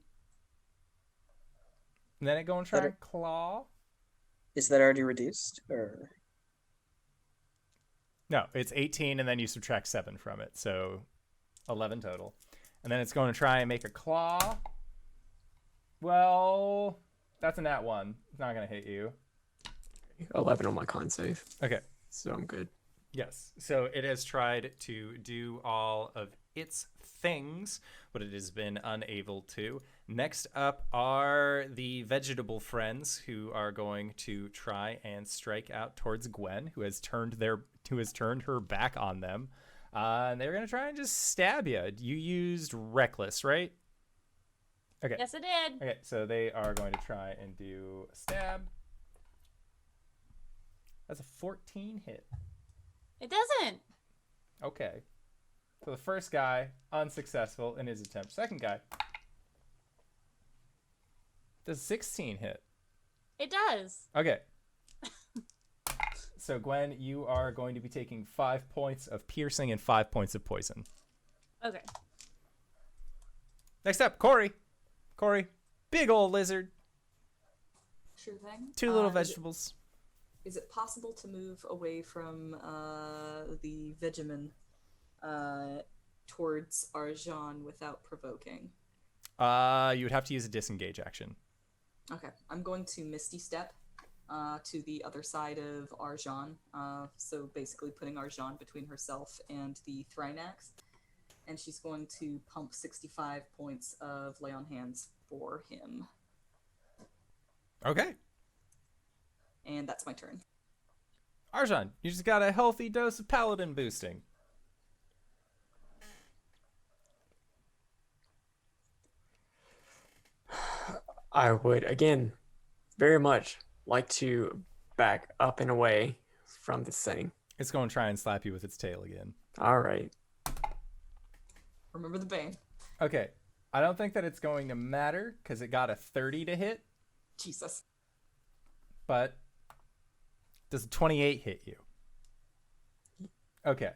And then it go and try and claw. Is that already reduced? Or No, it's 18 and then you subtract 7 from it. So 11 total. And then it's going to try and make a claw. Well, that's a nat 1. It's not going to hit you. 11 on my con save, Okay. so I'm good. Yes. So it has tried to do all of its things, but it has been unable to. Next up are the vegetable friends, who are going to try and strike out towards Gwen, who has turned her back on them. And they're going to try and just stab you. You used reckless, right? Okay. Yes, I did. Okay, so they are going to try and do a stab. That's a 14 hit. It doesn't. Okay. So the first guy, unsuccessful in his attempt. Second guy, does 16 hit. It does. Okay. So Gwen, you are going to be taking 5 points of piercing and 5 points of poison. Okay. Next up, Cori. Cori, big old lizard. Sure thing. 2 little vegetables. Is it possible to move away from the Vegemin towards Arjhan without provoking? You would have to use a disengage action. Okay, I'm going to Misty Step to the other side of Arjhan, so basically putting Arjhan between herself and the Thrynax, and she's going to pump 65 points of Lay on Hands for him. Okay. And that's my turn. Arjhan, you just got a healthy dose of paladin boosting. I would, again, very much like to back up and away from this thing. It's going to try and slap you with its tail again. All right. Remember the Bane. Okay. I don't think that it's going to matter because it got a 30 to hit, Jesus. but does a 28 hit you? Okay.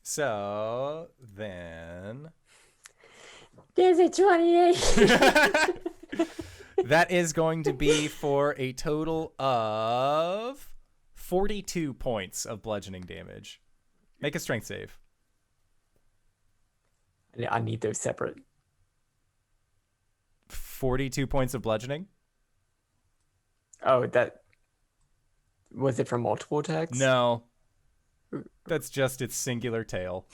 So then There's a 28. that is going to be for a total of 42 points of bludgeoning damage. Make a strength save. I need those separate. 42 points of bludgeoning? Oh, that was it from multiple attacks? No. That's just its singular tail.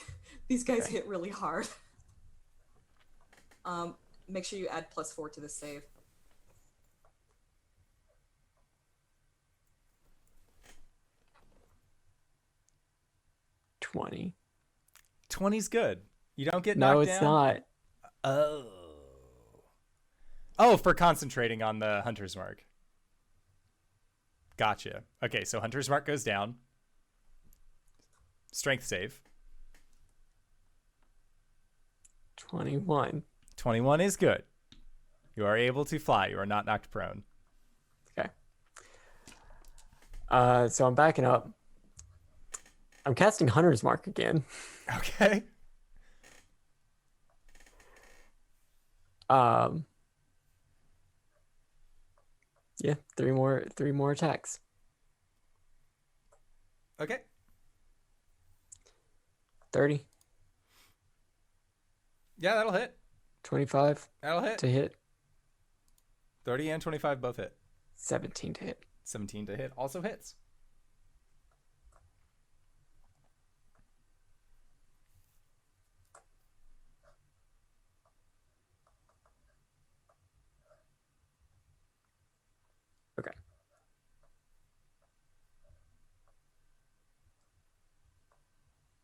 These guys hit really hard. Make sure you add +4 to this save. $20. 20's good. You don't get knocked down? No, it's not. Oh. Oh, for concentrating on the Hunter's Mark. Gotcha. Okay, so Hunter's Mark goes down. Strength save. 21. 21 is good. You are able to fly. You are not knocked prone. Okay. So I'm backing up. I'm casting Hunter's Mark again. Okay. Yeah, three more attacks. Okay. 30, Yeah, that'll hit. 25 That'll hit. to hit, 30 and 25 both hit. 17 to hit. 17 to hit also hits. Okay.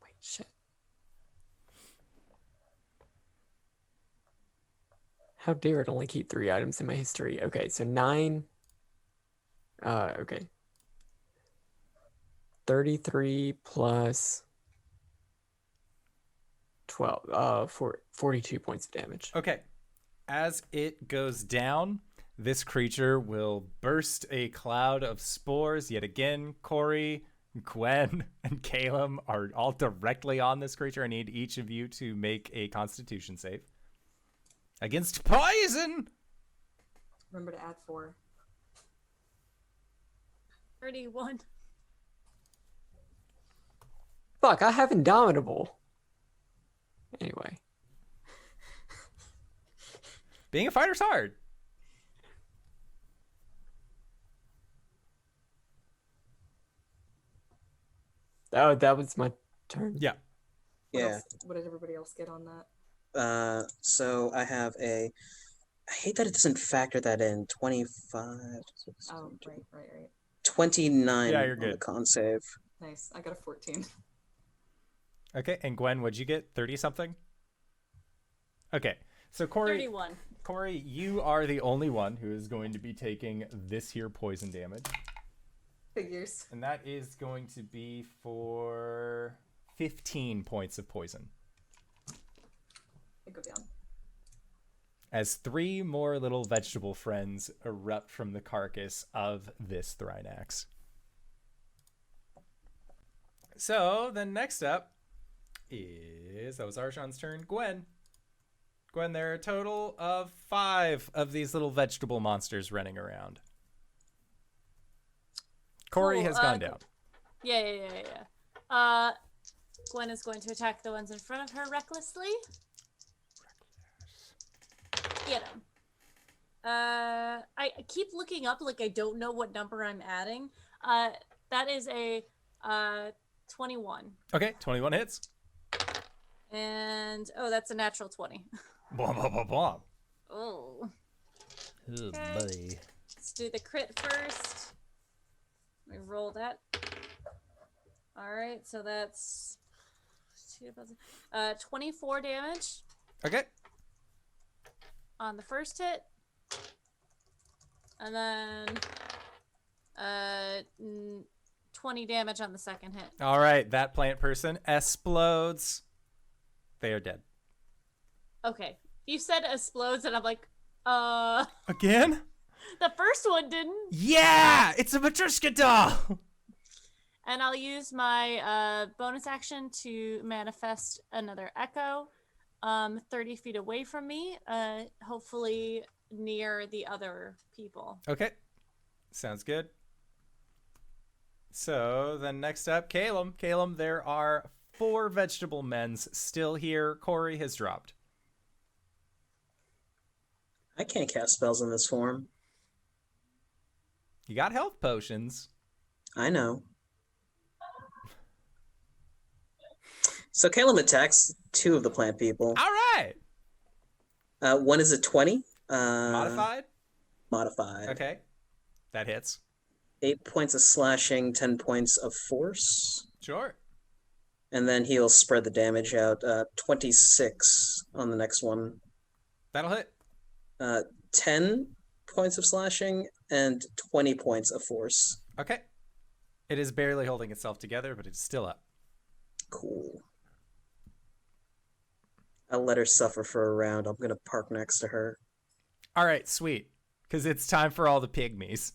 Wait, shit. How dare it only keep 3 items in my history? Okay, so 9. Okay. 33 plus 12. 42 points of damage. Okay. As it goes down, this creature will burst a cloud of spores. Yet again, Cori, Gwen, and Caelum are all directly on this creature. I need each of you to make a Constitution save. Against poison! Remember to add 4. 31. Fuck, I have Indomitable. Anyway. Being a fighter's hard. Oh, that was my turn. Yeah. What did everybody else get on that? So I have a. I hate that it doesn't factor that in. 25. Oh, right. 29 Yeah, you're on good. the con save. Nice. I got a 14. Okay, and Gwen, what'd you get? 30 something? Okay, so Cori, 31. Cori, you are the only one who is going to be taking this here poison damage. Figures. And that is going to be for 15 points of poison. I go down. As 3 more little vegetable friends erupt from the carcass of this Thrynax. So, then next up is, that was Arjhan's turn, Gwen. Gwen, there are a total of 5 of these little vegetable monsters running around. Cori Cool, has gone down. Yeah. Gwen is going to attack the ones in front of her recklessly. Get him. I keep looking up like I don't know what number I'm adding. That is a 21. Okay, 21 hits. And that's a natural 20. Blah, blah, blah, blah. Oh. Oh, Okay. buddy. Let's do the crit first. Let me roll that. All right, so that's 24 damage Okay. on the first hit, and then 20 damage on the second hit. All right, that plant person explodes. They are dead. Okay, you said explodes, and I'm like, Again? the first one didn't. Yeah! It's a Matryoshka doll! And I'll use my bonus action to manifest another echo, 30 feet away from me, hopefully near the other people. Okay. Sounds good. So, then next up, Caelum. Caelum, there are 4 vegetable men's still here. Cori has dropped. I can't cast spells in this form. You got health potions. I know. So Caelum attacks 2 of the plant people. All right. One is a 20. Modified? Modified. Okay. That hits. 8 points of slashing, 10 points of force. Sure. And then he'll spread the damage out. 26 on the next one. That'll hit. 10 points of slashing and 20 points of force. Okay. It is barely holding itself together, but it's still up. Cool. I'll let her suffer for a round. I'm going to park next to her. All right, sweet. Because it's time for all the pygmies.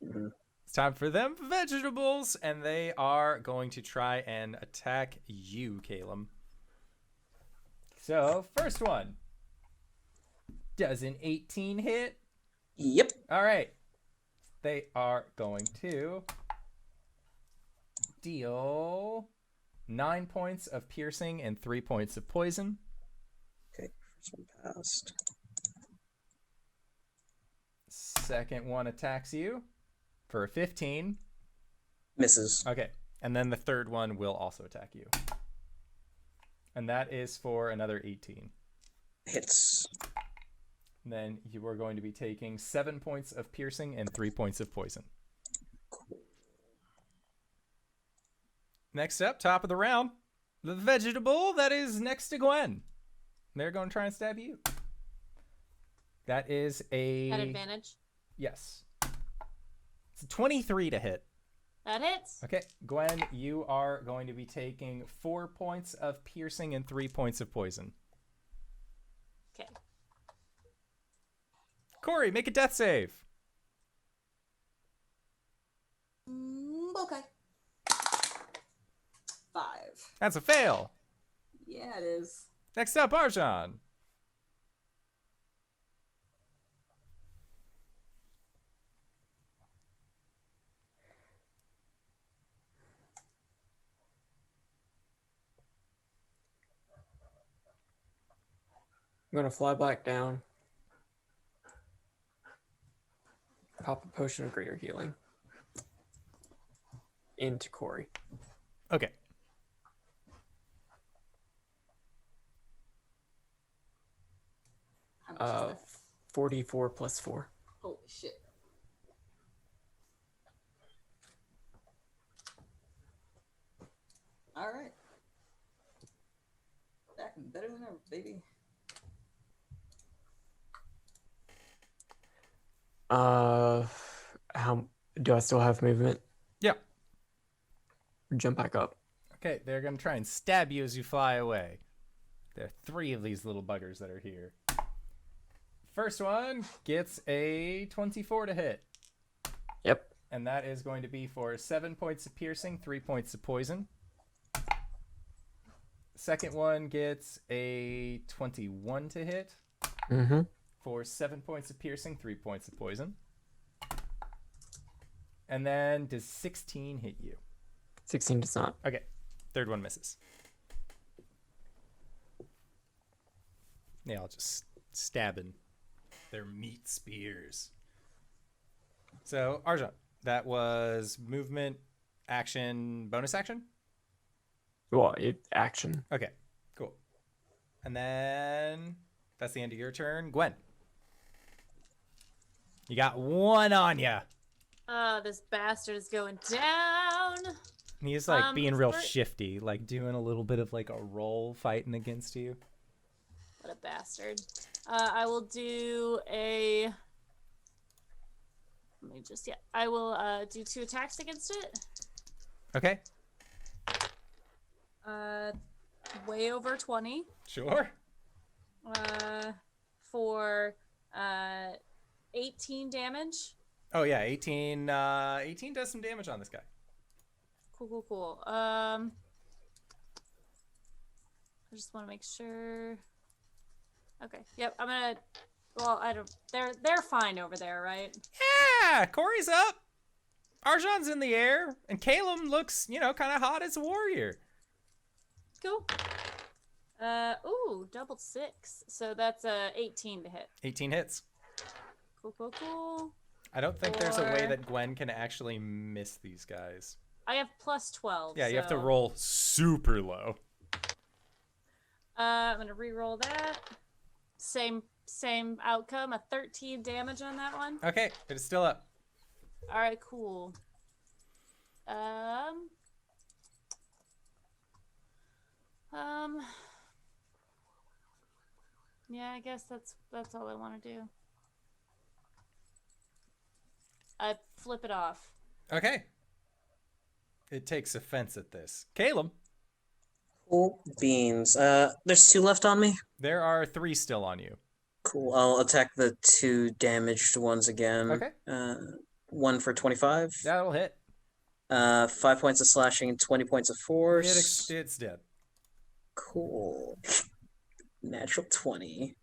Mm-hmm. It's time for them vegetables, and they are going to try and attack you, Caelum. So, first one. Does an 18 hit? Yep. All right. They are going to deal 9 points of piercing and 3 points of poison. Okay, first one passed. Second one attacks you for a 15. Misses. Okay. And then the third one will also attack you. And that is for another 18. Hits. And then you are going to be taking 7 points of piercing and 3 points of poison. Next up, top of the round, the vegetable that is next to Gwen. They're going to try and stab you. That is a... At advantage. Yes. It's a 23 to hit. That hits. Okay, Gwen, you are going to be taking 4 points of piercing and 3 points of poison. Okay. Cori, make a death save. Okay. 5. That's a fail. Yeah, it is. Next up, Arjhan. I'm gonna fly back down. Pop a potion of greater healing into Cori. Okay. How much is that? 44 plus 4. Holy shit. All right. Back and better than ever, baby. How do I still have movement? Yeah. Jump back up. Okay, they're going to try and stab you as you fly away. There are 3 of these little buggers that are here. First one gets a 24 to hit. Yep. And that is going to be for 7 points of piercing, 3 points of poison. Second one gets a 21 to hit. Mm-hmm. For 7 points of piercing, 3 points of poison. And then does 16 hit you? 16 does not. Okay. Third one misses. They all just stabbing their meat spears. So, Arjhan, that was movement, action, bonus action? Well, action. Okay, cool. And then that's the end of your turn. Gwen. You got 1 on ya. This bastard is going down. He's like being real shifty, like doing a little bit of like a roll fighting against you. What a bastard. I will do a... Let me just, I will do 2 attacks against it. Okay. Way over 20. Sure. For 18 damage. Oh yeah, 18 does some damage on this guy. Cool. I just want to make sure. Okay. Yep. I'm gonna. Well, I don't. They're fine over there, right? Yeah, Cori's up. Arjhan's in the air, and Caelum looks, kind of hot as a warrior. Cool. Ooh, double 6. So that's 18 to hit. 18 hits. Cool. I don't think there's a way that Gwen can actually miss these guys. I have plus 12. Yeah, you have to roll super low. I'm gonna re-roll that. Same outcome. A 13 damage on that one. Okay, it is still up. All right, cool. Yeah, I guess that's all I want to do. I flip it off. Okay. It takes offense at this. Caelum. Cool beans. There's 2 left on me. There are 3 still on you. Cool. I'll attack the 2 damaged ones again. Okay. 1 for 25. That'll hit. 5 points of slashing and 20 points of force. It's dead. Cool. Natural 20.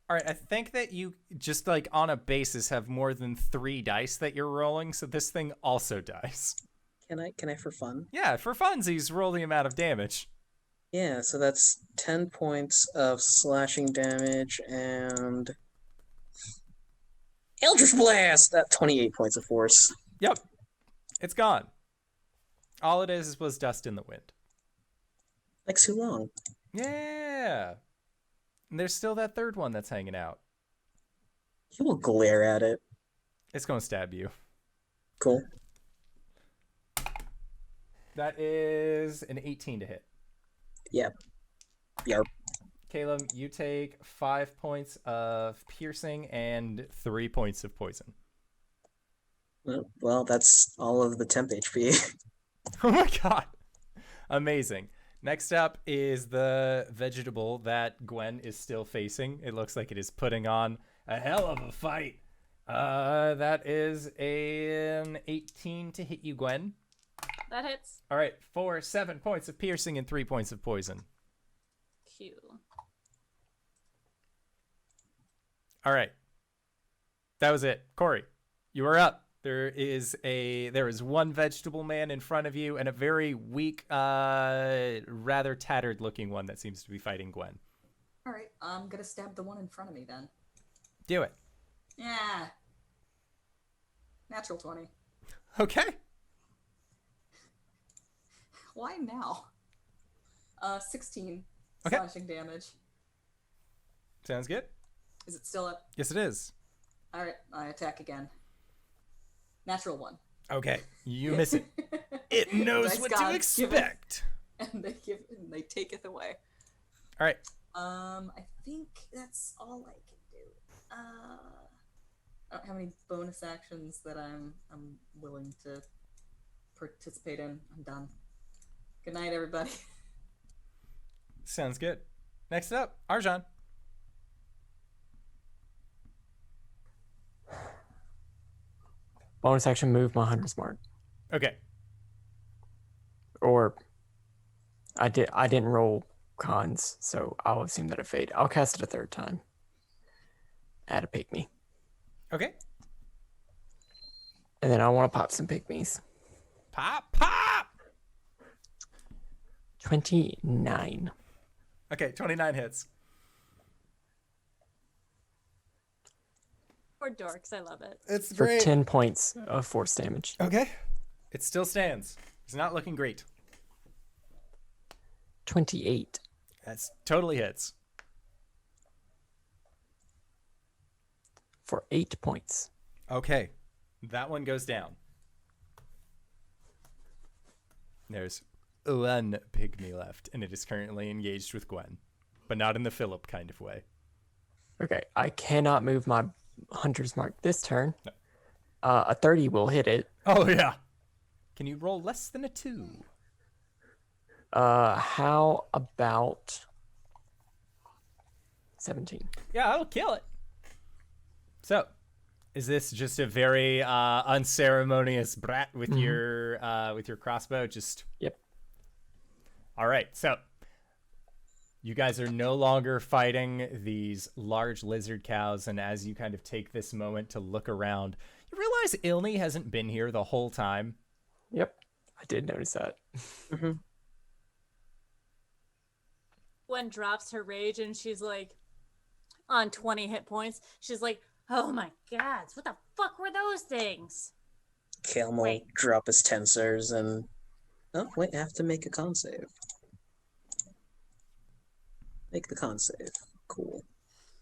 All right, I think that you just like on a basis have more than 3 dice that you're rolling, so this thing also dies. Can I for fun? Yeah, for funsies, roll the amount of damage. Yeah, so that's 10 points of slashing damage and Eldritch Blast! That 28 points of force. Yep. It's gone. All it is was dust in the wind. Like too long. Yeah. And there's still that third one that's hanging out. He will glare at it. It's going to stab you. Cool. That is an 18 to hit. Yep. Yarp. Caelum, you take 5 points of piercing and 3 points of poison. Well, that's all of the temp HP. Oh my god. Amazing. Next up is the vegetable that Gwen is still facing. It looks like it is putting on a hell of a fight. That is an 18 to hit you, Gwen. That hits. All right, for 7 points of piercing and 3 points of poison. Q. All right. That was it. Cori, you are up. There is one vegetable man in front of you and a very weak, rather tattered looking one that seems to be fighting Gwen. All right, I'm gonna stab the one in front of me then. Do it. Yeah. Natural 20. Okay. Why now? 16 Okay. slashing damage. Sounds good. Is it still up? Yes, it is. All right, I attack again. Natural 1. Okay, you miss it. It knows Dice what gods to expect. And they take it away. All right. I think that's all I can do. I don't have any bonus actions that I'm willing to participate in. I'm done. Good night, everybody. Sounds good. Next up, Arjhan. Bonus action move my hunter's mark. Okay. Or I didn't roll cons, so I'll assume that it fade. I'll cast it a third time. Add a pygmy. Okay. And then I want to pop some pygmies. Pop, pop. 29. Okay, 29 hits. For dorks, I love it. It's For great. 10 points of force damage. Okay. It still stands. It's not looking great. 28. That's totally hits. For 8 points. Okay. That one goes down. There's one pygmy left, and it is currently engaged with Gwen, but not in the Philip kind of way. Okay, I cannot move my hunter's mark this turn. No. A 30 will hit it. Oh, yeah. Can you roll less than a 2? How about 17? Yeah, that'll kill it. So, is this just a very unceremonious brat with your crossbow? Just Yep. All right. So, you guys are no longer fighting these large lizard cows, and as you kind of take this moment to look around, you realize Ilni hasn't been here the whole time. Yep. I did notice that. Gwen drops her rage and she's like, on 20 hit points, she's like, oh my god, what the fuck were those things? Caelum will Wait. drop his tensors and... Oh, wait, I have to make a con save. Make the con save. Cool.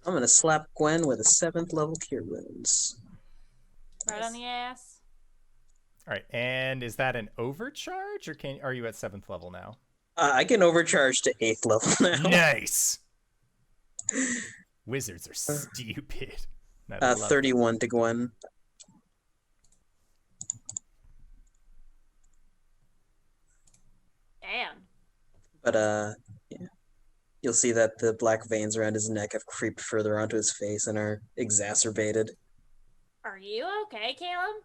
I'm going to slap Gwen with a 7th level Cure Wounds. Right on the ass. All right. And is that an overcharge, or are you at 7th level now? I can overcharge to 8th level now. Nice. Wizards are stupid. I love it. 31 to Gwen. Damn. But, yeah. You'll see that the black veins around his neck have creeped further onto his face and are exacerbated. Are you okay, Caelum?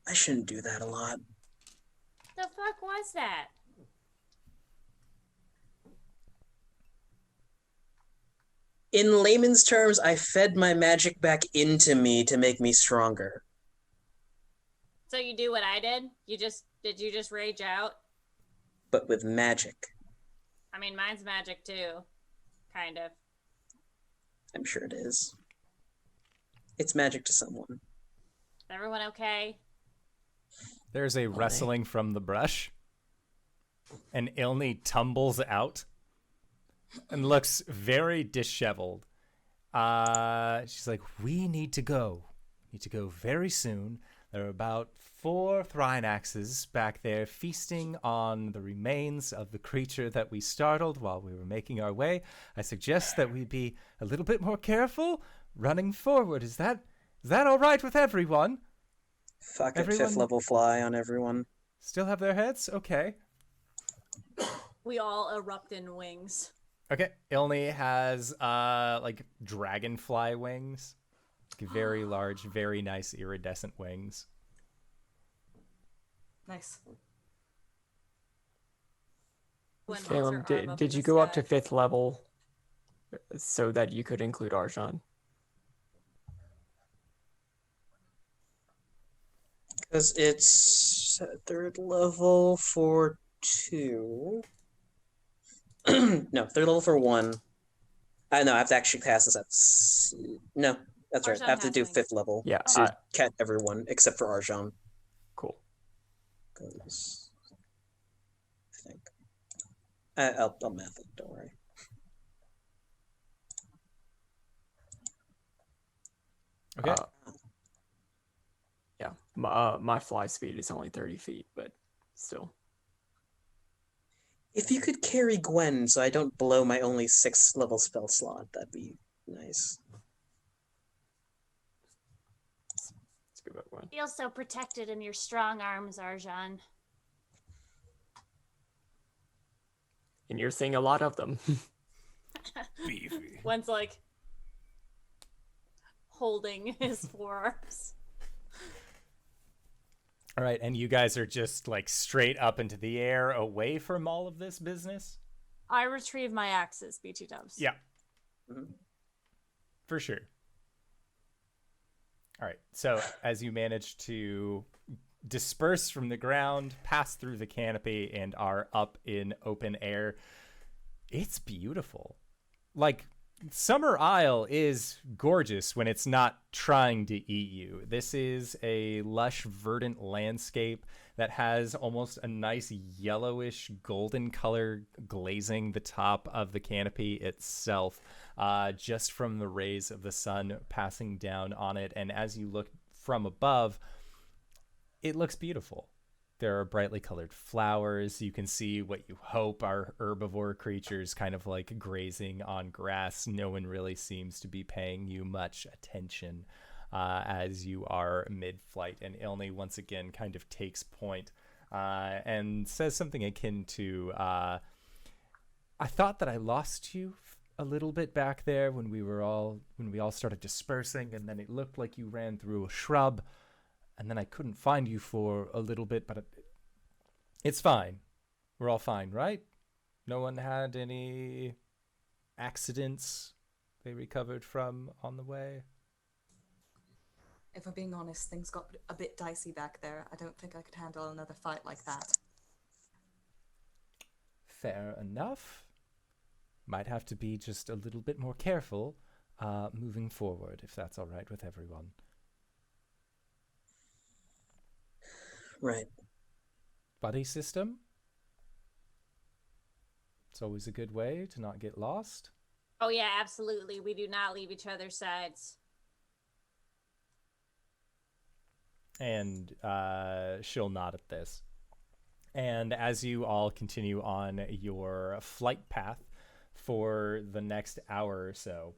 I shouldn't do that a lot. The fuck was that? In layman's terms, I fed my magic back into me to make me stronger. So you do what I did? Did you just rage out? But with magic. I mean, mine's magic too. Kind of. I'm sure it is. It's magic to someone. Is everyone okay? There's a rustling from the brush, and Ilni tumbles out and looks very disheveled. She's like, we need to go. Need to go very soon. There are about 4 Thrynaxes back there feasting on the remains of the creature that we startled while we were making our way. I suggest that we be a little bit more careful running forward. Is that all right with everyone? Fuck it, 5th level fly on everyone. Still have their heads? Okay. We all erupt in wings. Okay. Ilni has like dragonfly wings. Very large, very nice iridescent wings. Nice. Gwen holds Caelum, her arm did in you the go up sky. to 5th level so that you could include Arjhan? Because it's 3rd level for 2. No, 3rd level for 1. No, I have to actually pass this at... No, that's right. I have to do Arjhan has 5th level Yeah, to catch everyone except for Arjhan. cool. goes. I think. I'll math it. Don't worry. Okay. Yeah, my fly speed is only 30 feet, but still. If you could carry Gwen so I don't blow my only 6th level spell slot, that'd be nice. Let's go back one. Feel so protected in your strong arms, Arjhan. And you're seeing a lot of them. Beefy. Gwen's like holding his forearms. All right, and you guys are just like straight up into the air, away from all of this business? I retrieve my axes, BT dubs. Yeah. For sure. All right, so as you manage to disperse from the ground, pass through the canopy, and are up in open air, it's beautiful. Like, Summer Isle is gorgeous when it's not trying to eat you. This is a lush, verdant landscape that has almost a nice yellowish golden color glazing the top of the canopy itself, just from the rays of the sun passing down on it. And as you look from above, it looks beautiful. There are brightly colored flowers. You can see what you hope are herbivore creatures kind of like grazing on grass. No one really seems to be paying you much attention as you are mid-flight. And Ilni once again kind of takes point and says something akin to, I thought that I lost you a little bit back there when we all started dispersing, and then it looked like you ran through a shrub. And then I couldn't find you for a little bit, but it's fine. We're all fine, right? No one had any accidents they recovered from on the way? If I'm being honest, things got a bit dicey back there. I don't think I could handle another fight like that. Fair enough. Might have to be just a little bit more careful moving forward, if that's all right with everyone. Right. Buddy system? It's always a good way to not get lost. Oh yeah, absolutely. We do not leave each other's sides. And she'll nod at this. And as you all continue on your flight path for the next hour or so,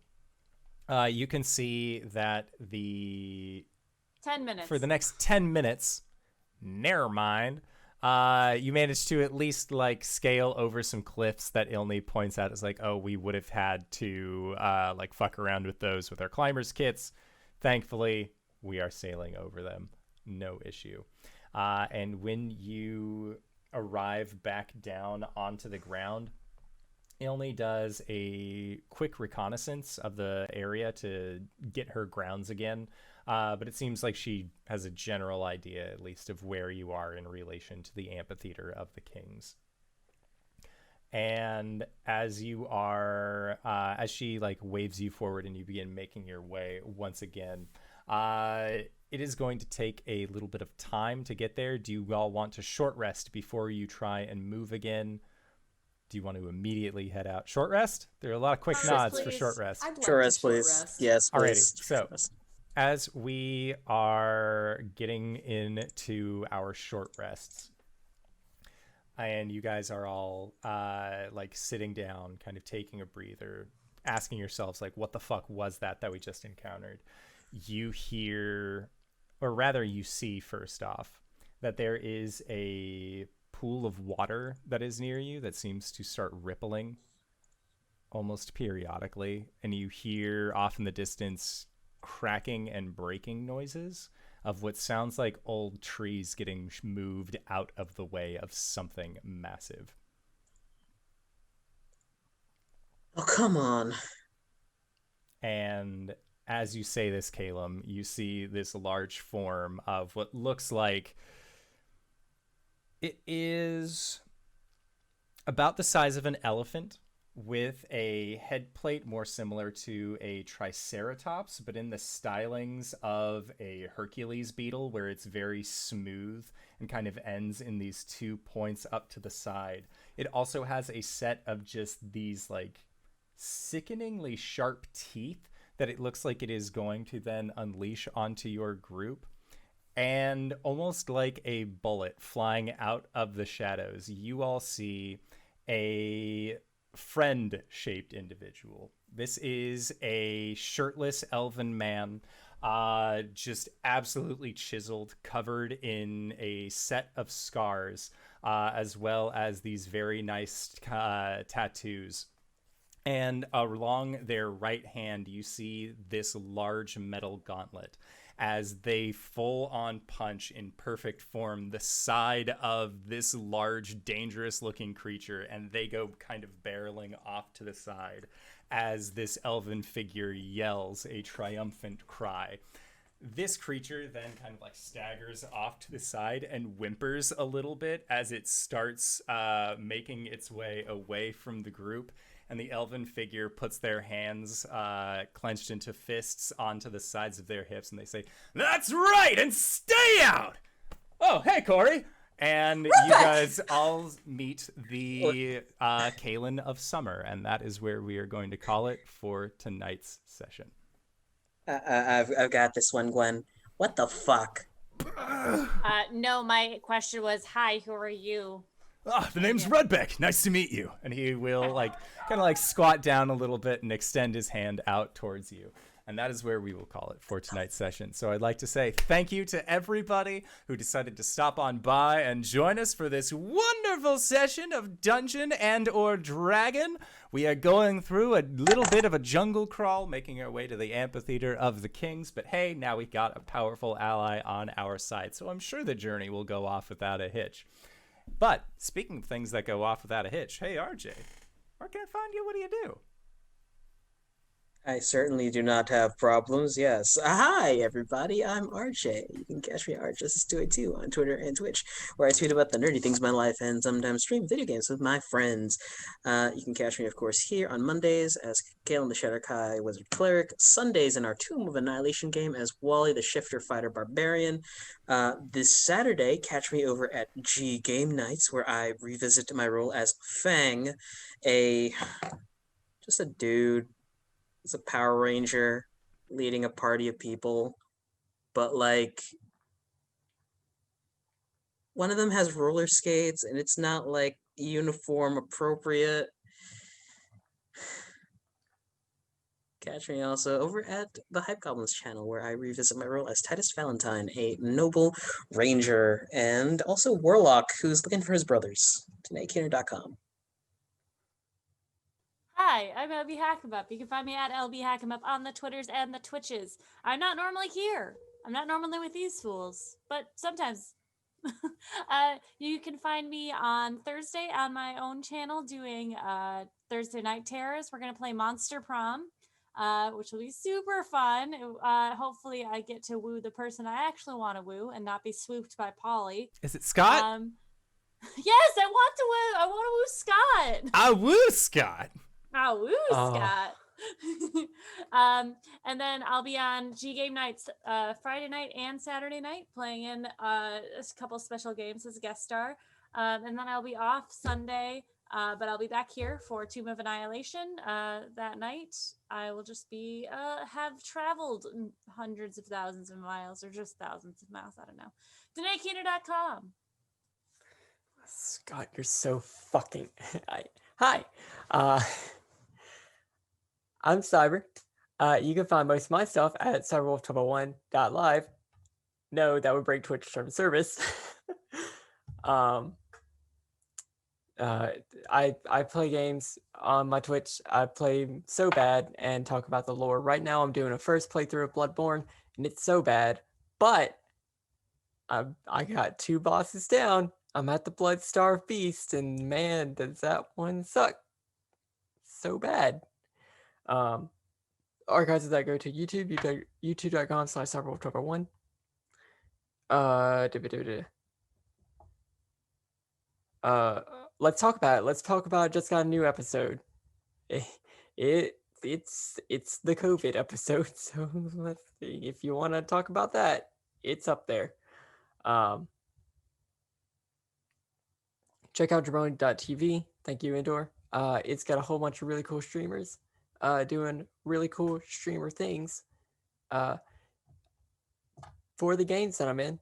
you can see that 10 minutes. For the next 10 minutes, never mind, you managed to at least like scale over some cliffs that Ilni points out as like, oh, we would have had to like fuck around with those with our climbers kits. Thankfully, we are sailing over them. No issue. And when you arrive back down onto the ground, Ilni does a quick reconnaissance of the area to get her grounds again. But it seems like she has a general idea, at least, of where you are in relation to the Amphitheater of the Kings. And as you are, as she like waves you forward and you begin making your way once again, it is going to take a little bit of time to get there. Do you all want to short rest before you try and move again? Do you want to immediately head out? Short rest? There are a lot of quick nods for short rest. I'd like Short to rest, please. rest. Yes, please. Alrighty, so as we are getting into our short rests, and you guys are all like sitting down, kind of taking a breather, asking yourselves like, what the fuck was that we just encountered? You hear, or rather you see first off, that there is a pool of water that is near you that seems to start rippling almost periodically, and you hear off in the distance cracking and breaking noises of what sounds like old trees getting moved out of the way of something massive. Oh, come on. And as you say this, Caelum, you see this large form of what looks like it is about the size of an elephant, with a head plate more similar to a triceratops, but in the stylings of a Hercules beetle, where it's very smooth and kind of ends in these 2 points up to the side. It also has a set of just these like sickeningly sharp teeth that it looks like it is going to then unleash onto your group. And almost like a bullet flying out of the shadows, you all see a friend-shaped individual. This is a shirtless elven man, just absolutely chiseled, covered in a set of scars, as well as these very nice tattoos. And along their right hand, you see this large metal gauntlet as they full-on punch in perfect form the side of this large, dangerous-looking creature, and they go kind of barreling off to the side as this elven figure yells a triumphant cry. This creature then kind of like staggers off to the side and whimpers a little bit as it starts making its way away from the group. And the elven figure puts their hands clenched into fists onto the sides of their hips, and they say, "That's right, and stay out!" Oh, hey, Cori! And you guys all meet the Caelum of Summer, and that is where we are going to call it for tonight's session. I've got this one, Gwen. What the fuck? No, my question was, hi, who are you? The name's Redbeck. Nice to meet you. And he will kind of squat down a little bit and extend his hand out towards you. And that is where we will call it for tonight's session. So I'd like to say thank you to everybody who decided to stop on by and join us for this wonderful session of Dungeon and or Dragon. We are going through a little bit of a jungle crawl, making our way to the Amphitheater of the Kings. But hey, now we've got a powerful ally on our side. So I'm sure the journey will go off without a hitch. But speaking of things that go off without a hitch, hey, RJ, where can I find you? What do you do? I certainly do not have problems, yes. Hi, everybody, I'm RJ. You can catch me at RJustice282 on Twitter and Twitch, where I tweet about the nerdy things in my life and sometimes stream video games with my friends. You can catch me, of course, here on Mondays as Caelum the Shatterkai Wizard Cleric, Sundays in our Tomb of Annihilation game as Wally the Shifter Fighter Barbarian. This Saturday, catch me over at G Game Nights, where I revisit my role as Fang, just a dude. It's a Power Ranger leading a party of people, but like one of them has roller skates and it's not like uniform appropriate. Catch me also over at the Hype Goblins channel, where I revisit my role as Titus Valentine, a noble ranger and also warlock who's looking for his brothers. TonightKinner.com. Hi, I'm LBHackEmUp. You can find me at LBHackEmUp on the Twitters and the Twitches. I'm not normally here. I'm not normally with these fools, but sometimes. You can find me on Thursday on my own channel doing Thursday Night Terrors. We're going to play Monster Prom, which will be super fun. Hopefully I get to woo the person I actually want to woo and not be swooped by Polly. Is it Scott? Yes, I want to woo. I want to woo Scott. I woo Scott. Oh, woo, Scott. And then I'll be on G Game Nights Friday night and Saturday night playing in a couple special games as a guest star. And then I'll be off Sunday, but I'll be back here for Tomb of Annihilation that night. I will just be have traveled hundreds of thousands of miles or just thousands of miles. I don't know. DanaeKeener.com. Scott, you're so fucking... Hi. I'm Cyber. You can find most of my stuff at cyberwolf1201.live. No, that would break Twitch term of service. I play games on my Twitch. I play so bad and talk about the lore. Right now I'm doing a first playthrough of Bloodborne, and it's so bad, but I got 2 bosses down. I'm at the Bloodstarved Beast, and man, does that one suck so bad. Archives of that go to YouTube, youtube.com/cyberwolf1201. Let's talk about it. Just got a new episode. It's the COVID episode, so let's see. If you want to talk about that, it's up there. Check out jabroni.tv. Thank you, Indoor. It's got a whole bunch of really cool streamers doing really cool streamer things for the games that I'm in.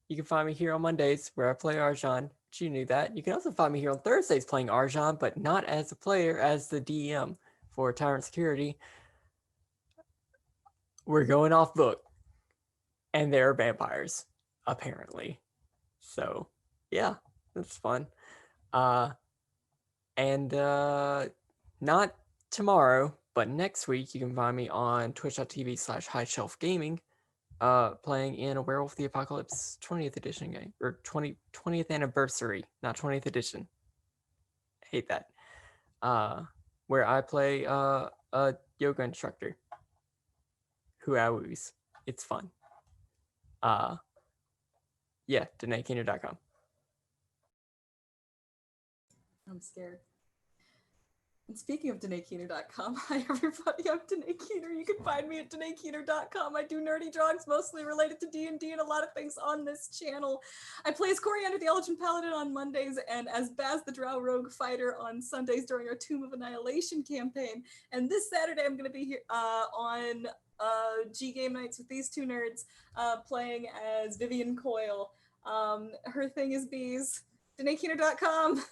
You can find me here on Mondays where I play Arjhan. You knew that. You can also find me here on Thursdays playing Arjhan, but not as a player, as the DM for Tyrant Security. We're going off book, and there are vampires, apparently. So, yeah, that's fun. And not tomorrow, but next week, you can find me on twitch.tv/highshelfgaming. Playing in a Werewolf the Apocalypse 20th edition game, or 20th anniversary, not 20th edition. I hate that. Where I play a yoga instructor who awoos. It's fun. Yeah, DanaeKeener.com. I'm scared. And speaking of DanaeKeener.com, hi everybody, I'm Danae Keener. You can find me at DanaeKeener.com. I do nerdy drawings mostly related to D&D and a lot of things on this channel. I play as Cori under the Elgin Paladin on Mondays and as Baz the Drow Rogue Fighter on Sundays during our Tomb of Annihilation campaign. And this Saturday I'm going to be here on G Game Nights with these two nerds playing as Vivian Coyle. Her thing is bees. DanaeKeener.com.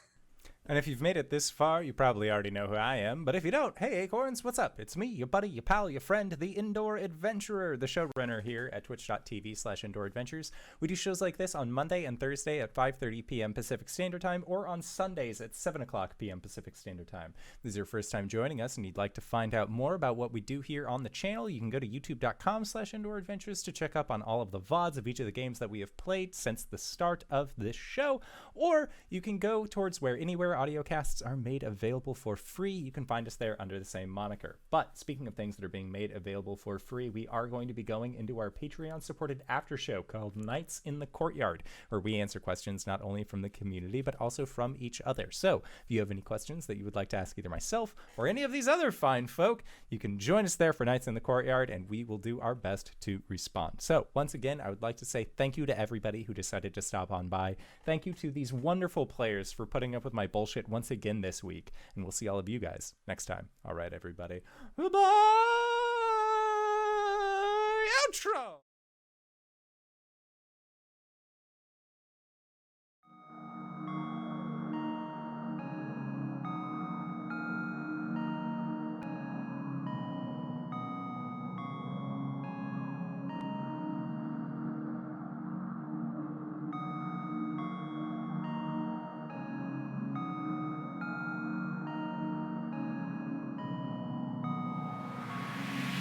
And if you've made it this far, you probably already know who I am. But if you don't, hey Acorns, what's up? It's me, your buddy, your pal, your friend, the Indoor Adventurer, the showrunner here at twitch.tv/Indoor Adventures. We do shows like this on Monday and Thursday at 5:30 p.m. Pacific Standard Time, or on Sundays at 7 o'clock p.m. Pacific Standard Time. If this is your first time joining us and you'd like to find out more about what we do here on the channel, you can go to youtube.com/Indoor Adventures to check up on all of the VODs of each of the games that we have played since the start of this show, or you can go towards where anywhere audio casts are made available for free. You can find us there under the same moniker. But speaking of things that are being made available for free, we are going to be going into our Patreon supported after show called Nights in the Courtyard, where we answer questions not only from the community but also from each other. So if you have any questions that you would like to ask either myself or any of these other fine folk, you can join us there for Nights in the Courtyard and we will do our best to respond. So once again, I would like to say thank you to everybody who decided to stop on by. Thank you to these wonderful players for putting up with my bullshit once again this week, and we'll see all of you guys next time. All right, everybody. Bye-bye! Outro!